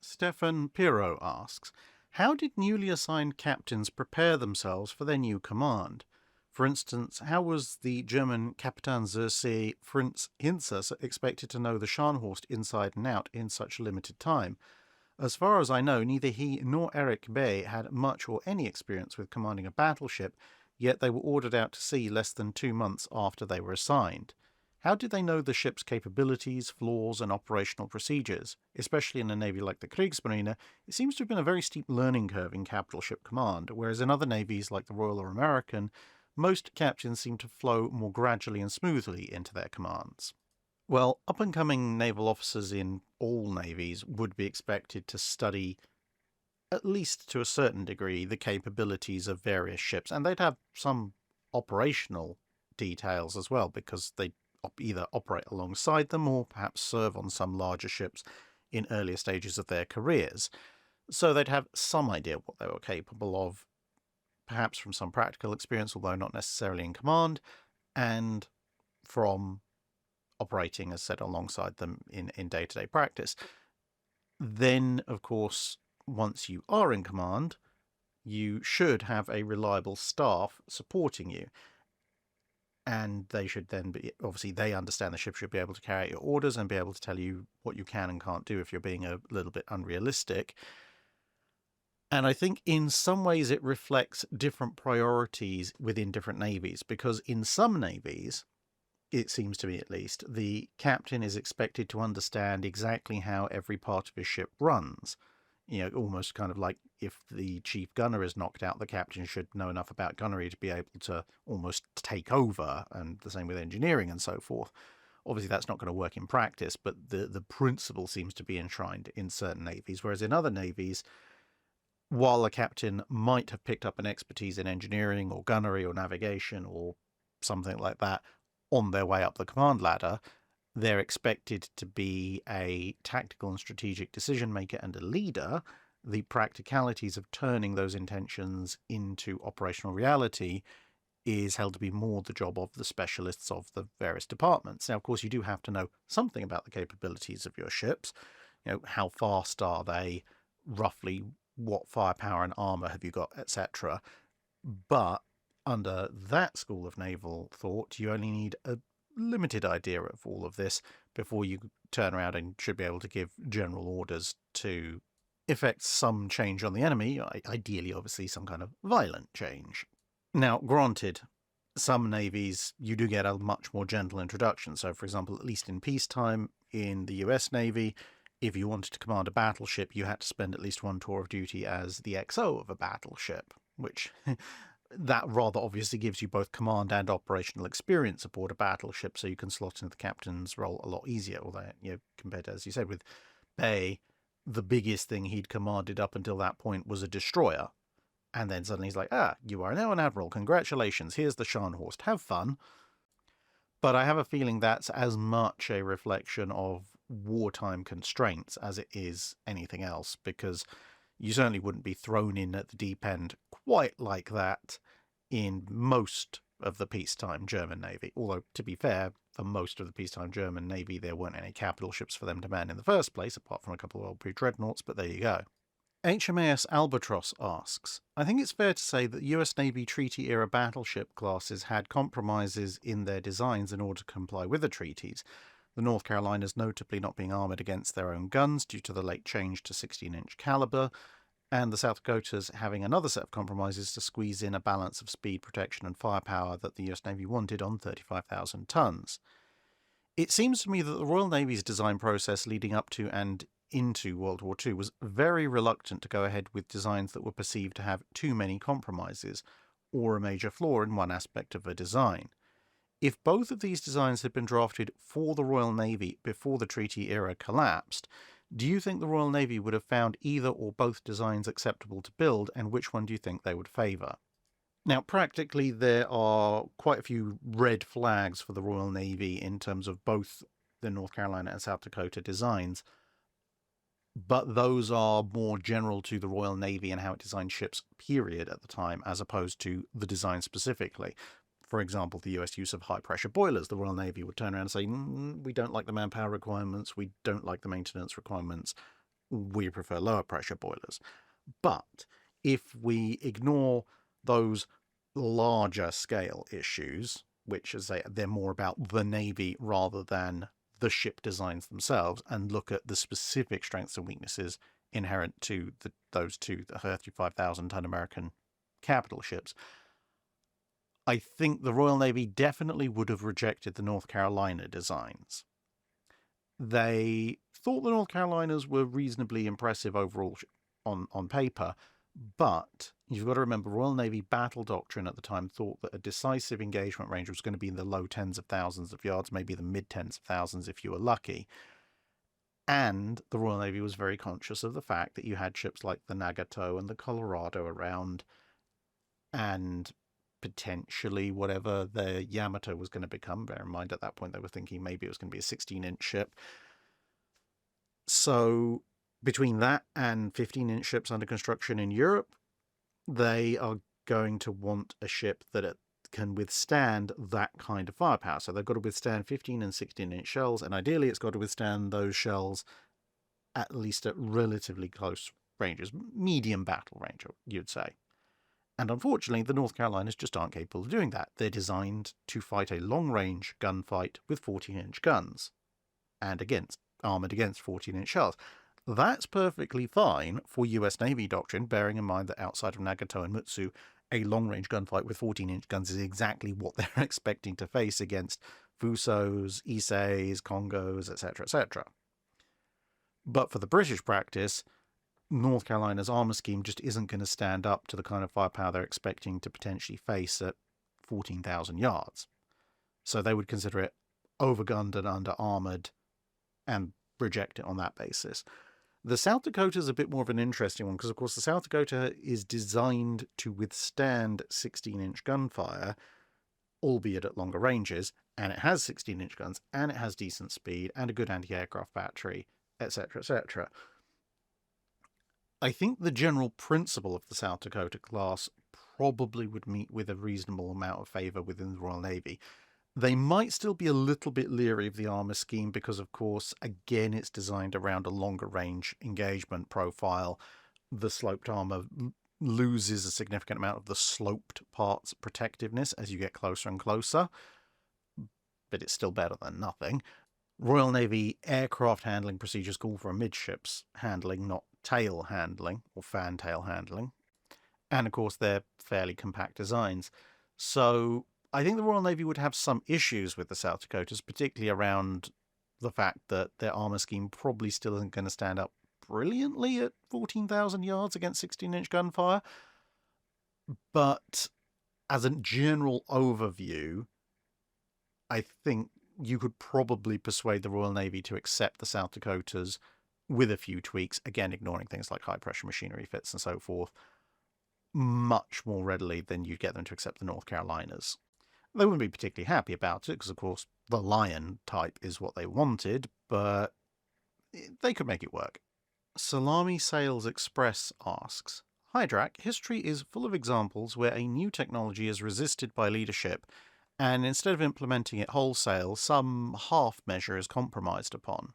Stefan Pirot asks, how did newly assigned captains prepare themselves for their new command? For instance, how was the German Kapitän zur See Fritz Hinze expected to know the Scharnhorst inside and out in such limited time? As far as I know, neither he nor Erich Bay had much or any experience with commanding a battleship, yet they were ordered out to sea less than 2 months after they were assigned. How did they know the ship's capabilities, flaws, and operational procedures? Especially in a navy like the Kriegsmarine, it seems to have been a very steep learning curve in capital ship command, whereas in other navies like the Royal or American, most captains seem to flow more gradually and smoothly into their commands. Well, up-and-coming naval officers in all navies would be expected to study, at least to a certain degree, the capabilities of various ships, and they'd have some operational details as well, because they either operate alongside them or perhaps serve on some larger ships in earlier stages of their careers. So they'd have some idea what they were capable of, perhaps from some practical experience, although not necessarily in command, and from operating, as said, alongside them in day-to-day practice. Then, of course, once you are in command, you should have a reliable staff supporting you. And they should then be, obviously they understand the ship should be able to carry out your orders and be able to tell you what you can and can't do if you're being a little bit unrealistic. And I think in some ways it reflects different priorities within different navies, because in some navies, it seems to me at least, the captain is expected to understand exactly how every part of his ship runs. Almost kind of like if the chief gunner is knocked out, the captain should know enough about gunnery to be able to almost take over, and the same with engineering and so forth. Obviously, that's not going to work in practice, but the principle seems to be enshrined in certain navies, whereas in other navies, while a captain might have picked up an expertise in engineering or gunnery or navigation or something like that on their way up the command ladder, they're expected to be a tactical and strategic decision maker and a leader. The practicalities of turning those intentions into operational reality is held to be more the job of the specialists of the various departments. Now, of course, you do have to know something about the capabilities of your ships. How fast are they? Roughly what firepower and armor have you got, etc. But under that school of naval thought, you only need a limited idea of all of this before you turn around and should be able to give general orders to effect some change on the enemy, ideally, obviously, some kind of violent change. Now, granted, some navies, you do get a much more gentle introduction. So, for example, at least in peacetime, in the US Navy, if you wanted to command a battleship, you had to spend at least one tour of duty as the XO of a battleship, which that rather obviously gives you both command and operational experience aboard a battleship, so you can slot into the captain's role a lot easier. Although, compared to, as you said, with Bay, the biggest thing he'd commanded up until that point was a destroyer. And then suddenly he's like, you are now an admiral. Congratulations. Here's the Scharnhorst. Have fun. But I have a feeling that's as much a reflection of wartime constraints as it is anything else, because you certainly wouldn't be thrown in at the deep end quite like that in most of the peacetime German Navy. Although, to be fair, for most of the peacetime German Navy, there weren't any capital ships for them to man in the first place, apart from a couple of old pre-dreadnoughts, but there you go. HMAS Albatross asks, I think it's fair to say that US Navy treaty-era battleship classes had compromises in their designs in order to comply with the treaties. The North Carolinas notably not being armoured against their own guns due to the late change to 16-inch caliber, and the South Dakotas having another set of compromises to squeeze in a balance of speed, protection and firepower that the US Navy wanted on 35,000 tons. It seems to me that the Royal Navy's design process leading up to and into World War II was very reluctant to go ahead with designs that were perceived to have too many compromises, or a major flaw in one aspect of a design. If both of these designs had been drafted for the Royal Navy before the treaty era collapsed, do you think the Royal Navy would have found either or both designs acceptable to build, and which one do you think they would favour? Now, practically, there are quite a few red flags for the Royal Navy in terms of both the North Carolina and South Dakota designs, but those are more general to the Royal Navy and how it designed ships, period, at the time, as opposed to the design specifically. For example, the US use of high-pressure boilers. The Royal Navy would turn around and say, we don't like the manpower requirements, we don't like the maintenance requirements, we prefer lower-pressure boilers. But if we ignore those larger-scale issues, which, as I say, they're more about the Navy rather than the ship designs themselves, and look at the specific strengths and weaknesses inherent to those two, the 35,000-ton American capital ships, I think the Royal Navy definitely would have rejected the North Carolina designs. They thought the North Carolinas were reasonably impressive overall on paper, but you've got to remember, Royal Navy battle doctrine at the time thought that a decisive engagement range was going to be in the low tens of thousands of yards, maybe the mid tens of thousands if you were lucky. And the Royal Navy was very conscious of the fact that you had ships like the Nagato and the Colorado around, and potentially whatever the Yamato was going to become. Bear in mind, at that point they were thinking maybe it was going to be a 16-inch ship. So between that and 15-inch ships under construction in Europe, they are going to want a ship that can withstand that kind of firepower. So they've got to withstand 15 and 16-inch shells, and ideally it's got to withstand those shells at least at relatively close ranges, medium battle range, you'd say. And unfortunately, the North Carolinas just aren't capable of doing that. They're designed to fight a long-range gunfight with 14-inch guns, and armoured against 14-inch shells. That's perfectly fine for US Navy doctrine, bearing in mind that outside of Nagato and Mutsu, a long-range gunfight with 14-inch guns is exactly what they're expecting to face against Fusos, Isseis, Congos, etc., etc. But for the British practice, North Carolina's armour scheme just isn't going to stand up to the kind of firepower they're expecting to potentially face at 14,000 yards. So they would consider it overgunned and under-armoured and reject it on that basis. The South Dakota is a bit more of an interesting one because, of course, the South Dakota is designed to withstand 16-inch gunfire, albeit at longer ranges, and it has 16-inch guns, and it has decent speed, and a good anti-aircraft battery, etc., etc. I think the general principle of the South Dakota class probably would meet with a reasonable amount of favour within the Royal Navy. They might still be a little bit leery of the armour scheme because, of course, again, it's designed around a longer range engagement profile. The sloped armour loses a significant amount of the sloped part's protectiveness as you get closer and closer, but it's still better than nothing. Royal Navy aircraft handling procedures call for a midships handling, not tail handling or fantail handling. And, of course, they're fairly compact designs. So I think the Royal Navy would have some issues with the South Dakotas, particularly around the fact that their armour scheme probably still isn't going to stand up brilliantly at 14,000 yards against 16-inch gunfire. But as a general overview, I think you could probably persuade the Royal Navy to accept the South Dakotas with a few tweaks, again, ignoring things like high-pressure machinery fits and so forth, much more readily than you'd get them to accept the North Carolinas. They wouldn't be particularly happy about it because, of course, the Lion type is what they wanted, but they could make it work. Salami Sales Express asks, "Hi Drac, history is full of examples where a new technology is resisted by leadership, and instead of implementing it wholesale, some half measure is compromised upon.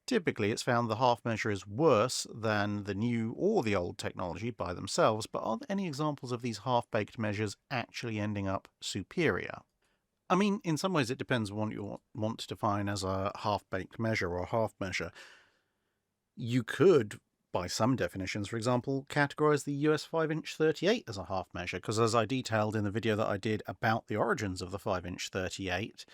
Typically, it's found the half measure is worse than the new or the old technology by themselves, but are there any examples of these half-baked measures actually ending up superior?" I mean, in some ways it depends on what you want to define as a half-baked measure or a half measure. You could, by some definitions, for example, categorize the US 5-inch 38 as a half measure, because as I detailed in the video that I did about the origins of the 5-inch 38,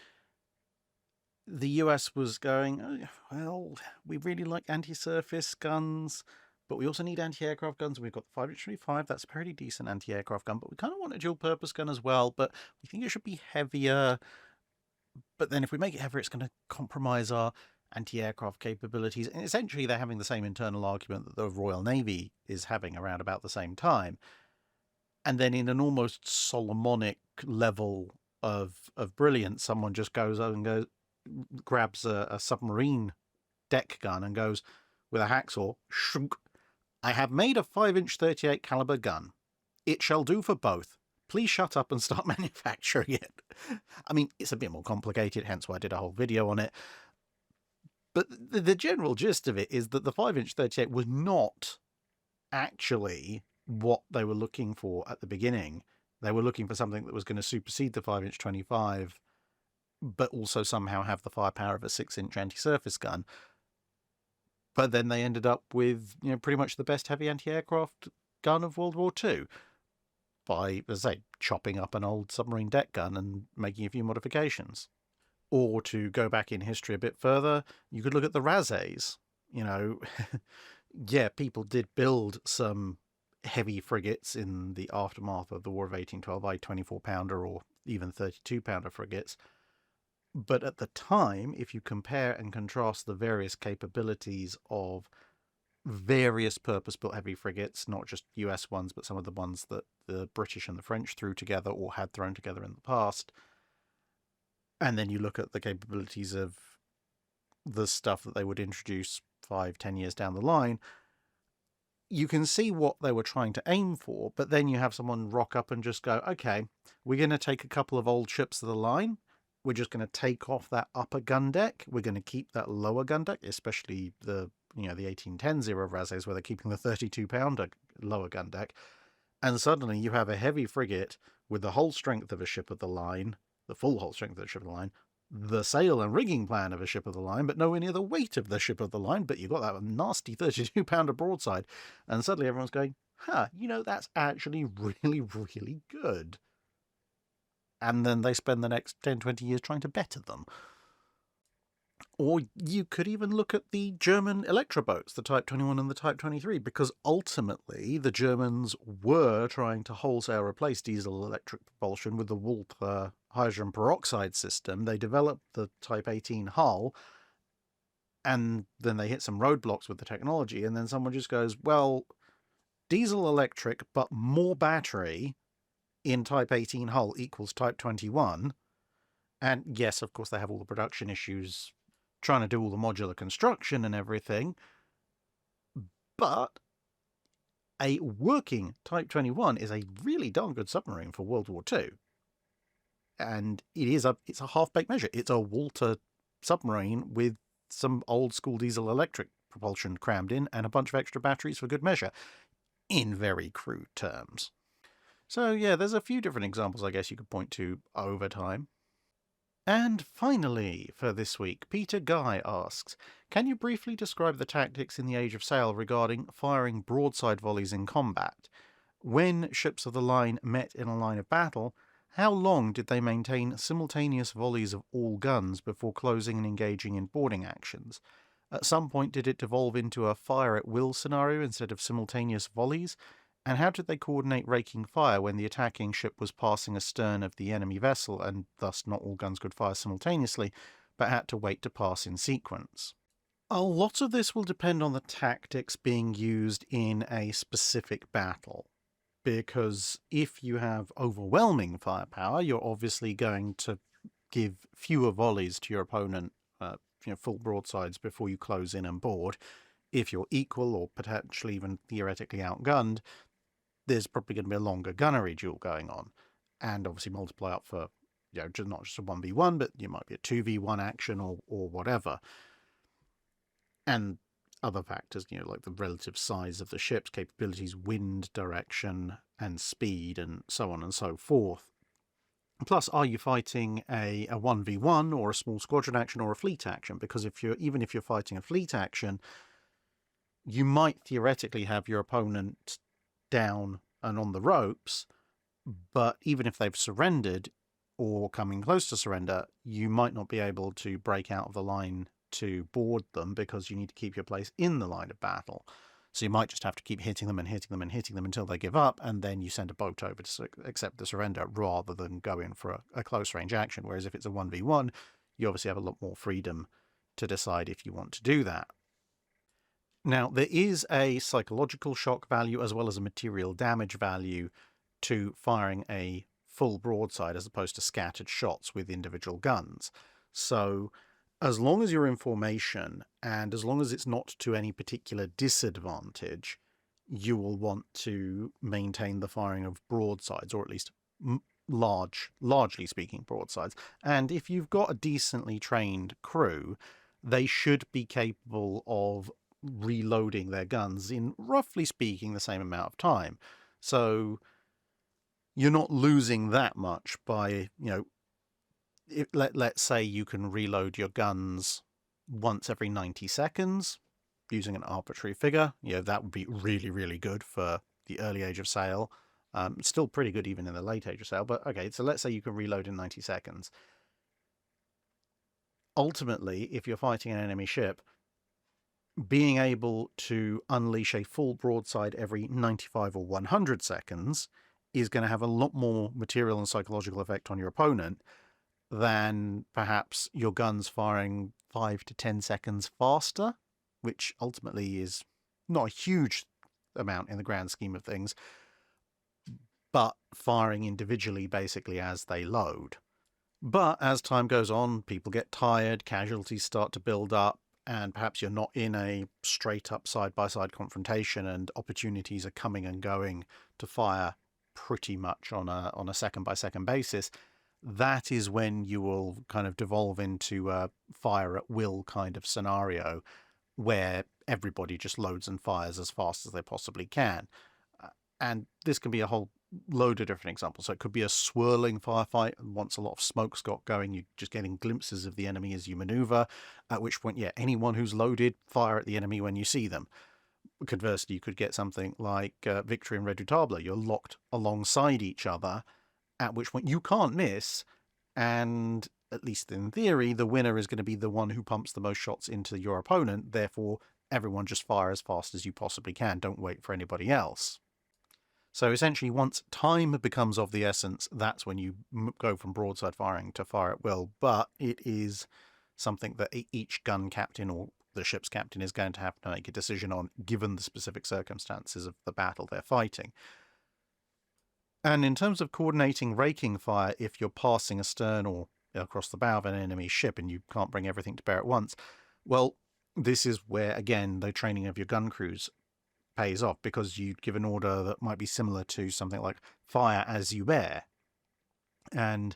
the US was going, "Oh, well, we really like anti-surface guns, but we also need anti-aircraft guns. We've got the 5-inch 35, that's a pretty decent anti-aircraft gun, but we kind of want a dual-purpose gun as well, but we think it should be heavier. But then if we make it heavier, it's going to compromise our anti-aircraft capabilities." And essentially, they're having the same internal argument that the Royal Navy is having around about the same time. And then in an almost Solomonic level of brilliance, someone just goes and grabs a submarine deck gun and goes with a hacksaw, "Shunk, I have made a 5-inch 38 caliber gun. It shall do for both. Please shut up and start manufacturing it." I mean, it's a bit more complicated, hence why I did a whole video on it. But the general gist of it is that the 5-inch 38 was not actually what they were looking for at the beginning. They were looking for something that was going to supersede the 5-inch 25, but also somehow have the firepower of a 6-inch anti-surface gun. But then they ended up with, pretty much the best heavy anti-aircraft gun of World War II by, as I say, chopping up an old submarine deck gun and making a few modifications. Or to go back in history a bit further, you could look at the Razes. Yeah, people did build some heavy frigates in the aftermath of the War of 1812, 24-pounder or even 32-pounder frigates. But at the time, if you compare and contrast the various capabilities of various purpose-built heavy frigates, not just US ones, but some of the ones that the British and the French threw together or had thrown together in the past, and then you look at the capabilities of the stuff that they would introduce 5-10 years down the line, you can see what they were trying to aim for, but then you have someone rock up and just go, "Okay, we're going to take a couple of old ships of the line. We're just going to take off that upper gun deck. We're going to keep that lower gun deck," especially the 1810s era Razes, where they're keeping the 32-pounder lower gun deck. And suddenly you have a heavy frigate with the whole strength of a ship of the line, the full whole strength of the ship of the line, the sail and rigging plan of a ship of the line, but nowhere near the weight of the ship of the line, but you've got that nasty 32-pounder broadside. And suddenly everyone's going, that's actually really, really good. and then they spend the next 10, 20 years trying to better them. Or you could even look at the German Electra boats, the Type 21 and the Type 23, because ultimately the Germans were trying to wholesale replace diesel-electric propulsion with the Walther hydrogen peroxide system. They developed the Type 18 hull, and then they hit some roadblocks with the technology, and then someone just goes, well, diesel-electric but more battery in Type 18 hull equals Type 21. And yes, of course, they have all the production issues trying to do all the modular construction and everything, but a working Type 21 is a really darn good submarine for World War II. And it's a half-baked measure. It's a Walter submarine with some old-school diesel-electric propulsion crammed in and a bunch of extra batteries for good measure, in very crude terms. So yeah, there's a few different examples I guess you could point to over time. And finally, for this week, Peter Guy asks, can you briefly describe the tactics in the Age of Sail regarding firing broadside volleys in combat? When ships of the line met in a line of battle, how long did they maintain simultaneous volleys of all guns before closing and engaging in boarding actions? At some point, did it devolve into a fire-at-will scenario instead of simultaneous volleys? And how did they coordinate raking fire when the attacking ship was passing astern of the enemy vessel, and thus not all guns could fire simultaneously, but had to wait to pass in sequence? A lot of this will depend on the tactics being used in a specific battle, because if you have overwhelming firepower, you're obviously going to give fewer volleys to your opponent, full broadsides before you close in and board. If you're equal or potentially even theoretically outgunned, there's probably going to be a longer gunnery duel going on, and obviously multiply up for, not just a 1v1, but you might be a 2v1 action or whatever. And other factors, like the relative size of the ships, capabilities, wind direction, and speed, and so on and so forth. Plus, are you fighting a 1v1 or a small squadron action or a fleet action? Because even if you're fighting a fleet action, you might theoretically have your opponent down and on the ropes, but even if they've surrendered or coming close to surrender, you might not be able to break out of the line to board them because you need to keep your place in the line of battle. So you might just have to keep hitting them and hitting them and hitting them until they give up, and then you send a boat over to accept the surrender rather than go in for a close range action. Whereas if it's a 1v1, you obviously have a lot more freedom to decide if you want to do that. Now, there is a psychological shock value as well as a material damage value to firing a full broadside as opposed to scattered shots with individual guns. So as long as you're in formation and as long as it's not to any particular disadvantage, you will want to maintain the firing of broadsides, or at least largely speaking broadsides. And if you've got a decently trained crew, they should be capable of reloading their guns in, roughly speaking, the same amount of time. So you're not losing that much by, let's say you can reload your guns once every 90 seconds using an arbitrary figure. That would be really, really good for the early Age of Sail. Still pretty good even in the late Age of Sail, but okay, so let's say you can reload in 90 seconds. Ultimately, if you're fighting an enemy ship, being able to unleash a full broadside every 95 or 100 seconds is going to have a lot more material and psychological effect on your opponent than perhaps your guns firing 5 to 10 seconds faster, which ultimately is not a huge amount in the grand scheme of things, but firing individually basically as they load. But as time goes on, people get tired, casualties start to build up, and perhaps you're not in a straight-up side-by-side confrontation and opportunities are coming and going to fire pretty much on a second-by-second basis. That is when you will kind of devolve into a fire-at-will kind of scenario where everybody just loads and fires as fast as they possibly can. And this can be a whole load of different examples. So it could be a swirling firefight, and once a lot of smoke's got going, you're just getting glimpses of the enemy as you maneuver, at which point, anyone who's loaded, fire at the enemy when you see them. Conversely, you could get something like Victory and Redoutable. You're locked alongside each other, at which point you can't miss, and at least in theory, the winner is going to be the one who pumps the most shots into your opponent. Therefore, everyone just fire as fast as you possibly can. Don't wait for anybody else. So essentially, once time becomes of the essence, that's when you go from broadside firing to fire at will. But it is something that each gun captain or the ship's captain is going to have to make a decision on, given the specific circumstances of the battle they're fighting. And in terms of coordinating raking fire, if you're passing astern or across the bow of an enemy ship and you can't bring everything to bear at once, well, this is where, again, the training of your gun crews pays off, because you'd give an order that might be similar to something like fire as you bear. And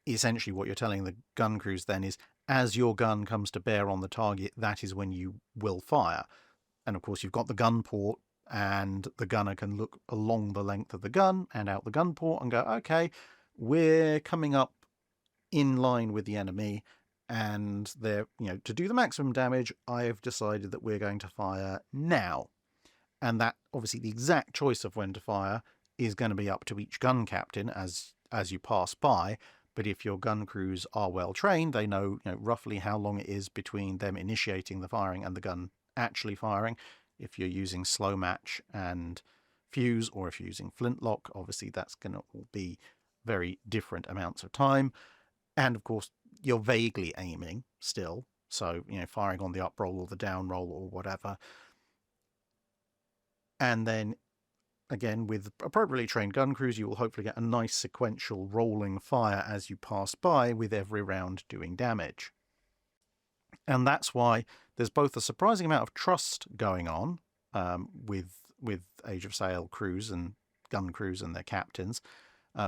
essentially what you're telling the gun crews then is, as your gun comes to bear on the target, that is when you will fire. And of course, you've got the gun port, and the gunner can look along the length of the gun and out the gun port and go, okay, we're coming up in line with the enemy, and they're, to do the maximum damage, I've decided that we're going to fire now. And that, obviously, the exact choice of when to fire is going to be up to each gun captain as you pass by. But if your gun crews are well trained, they know, roughly how long it is between them initiating the firing and the gun actually firing. If you're using slow match and fuse, or if you're using flintlock, obviously that's going to all be very different amounts of time. And of course, you're vaguely aiming still, so firing on the up roll or the down roll or whatever. And then again, with appropriately trained gun crews, you will hopefully get a nice sequential rolling fire as you pass by, with every round doing damage. And that's why there's both a surprising amount of trust going on with Age of Sail crews and gun crews and their captains,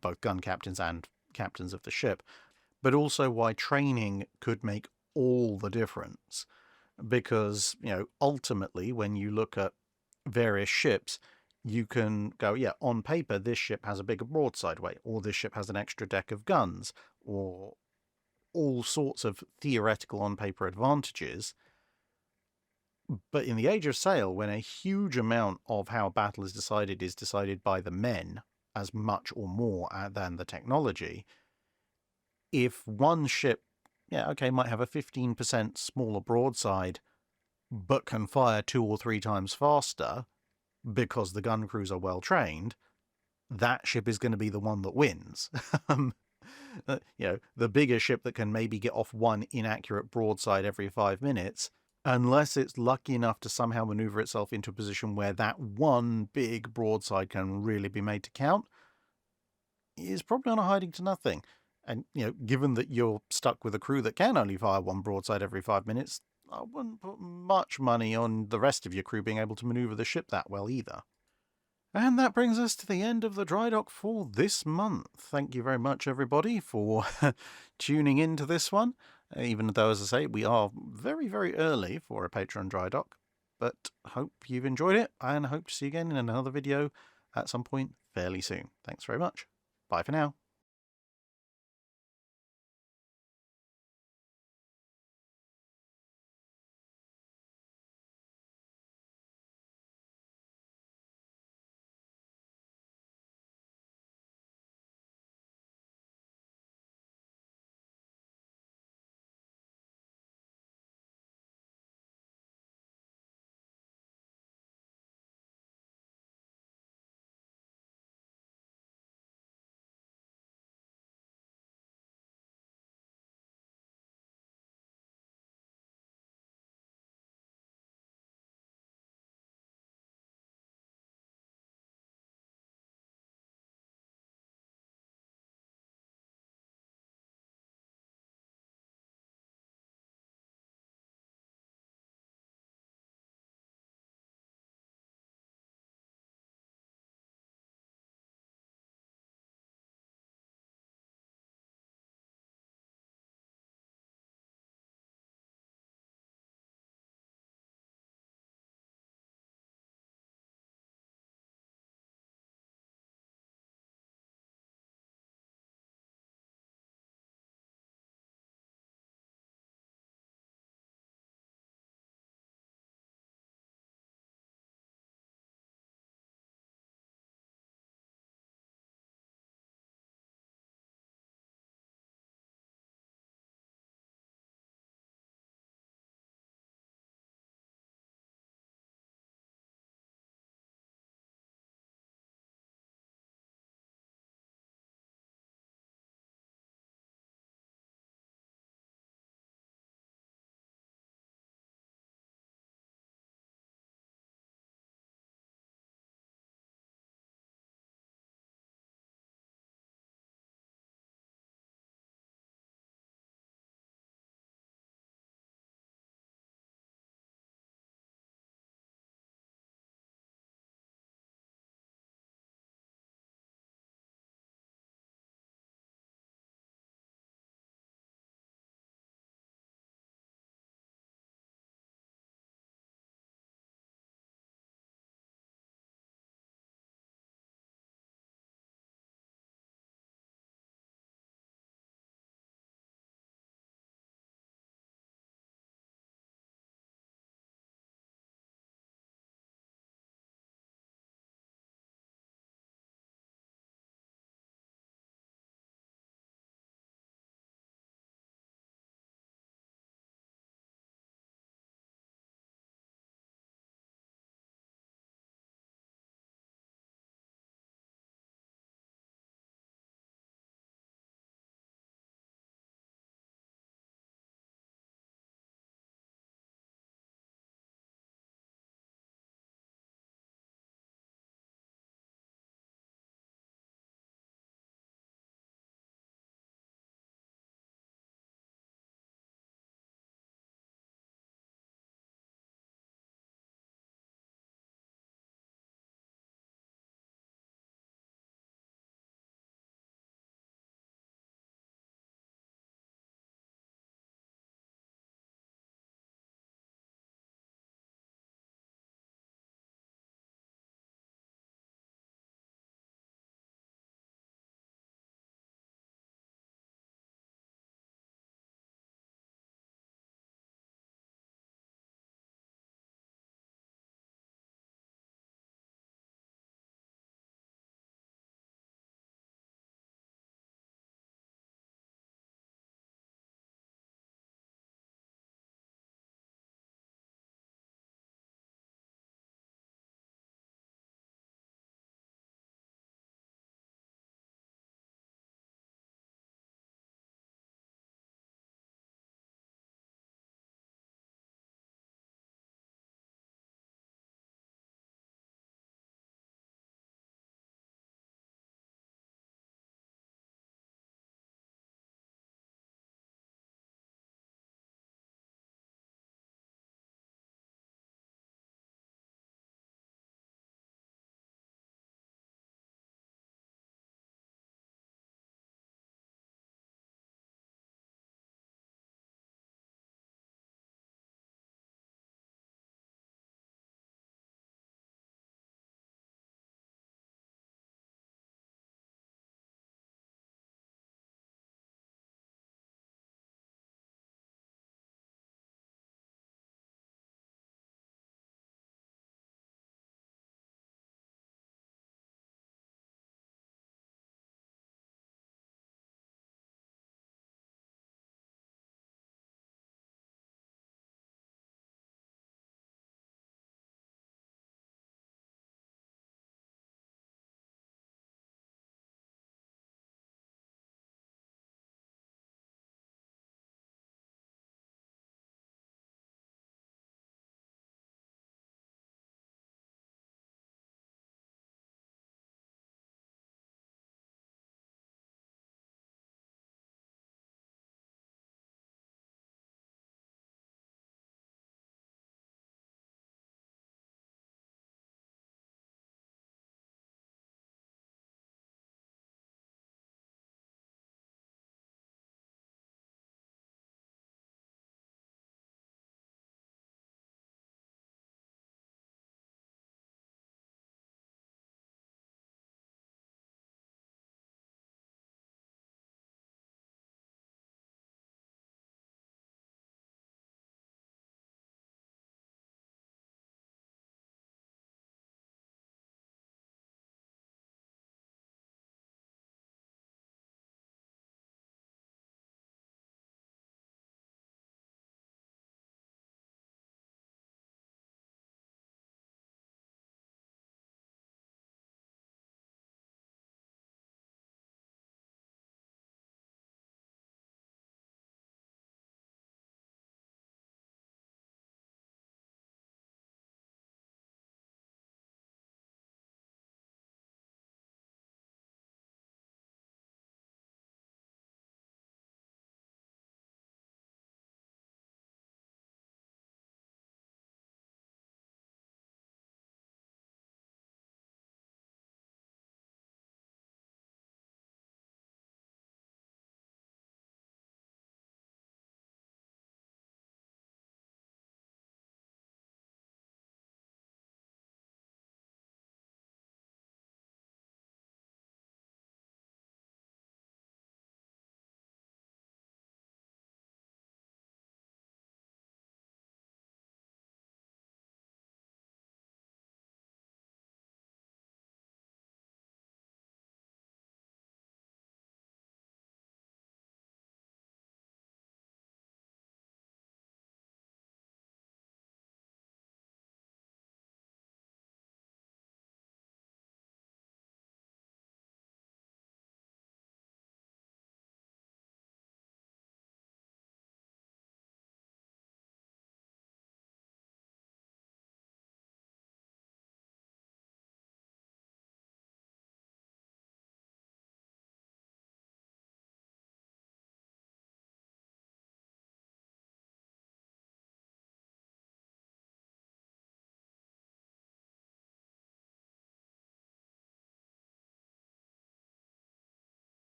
both gun captains and captains of the ship, but also why training could make all the difference. Because, ultimately, when you look at various ships, you can go, yeah, on paper, this ship has a bigger broadside weight, or this ship has an extra deck of guns, or all sorts of theoretical on-paper advantages. But in the Age of Sail, when a huge amount of how a battle is decided by the men, as much or more than the technology, if one ship, might have a 15% smaller broadside, but can fire 2 or 3 times faster because the gun crews are well trained, that ship is going to be the one that wins. The bigger ship that can maybe get off one inaccurate broadside every 5 minutes, unless it's lucky enough to somehow maneuver itself into a position where that one big broadside can really be made to count, is probably on a hiding to nothing. And, given that you're stuck with a crew that can only fire one broadside every 5 minutes, I wouldn't put much money on the rest of your crew being able to maneuver the ship that well either. And that brings us to the end of the Drydock for this month. Thank you very much, everybody, for tuning into this one. Even though, as I say, we are very, very early for a Patreon Drydock. But hope you've enjoyed it, and hope to see you again in another video at some point fairly soon. Thanks very much. Bye for now.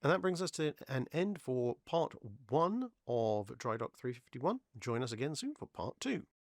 And that brings us to an end for part 1 of Drydock 351. Join us again soon for part 2.